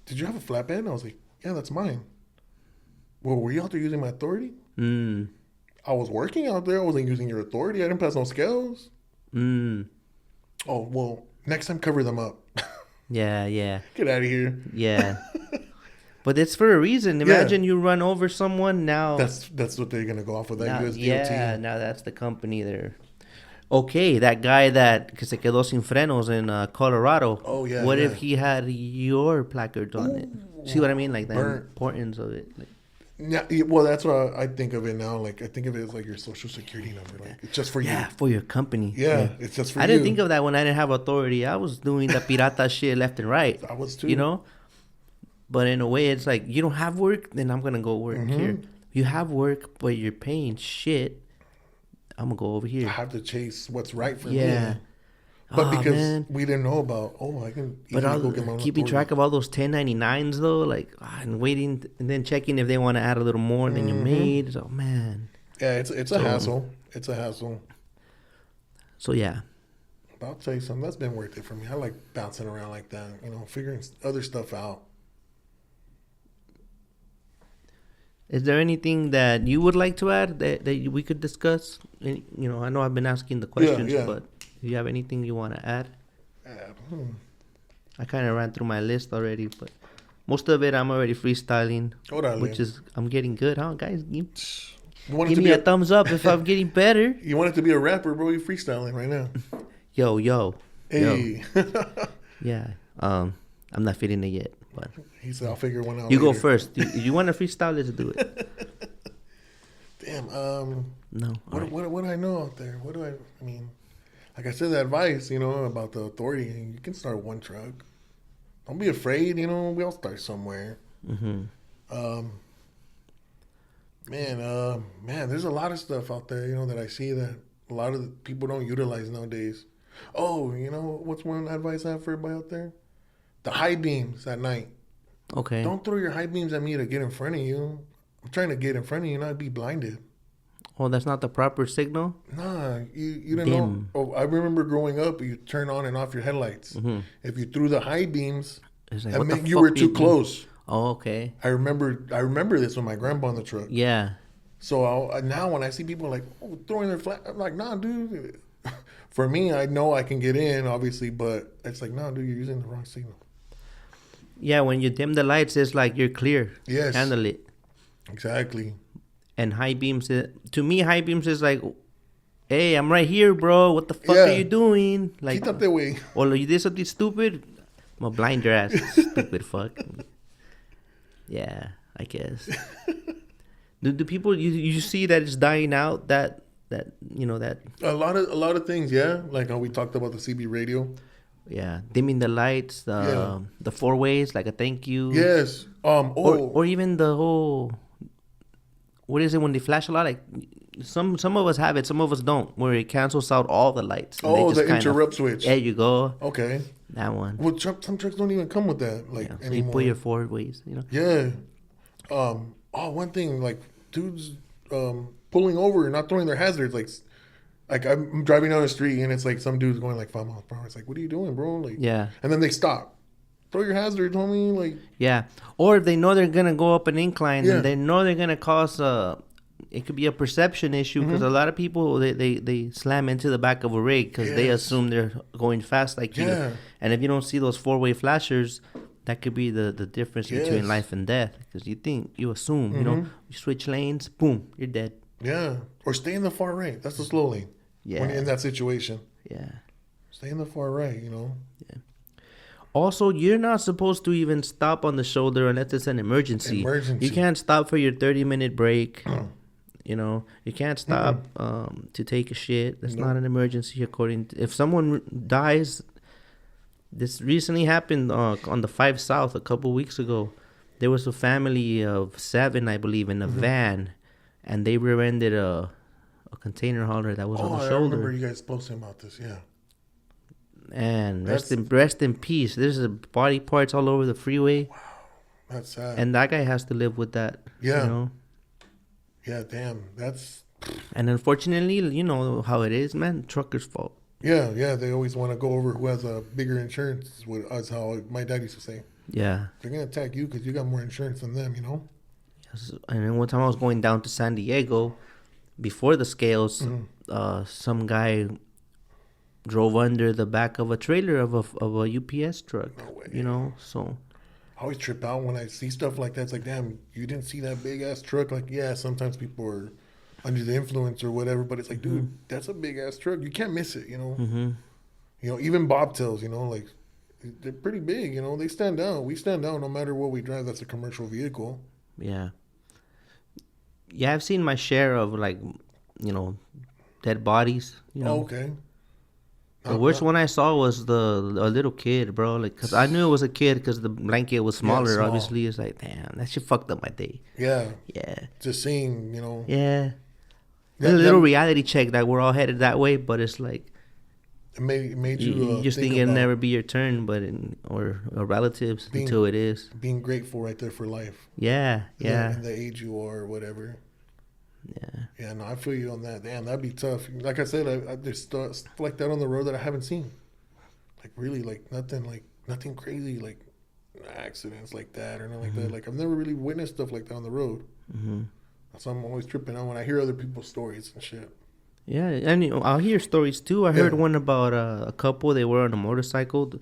did you have a flatbed? And I was like, yeah, that's mine. Well, were you out there using my authority? I was working out there. I wasn't using your authority. I didn't pass no scales. Oh, well, next time cover them up. Yeah. Get out of here. Yeah. But it's for a reason. Imagine you run over someone now. That's what they're gonna go off with. That USDOT. Yeah, now that's the company there. Okay, that guy que se quedó sin frenos in Colorado. Oh yeah. What if he had your placards on it? See what I mean? Like the importance of it. Yeah. Well, that's what I think of it now. Like I think of it as like your social security number. Like it's just for you. Yeah, for your company. Yeah, it's just for you. I didn't think of that when I didn't have authority. I was doing the pirata shit left and right. I was too. But in a way, it's like, you don't have work, then I'm going to go work here. You have work, but you're paying shit, I'm going to go over here. I have to chase what's right for me. Yeah. But because we didn't know about, I can go get my own keeping track of all those 1099s, though, and waiting, and then checking if they want to add a little more than you made. So, man. Yeah, it's a hassle. It's a hassle. So, yeah. But I'll tell you something. That's been worth it for me. I like bouncing around like that, figuring other stuff out. Is there anything that you would like to add that we could discuss? I know I've been asking the questions, but do you have anything you want to add? I kind of ran through my list already, but most of it I'm already freestyling, which is, I'm getting good, huh, guys? Give me a thumbs up if I'm getting better. You want it to be a rapper, bro? You're freestyling right now. Yo. Hey. Yeah. I'm not feeling it yet. But he said, I'll figure one out. You later. go first. You want to freestyle? Let's do it. Damn. No. What do I know out there? I mean, like I said, the advice, about the authority. You can start one truck. Don't be afraid. We all start somewhere. Man, there's a lot of stuff out there, that I see that a lot of people don't utilize nowadays. Oh, what's one advice I have for everybody out there? The high beams at night. Okay. Don't throw your high beams at me to get in front of you. I'm trying to get in front of you, not be blinded. Oh, that's not the proper signal? Nah, you didn't know. Oh, I remember growing up, you turn on and off your headlights. If you threw the high beams, like, that meant you were too close. Oh, okay. I remember this with my grandpa in the truck. Yeah. So now when I see people like throwing their flag, I'm like, nah, dude. For me, I know I can get in, obviously, but it's like, nah, dude, you're using the wrong signal. Yeah, when you dim the lights, it's like you're clear. Yes. Handle it. Exactly. And high beams, to me, high beams is like, hey, I'm right here, bro. What the fuck are you doing? Like, keep up that way. Or you did something stupid, I'm gonna blind your ass, stupid fuck. Yeah, I guess. Do people you see that it's dying out? That that a lot of things, yeah. Like how we talked about the CB radio. Yeah, dimming the lights, the four ways, like a thank you. Yes. Or even the whole. What is it when they flash a lot? Like some of us have it, some of us don't. Where it cancels out all the lights. The interrupt switch. There you go. Okay. That one. Well, some trucks don't even come with that, like so anymore. You put your four ways, Yeah. One thing, like dudes pulling over and not throwing their hazards, like I'm driving down the street and it's like some dude's going like 5 miles per hour. It's like, what are you doing, bro? Like, yeah. And then they stop. Throw your hazards, homie. Like, yeah. Or if they know they're gonna go up an incline and they know they're gonna cause it could be a perception issue because a lot of people they slam into the back of a rig because they assume they're going fast like you. And if you don't see those four-way flashers, that could be the difference between life and death because you assume you switch lanes, boom, you're dead. Yeah. Or stay in the far right. That's the slow lane. Yeah. When you're in that situation. Yeah. Stay in the far right, Yeah. Also, you're not supposed to even stop on the shoulder unless it's an emergency. You can't stop for your 30-minute break. You can't stop to take a shit. That's not an emergency according to... If someone dies... This recently happened on the 5 South a couple weeks ago. There was a family of 7, I believe, in a van. And they rear-ended a container hauler that was on the shoulder. I remember you guys posting about this, yeah. And rest in peace. There's body parts all over the freeway. Wow, that's sad. And that guy has to live with that. Yeah. Yeah, damn. That's. And unfortunately, you know how it is, man. Trucker's fault. Yeah. They always want to go over who has a bigger insurance. That's how my dad used to say. Yeah. They're gonna attack you because you got more insurance than them. Yes. And then one time I was going down to San Diego, before the scales, some guy drove under the back of a trailer of a UPS truck. No way. So I always trip out when I see stuff like that. It's like, damn, you didn't see that big ass truck. Like, yeah, sometimes people are under the influence or whatever, but it's like, dude, that's a big ass truck. You can't miss it, even bobtails, like they're pretty big, they stand out. We stand out no matter what we drive. That's a commercial vehicle. Yeah, I've seen my share of dead bodies. Oh, okay. The worst one I saw was a little kid, bro. Like, cause I knew it was a kid because the blanket was smaller. Small. Obviously, it's like, damn, that shit fucked up my day. Yeah. Yeah. Just seeing, Yeah. A little reality check that we're all headed that way, but it's like. It made you. You just think it'll never be your turn, but or relatives until it is. Being grateful right there for life. Yeah. And the age you are or whatever. Yeah, no, I feel you on that. Damn, that'd be tough. Like I said, there's stuff like that on the road that I haven't seen. Like really, like nothing crazy, like accidents like that or nothing like that. Like I've never really witnessed stuff like that on the road. So I'm always tripping out when I hear other people's stories and shit. Yeah, and I'll hear stories too. I heard one about a couple. They were on a motorcycle.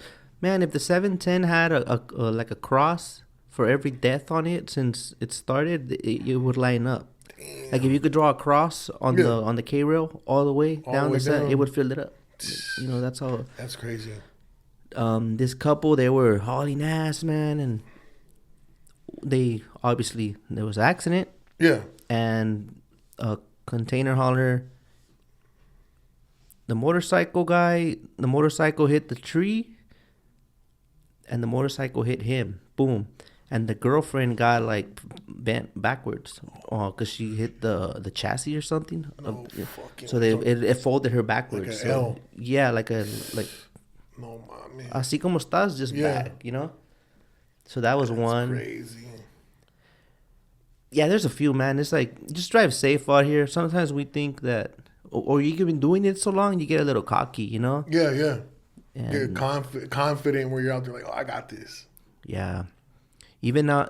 Man, if the 710 had a cross for every death on it since it started, it would line up. Damn. Like if you could draw a cross on the K rail all the way down the side, it would fill it up. That's all. That's crazy. This couple, they were hauling ass, man, and there was an accident. Yeah. And a container hauler. The motorcycle hit the tree, and the motorcycle hit him. Boom. And the girlfriend got like bent backwards because she hit the chassis or something. No so it folded her backwards. Like an L. Yeah, like. No, mami. Así como estás, just back, So that was one. Crazy. Yeah, there's a few, man. It's like, just drive safe out here. Sometimes we think that, or you've been doing it so long, you get a little cocky, Yeah. And you're confident where you're out there like, oh, I got this. Yeah. Even now,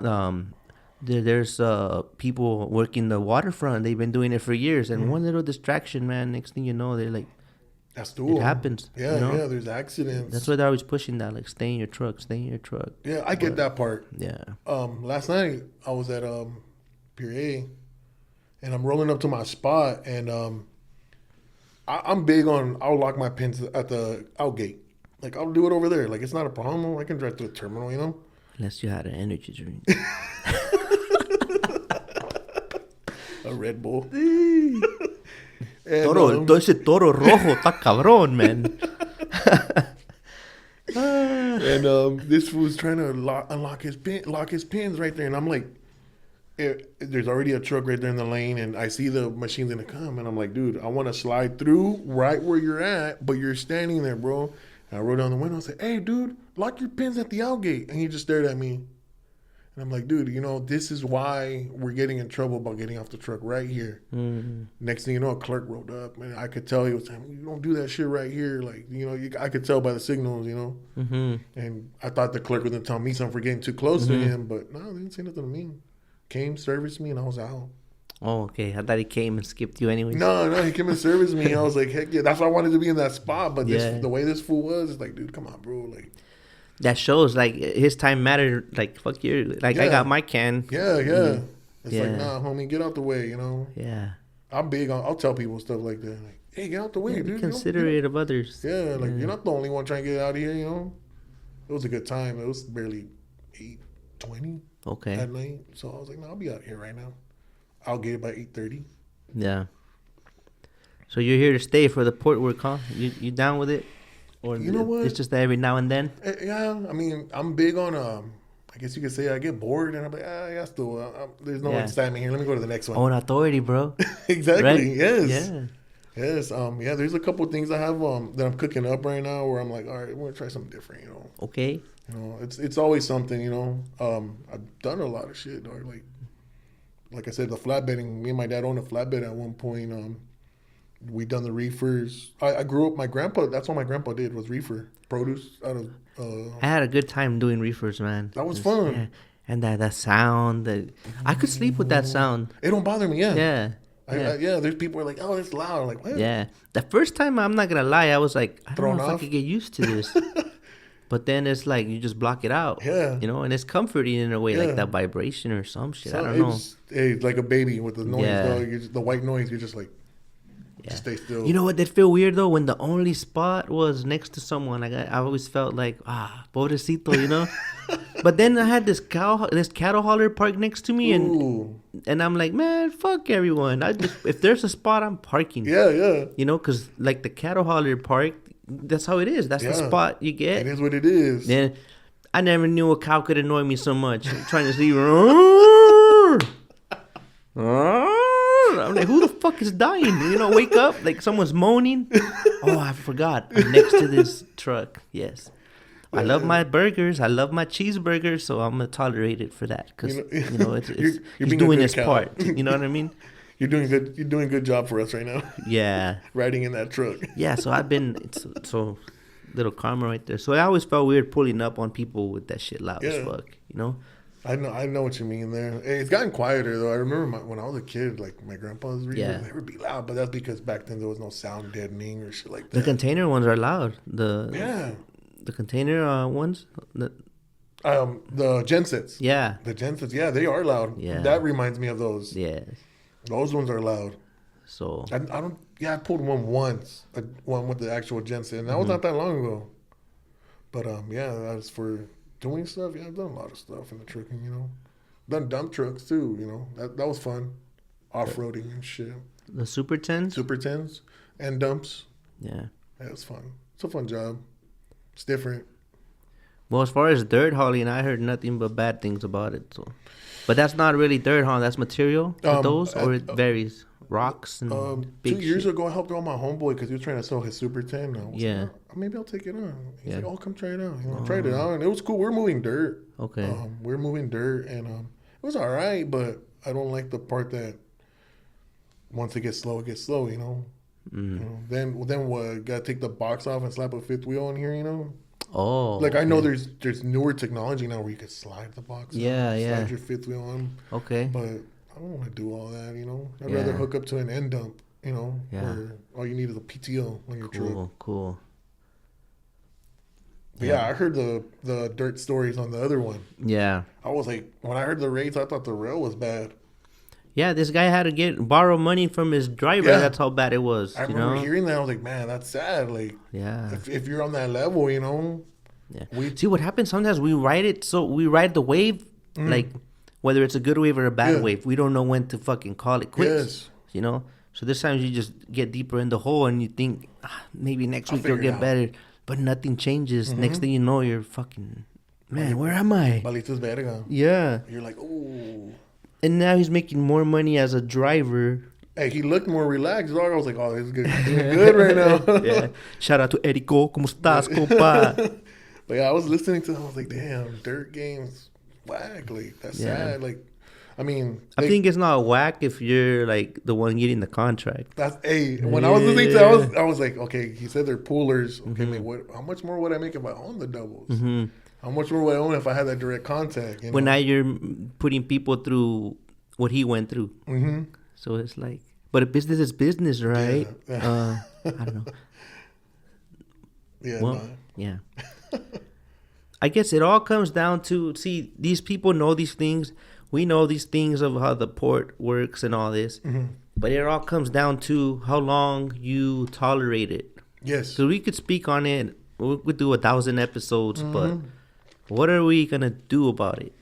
there's people working the waterfront. They've been doing it for years, and one little distraction, man. Next thing you know, they're like, that's cool. it happens. Yeah, you know? yeah. There's accidents. That's why they're always pushing that, like, stay in your truck, stay in your truck. Yeah, I get that part. Yeah. Last night I was at Pier A, and I'm rolling up to my spot, and I'm big on, I'll lock my pins at the out gate. Like, I'll do it over there. Like, it's not a problem. I can drive to a terminal, you know? Unless you had an energy drink. A Red Bull. Toro, ese toro rojo está cabrón, man. And this fool's trying to lock his pins right there. And I'm like, there's already a truck right there in the lane, and I see the machine's gonna come, and I'm like, dude, I want to slide through right where you're at, but you're standing there, bro. And I rolled down the window and said, hey, dude, lock your pins at the out gate. And he just stared at me. And I'm like, dude, you know, this is why we're getting in trouble about getting off the truck right here. Mm-hmm. Next thing you know, a clerk rolled up, and I could tell he was saying, you don't do that shit right here. Like, you know, I could tell by the signals, you know. Mm-hmm. And I thought the clerk was going to tell me something for getting too close to him, but no, they didn't say nothing to me. Came, serviced me, and I was out. Oh, okay. I thought he came and skipped you anyways. No, he came and serviced me. I was like, heck yeah. That's why I wanted to be in that spot. But the way this fool was, it's like, dude, come on, bro. Like, that shows, like, his time mattered. Like, fuck you. Like, I got my can. Yeah. It's like, nah, homie, get out the way, you know? Yeah. I'm big on, I'll tell people stuff like that. Like, hey, get out the way, dude. Be considerate of others. Yeah, like, you're not the only one trying to get out of here, you know? It was a good time. It was barely 8:20 at night. So I was like, no, I'll be out here right now. I'll get it by 8:30. Yeah. So you're here to stay for the port work, huh? You down with it? Or you know what? It's just every now and then? Yeah, I mean, I'm big on, I guess you could say I get bored, and I'm like, yeah, still, there's no excitement here. Let me go to the next one. Own authority, bro. Exactly, right? Yes. Yeah. Yes, there's a couple of things I have that I'm cooking up right now where I'm like, all right, we're going to try something different, you know. Okay. You know, it's always something, you know. I've done a lot of shit, dog. Like I said, the flatbedding, me and my dad owned a flatbed at one point. We done the reefers. I grew up, my grandpa, that's what my grandpa did, was reefer, produce out of... I had a good time doing reefers, man. That was fun. Yeah. And that sound, I could sleep with that sound. It don't bother me, Yeah. There's people who are like, oh, it's loud. I'm like, what? Yeah. The first time, I'm not going to lie, I was like, I don't know if I could get used to this. But then it's like, you just block it out. Yeah. You know, and it's comforting in a way, like that vibration or some shit. I don't know. It's like a baby with the noise, though. The white noise, you're just like, just stay still. You know what? That feel weird, though, when the only spot was next to someone. I always felt like, pobrecito, you know? But then I had this cattle hauler parked next to me, and I'm like, man, fuck everyone. If there's a spot, I'm parking. Yeah. You know, because like the cattle hauler park, that's how it is. That's the spot you get. It is what it is. Then I never knew a cow could annoy me so much. I'm trying to see. I'm like, who the fuck is dying? You know, wake up like someone's moaning. Oh, I forgot. I'm next to this truck. Yes. I love my burgers. I love my cheeseburgers, so I'm gonna tolerate it for that because it's he's doing his part. You know what I mean? You're doing good. You're doing a good job for us right now. Yeah. Riding in that truck. Yeah. So I've been so little karma right there. So I always felt weird pulling up on people with that shit loud as fuck. You know. I know what you mean there. It's gotten quieter though. I remember when I was a kid, like my grandpa's readers, they would be loud, but that's because back then there was no sound deadening or shit like that. The container ones are loud. The container ones. The gensets. Yeah. The gensets. Yeah, they are loud. Yeah. That reminds me of those. Yeah. Those ones are loud. So I don't. Yeah, I pulled one once. One with the actual genset, and that was not that long ago. But that's for doing stuff. Yeah, I've done a lot of stuff in the trucking. You know, done dump trucks too. You know, that was fun. Off-roading and shit. The Super 10s? Super 10s and dumps. Yeah. Yeah, it's fun. It's a fun job. It's different. Well, as far as dirt hauling, I heard nothing but bad things about it. So, but that's not really dirt hauling. That's material. Those or it varies. Rocks and 2 years ago, I helped out my homeboy because he was trying to sell his Super 10. I was like, maybe I'll take it on. He's like, come try it out. You know, I tried it out, and it was cool. We're moving dirt. Okay. We're moving dirt, and it was all right, but I don't like the part that once it gets slow, you know. You know, then what? Got to take the box off and slap a fifth wheel on here, you know. Oh, Like, I okay. know there's newer technology now where you can slide the box Yeah, out, yeah. slide your fifth wheel on. Okay. But I don't want to do all that, you know. I'd rather Yeah. hook up to an end dump, you know, Yeah. where all you need is a PTO on your truck. Cool. But Yeah. yeah, I heard the dirt stories on the other one. Yeah. I was like, when I heard the rates, I thought the rail was bad. Yeah, this guy had to borrow money from his driver. Yeah. That's how bad it was, I you remember know? hearing that. I was like, man, that's sad. Like, Yeah. if you're on that level, you know, Yeah. we See what happens sometimes we ride the wave, like whether it's a good wave or a bad Yeah. wave. We don't know when to fucking call it quits. Yes. You know? So there's times you just get deeper in the hole and you think maybe next I'll week it'll figure it get out. better. But nothing changes. Next thing you know, you're fucking man, where am I? Balitos verga. Yeah. You're like, oh. And now he's making more money as a driver. Hey, he looked more relaxed, dog. I was like, oh, this is good. He's doing good right now. Yeah. Shout out to Erico. ¿Cómo estás, compa? But yeah, I was listening to him. I was like, damn, dirt games, whack. Like, that's Yeah. sad. Like, I mean, I think it's not whack if you're like the one getting the contract. that's when I was listening to it, I was like, okay, he said they're poolers. Okay, how much more would I make if I owned the doubles? How much more would I own if I had that direct contact? You know? When now you're putting people through what he went through. So it's like, but a business is business, right? Yeah. I don't know. Yeah, Well, nah. yeah. I guess it all comes down to, see, these people know these things. We know these things of how the port works and all this. But it all comes down to how long you tolerate it. Yes. So we could speak on it. We could do 1,000 episodes, but what are we going to do about it?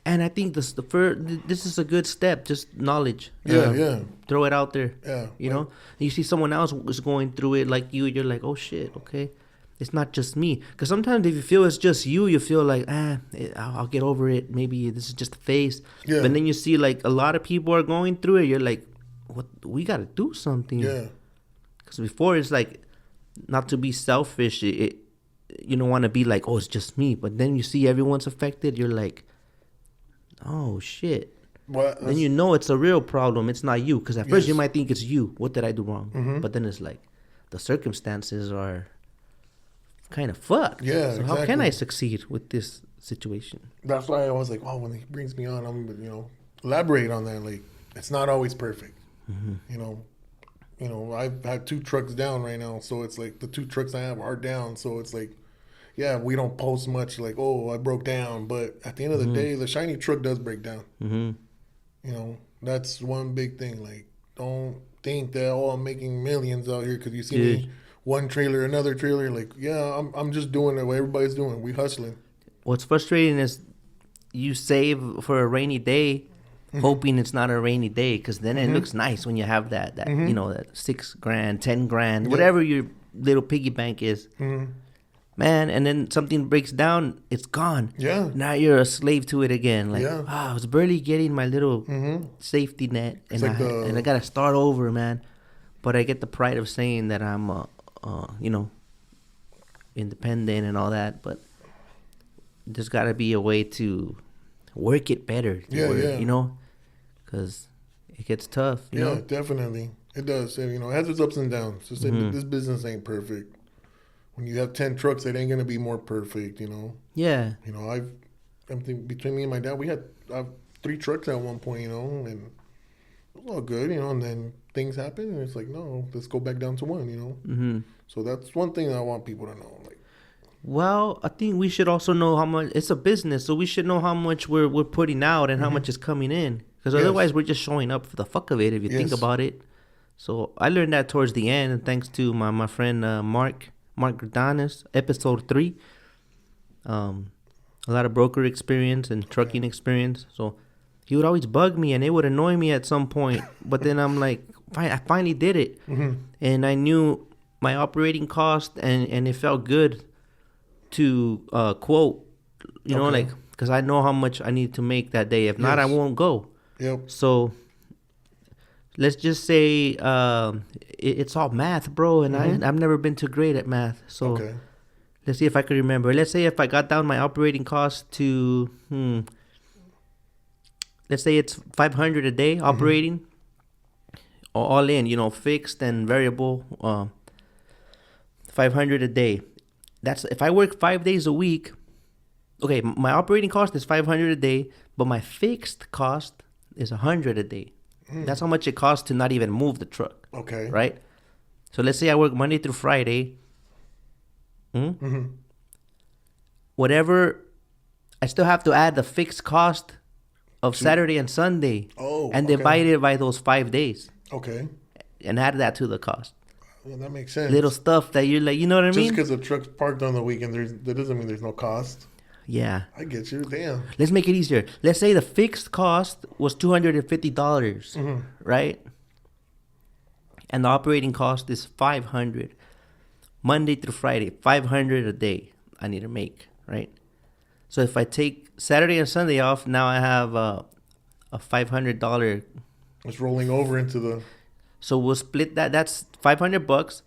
And I think this is a good step, just knowledge. Yeah. Throw it out there. Yeah. You know, you see someone else is going through it like you, you're like, oh shit, okay. It's not just me. Because sometimes if you feel it's just you feel like, I'll get over it. Maybe this is just a phase. Yeah. But then you see like a lot of people are going through it. You're like, what? We got to do something. Yeah. Because before it's like, not to be selfish. You don't want to be like, oh, it's just me. But then you see everyone's affected. You're like, oh shit. Well, Then you know it's a real problem. It's not you. Because at first you might think it's you. What did I do wrong? But then it's like, the circumstances are kind of fucked. Yeah, So how can exactly. I succeed with this situation? That's why I was like, oh, when he brings me on, I'm, elaborate on that. Like, it's not always perfect. You know, I've had 2 trucks down right now, so it's like the 2 trucks I have are down. So it's like, yeah, we don't post much like, oh, I broke down. But at the end of the day, the shiny truck does break down. You know, that's one big thing. Like, don't think that, oh, I'm making millions out here because you see me one trailer, another trailer. Like, yeah, I'm just doing what everybody's doing. We hustling. What's frustrating is you save for a rainy day, hoping it's not a rainy day, because then it looks nice when you have that that $6,000, 10 grand, whatever your little piggy bank is. Man, and then something breaks down, it's gone. Yeah. Now you're a slave to it again. Like, Yeah. I was barely getting my little safety net, and like I got to start over, man. But I get the pride of saying that I'm, independent and all that. But there's got to be a way to work it better. Yeah. You know, because it gets tough. You Yeah, know? definitely. It does. And, it has its ups and downs. Just this business ain't perfect. When you have 10 trucks, it ain't gonna be more perfect. Yeah. I think between me and my dad, I have 3 trucks at one point. And it was all good. And then things happen, and it's like, no, let's go back down to 1. So that's one thing that I want people to know. Like, Well, I think we should also know how much it's a business, so we should know how much we're putting out and how much is coming in. Because otherwise, we're just showing up for the fuck of it. If you think about it. So I learned that towards the end, and thanks to my friend Mark Gradanis, episode 3. A lot of broker experience and trucking experience. So he would always bug me, and it would annoy me at some point. But then I'm like, fine, I finally did it, and I knew my operating cost, and it felt good to quote, like, because I know how much I need to make that day. If not, I won't go. Yep. So let's just say it's all math, bro, and I've never been too great at math. So let's see if I can remember. Let's say if I got down my operating cost to, let's say it's $500 a day operating, all in, fixed and variable, $500 a day. that's if I work 5 days a week. Okay, my operating cost is $500 a day, but my fixed cost is $100 a day. That's how much it costs to not even move the truck. Okay. Right? So let's say I work Monday through Friday. Whatever, I still have to add the fixed cost of Saturday and Sunday. And divide it by those 5 days. Okay. And add that to the cost. Well, that makes sense. Little stuff that you're like, you know what I mean? Just because the truck's parked on the weekend, that doesn't mean there's no cost. Yeah. I get you. Damn. Let's make it easier. Let's say the fixed cost was $250, right? And the operating cost is $500. Monday through Friday, $500 a day I need to make, right? So if I take Saturday and Sunday off, now I have a $500. It's rolling over into the... So we'll split that. That's $500.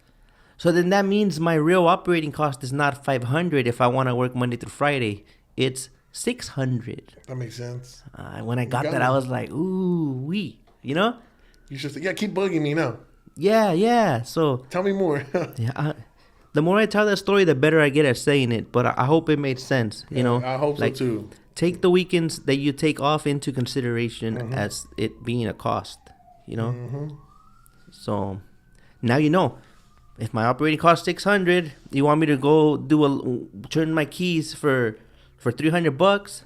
So then that means my real operating cost is not $500 if I want to work Monday through Friday. It's $600. That makes sense. When I got that, I was like, ooh, wee. You know? You should say, yeah, keep bugging me now. Yeah. So tell me more. The more I tell that story, the better I get at saying it. But I hope it made sense. You know? I hope so too. Take the weekends that you take off into consideration as it being a cost. You know? So now you know. If my operating cost $600, you want me to go turn my keys for $300,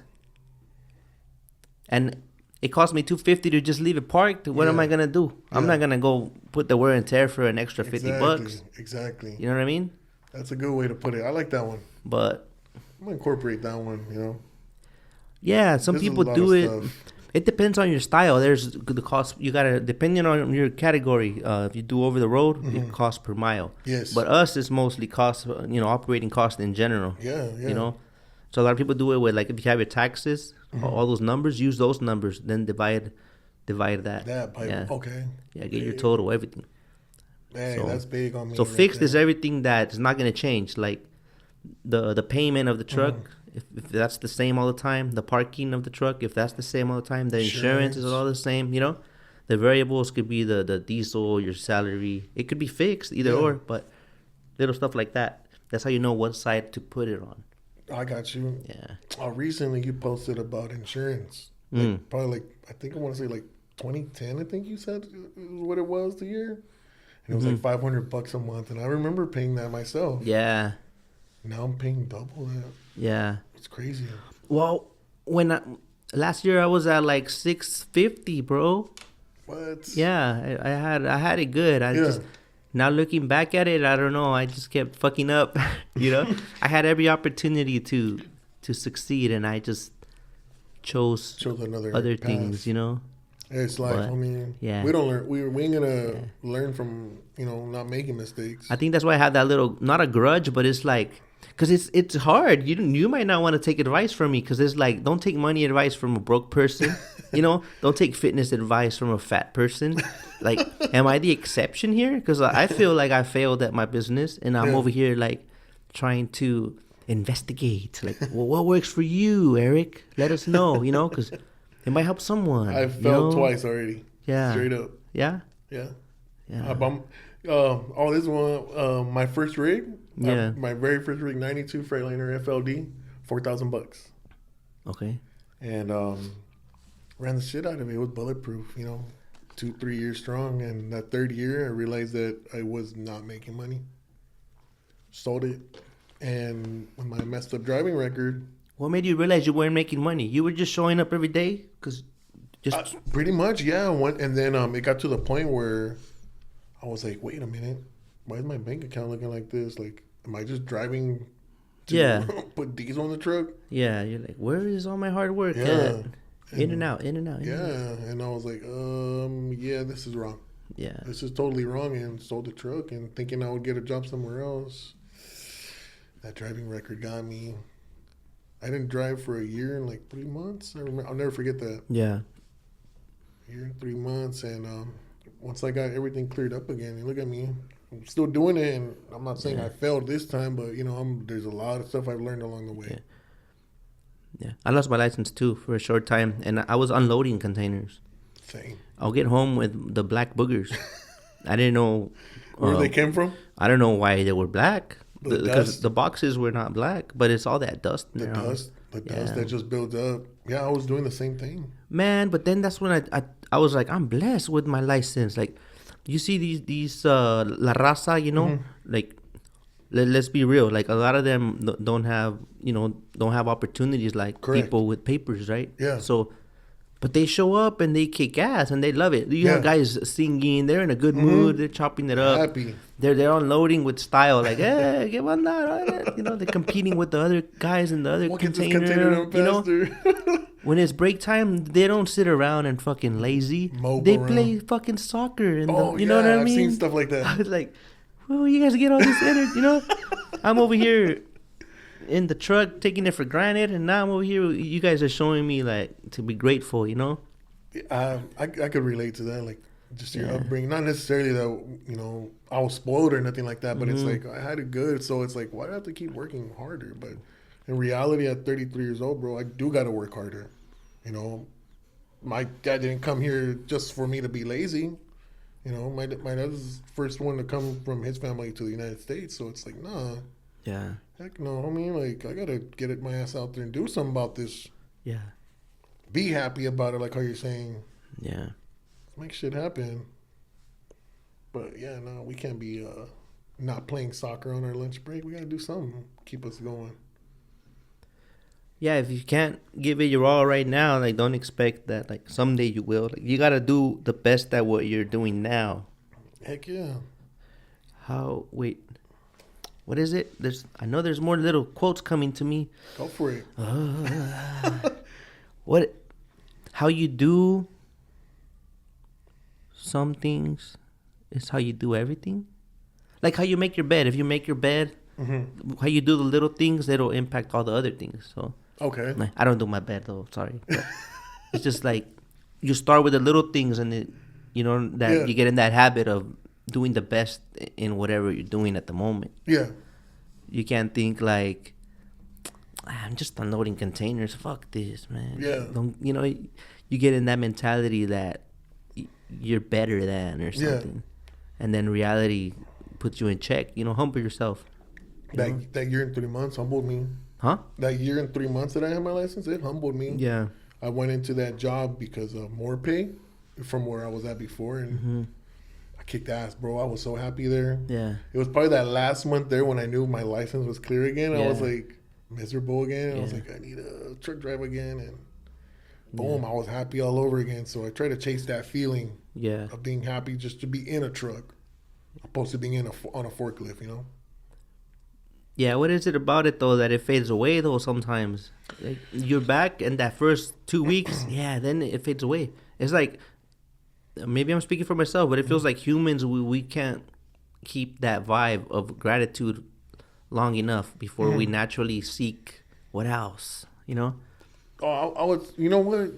and it cost me $250 to just leave it parked. What am I gonna do? I'm not gonna go put the wear and tear for an extra $50. Exactly. You know what I mean? That's a good way to put it. I like that one. But I'm gonna incorporate that one. You know. Yeah, some people do it. It depends on your style. There's the cost. You gotta, depending on your category. If you do over the road, it costs per mile. Yes. But us, it's mostly cost. Operating cost in general. Yeah. You know, so a lot of people do it with, like, if you have your taxes, all those numbers, use those numbers, then divide that. Okay. Yeah, get your total, everything. Hey, that's big on me. So fixed is everything that is not gonna change, like the payment of the truck. If that's the same all the time, the parking of the truck, if that's the same all the time, the insurance is all the same, you know? The variables could be the diesel, your salary. It could be fixed, either or, but little stuff like that. That's how you know what side to put it on. I got you. Yeah. Recently you posted about insurance. Probably I think I want to say 2010, I think you said what it was the year. And it was like $500 a month. And I remember paying that myself. Yeah. Now I'm paying double that. Yeah. It's crazy. Well, last year I was at like $650, bro. What? Yeah, I had it good. Just now looking back at it, I don't know. I just kept fucking up. You know, I had every opportunity to succeed, and I just chose other path. Things. You know. It's life. I mean, we don't learn. We ain't gonna learn from not making mistakes. I think that's why I had that little, not a grudge, but it's like, because it's hard. You might not want to take advice from me, because it's like, don't take money advice from a broke person. Don't take fitness advice from a fat person. Like, am I the exception here? Because I feel like I failed at my business, and I'm over here like trying to investigate. Like, well, what works for you, Erik? Let us know. Because it might help someone. I failed twice already. Yeah. Straight up. Yeah. Yeah. Yeah. This one, my first rig. Yeah. My very first rig, 92 Freightliner FLD, $4,000. Okay. And ran the shit out of it. It was bulletproof. 2-3 years strong. And that third year, I realized that I was not making money. Sold it. And with my messed up driving record. What made you realize you weren't making money? You were just showing up every day? Pretty much, yeah. And then it got to the point where I was like, wait a minute. Why is my bank account looking like this? Like, am I just driving to put diesel in the truck? Yeah, you're like, where is all my hard work at? In and out. And I was like, this is wrong. Yeah. This is totally wrong, and sold the truck and thinking I would get a job somewhere else. That driving record got me. I didn't drive for a year and 3 months. I'll never forget that. Yeah. A year and 3 months, and once I got everything cleared up again, and look at me, I'm still doing it, and I'm not saying I failed this time, but there's a lot of stuff I've learned along the way. Yeah. I lost my license too for a short time, and I was unloading containers. Same. I'll get home with the black boogers. I didn't know where they came from. I don't know why they were black. Because the boxes were not black, but it's all that dust. The dust that just builds up. Yeah, I was doing the same thing. Man, but then that's when I was like, I'm blessed with my license. Like, you see these La Raza, you know, like, let's be real. Like, a lot of them don't have opportunities like people with papers, right? Yeah. So, but they show up and they kick ass and they love it. You have guys singing. They're in a good mood. They're chopping it up. Happy. They're unloading with style. Like, hey, get on that. You know, they're competing with the other guys in the other container. You know, when it's break time, they don't sit around and fucking lazy. They play fucking soccer. And you know what I mean? I've seen stuff like that. I was like, well, you guys get all this energy, you know? I'm over here in the truck taking it for granted, and now I'm over here. You guys are showing me like to be grateful, you know. I could relate to that, like just your upbringing. Not necessarily that I was spoiled or nothing like that, but it's like I had it good, so it's like why do I have to keep working harder? But in reality, at 33 years old, bro, I do got to work harder. You know, my dad didn't come here just for me to be lazy. You know, my dad's the first one to come from his family to the United States, so it's like nah. Yeah. Heck no, I mean, like, I gotta get my ass out there and do something about this. Yeah. Be happy about it, like how you're saying. Yeah. Make shit happen. But, yeah, no, we can't be not playing soccer on our lunch break. We gotta do something. Keep us going. Yeah, if you can't give it your all right now, like, don't expect that, like, someday you will. Like, you gotta do the best at what you're doing now. Heck yeah. What is it? I know there's more little quotes coming to me. Go for it. How you do some things is how you do everything. Like how you make your bed. If you make your bed, how you do the little things, it'll impact all the other things. So okay. I don't do my bed though. Sorry. It's just like you start with the little things, and you get in that habit of doing the best in whatever you're doing at the moment. Yeah. You can't think like, I'm just unloading containers. Fuck this, man. Yeah. You get in that mentality that you're better than or something. And then reality puts you in check. Humble yourself. That year and 3 months humbled me. Huh? That year and 3 months that I had my license, it humbled me. Yeah. I went into that job because of more pay from where I was at before, and I kicked ass, bro. I was so happy there. Yeah. It was probably that last month there when I knew my license was clear again. I was like miserable again. I was like, I need a truck drive again, and boom, I was happy all over again. So I try to chase that feeling of being happy just to be in a truck, opposed to being on a forklift, Yeah, what is it about it though that it fades away though sometimes? Like, you're back in that first 2 weeks, then it fades away. It's like, maybe I'm speaking for myself, but it feels like humans, we can't keep that vibe of gratitude long enough before we naturally seek what else, Oh, I would, what?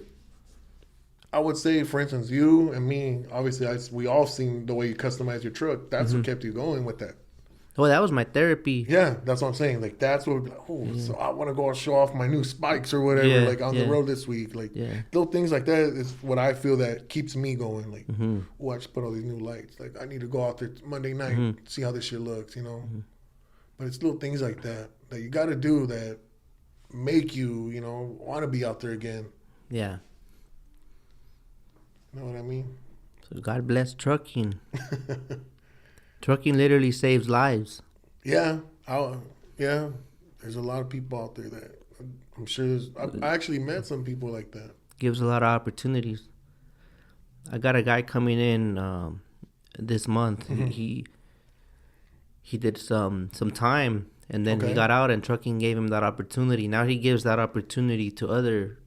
I would say, for instance, you and me, obviously, we all seen the way you customize your truck. That's what kept you going with that. Oh, that was my therapy. Yeah, that's what I'm saying. Like, that's what, so I want to go and show off my new spikes or whatever, on the road this week. Like, little things like that is what I feel that keeps me going. Like, I just put all these new lights. Like, I need to go out there Monday night, see how this shit looks, But it's little things like that you got to do that make you, want to be out there again. Yeah. You know what I mean? So God bless trucking. Trucking literally saves lives. Yeah. There's a lot of people out there that I'm sure I actually met some people like that. Gives a lot of opportunities. I got a guy coming in this month. He did some time, and then he got out, and trucking gave him that opportunity. Now he gives that opportunity to other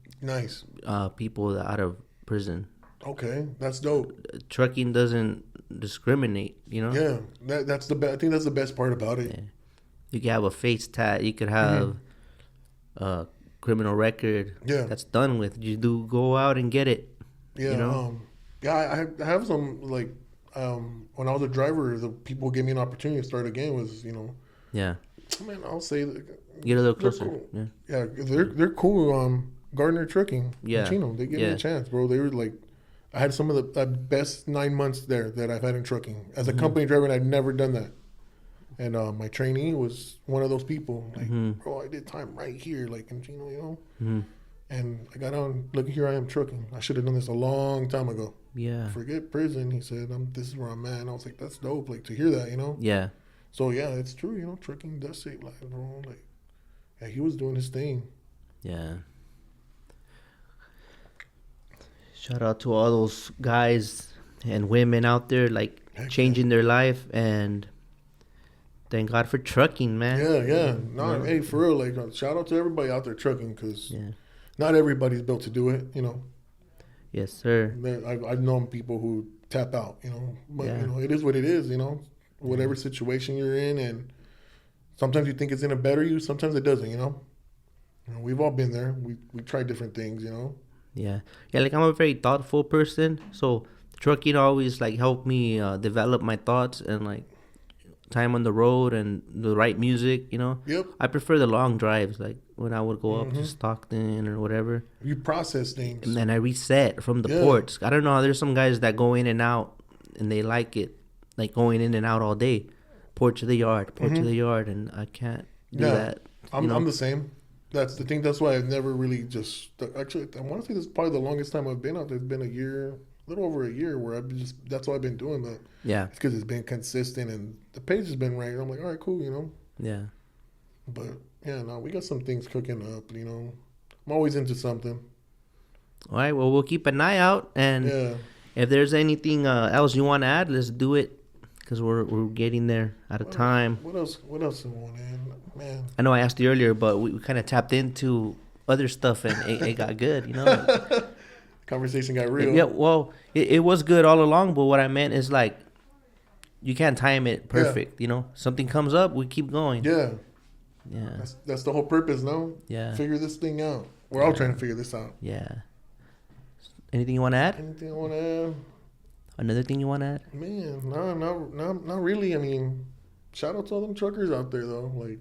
people out of prison. Okay, that's dope. Trucking doesn't discriminate, Yeah, that's the I think that's the best part about it. Yeah. You could have a face tat. You could have a criminal record. Yeah, that's done with. You do go out and get it. Yeah, I have some like when I was a driver, the people gave me an opportunity to start again. Was yeah. Man, I'll say get a little closer. Cool. Yeah, they're cool. Gardner Trucking. Yeah, Chino, they gave me a chance, bro. They were like. I had some of the best 9 months there that I've had in trucking. As a company driver, and I'd never done that. And my trainee was one of those people. Like, bro, I did time right here, like in Chino, you know. And I got on. Look, here I am trucking. I should have done this a long time ago. Yeah. Forget prison. He said, "This is where I'm at." And I was like, "That's dope." Like to hear that, you know. Yeah. So yeah, it's true. You know, trucking does save lives, bro. Like, yeah, he was doing his thing. Yeah. Shout out to all those guys and women out there, like changing their life, and thank God for trucking, man. Yeah. No, hey, for real. Like, shout out to everybody out there trucking, because not everybody's built to do it. You know. Yes, sir. I've known people who tap out. You know, but you know, it is what it is. You know, whatever situation you're in, and sometimes you think it's gonna better you, sometimes it doesn't. You know, we've all been there. We try different things. You know. Yeah. Like I'm a very thoughtful person, so trucking always like helped me develop my thoughts and like time on the road and the right music. You know. Yep. I prefer the long drives, like when I would go up to Stockton or whatever. You process things, and then I reset from the ports. I don't know. There's some guys that go in and out, and they like it, like going in and out all day, port to the yard, to the yard, and I can't do that. I'm the same. That's the thing. That's why I've never really just actually. I want to say this is probably the longest time I've been out there. It's been a year, a little over a year, where I've just that's what I've been doing. But it's because it's been consistent and the page has been right. I'm like, all right, cool, you know. Yeah. But yeah, no, we got some things cooking up. You know, I'm always into something. All right. Well, we'll keep an eye out, and if there's anything else you want to add, let's do it. Because we're getting there out of time. What else do we want to add? Man. I know I asked you earlier, but we kind of tapped into other stuff, and it got good, you know. Conversation got real. Yeah, well, it was good all along, but what I meant is like, you can't time it perfect, you know. Something comes up, we keep going. Yeah. Yeah. That's the whole purpose, no? Yeah. Figure this thing out. We're all trying to figure this out. Yeah. Anything you want to add? Anything I want to add? Another thing you want to add? Man, no, not really. I mean, shout out to all them truckers out there, though. Like,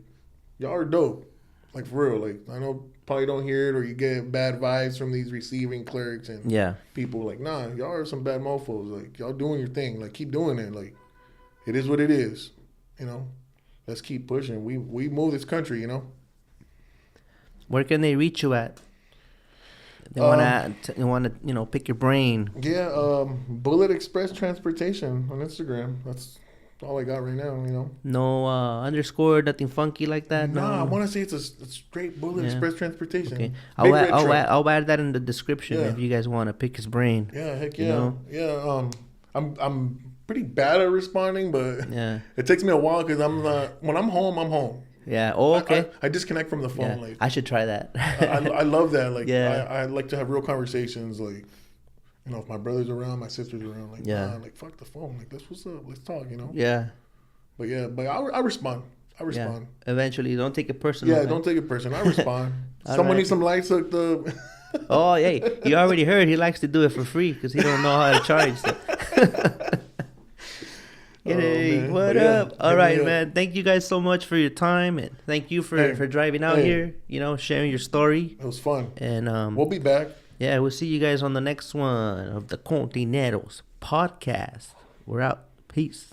y'all are dope. Like, for real. Like, I know probably don't hear it or you get bad vibes from these receiving clerks and people. Like, nah, y'all are some bad mofos. Like, y'all doing your thing. Like, keep doing it. Like, it is what it is. You know? Let's keep pushing. We move this country, you know? Where can they reach you at? They want to, you know, pick your brain. Yeah, Bullet Express Transportation on Instagram. That's all I got right now, you know. No underscore, nothing funky like that? Nah, no. I want to say it's a straight Bullet Express Transportation. Okay. I'll add that in the description if you guys want to pick his brain. Yeah, heck yeah. You know? Yeah, I'm pretty bad at responding, but it takes me a while because when I'm home, I'm home. Yeah. Oh, okay. I disconnect from the phone. Yeah. Like I should try that. I love that. Like I like to have real conversations. Like, you know, if my brother's around, my sister's around. Like like fuck the phone. Like that's what's up. Let's talk. You know. Yeah. But I respond. I respond. Yeah. Eventually, don't take it personal. Yeah, don't take it personal. I respond. Someone needs some lights hooked up. Oh, hey, you already heard he likes to do it for free because he don't know how to charge. So. Hey, what up? All right, man. Thank you guys so much for your time, and thank you for driving out here. You know, sharing your story. It was fun, and we'll be back. Yeah, we'll see you guys on the next one of the Containeroz podcast. We're out. Peace.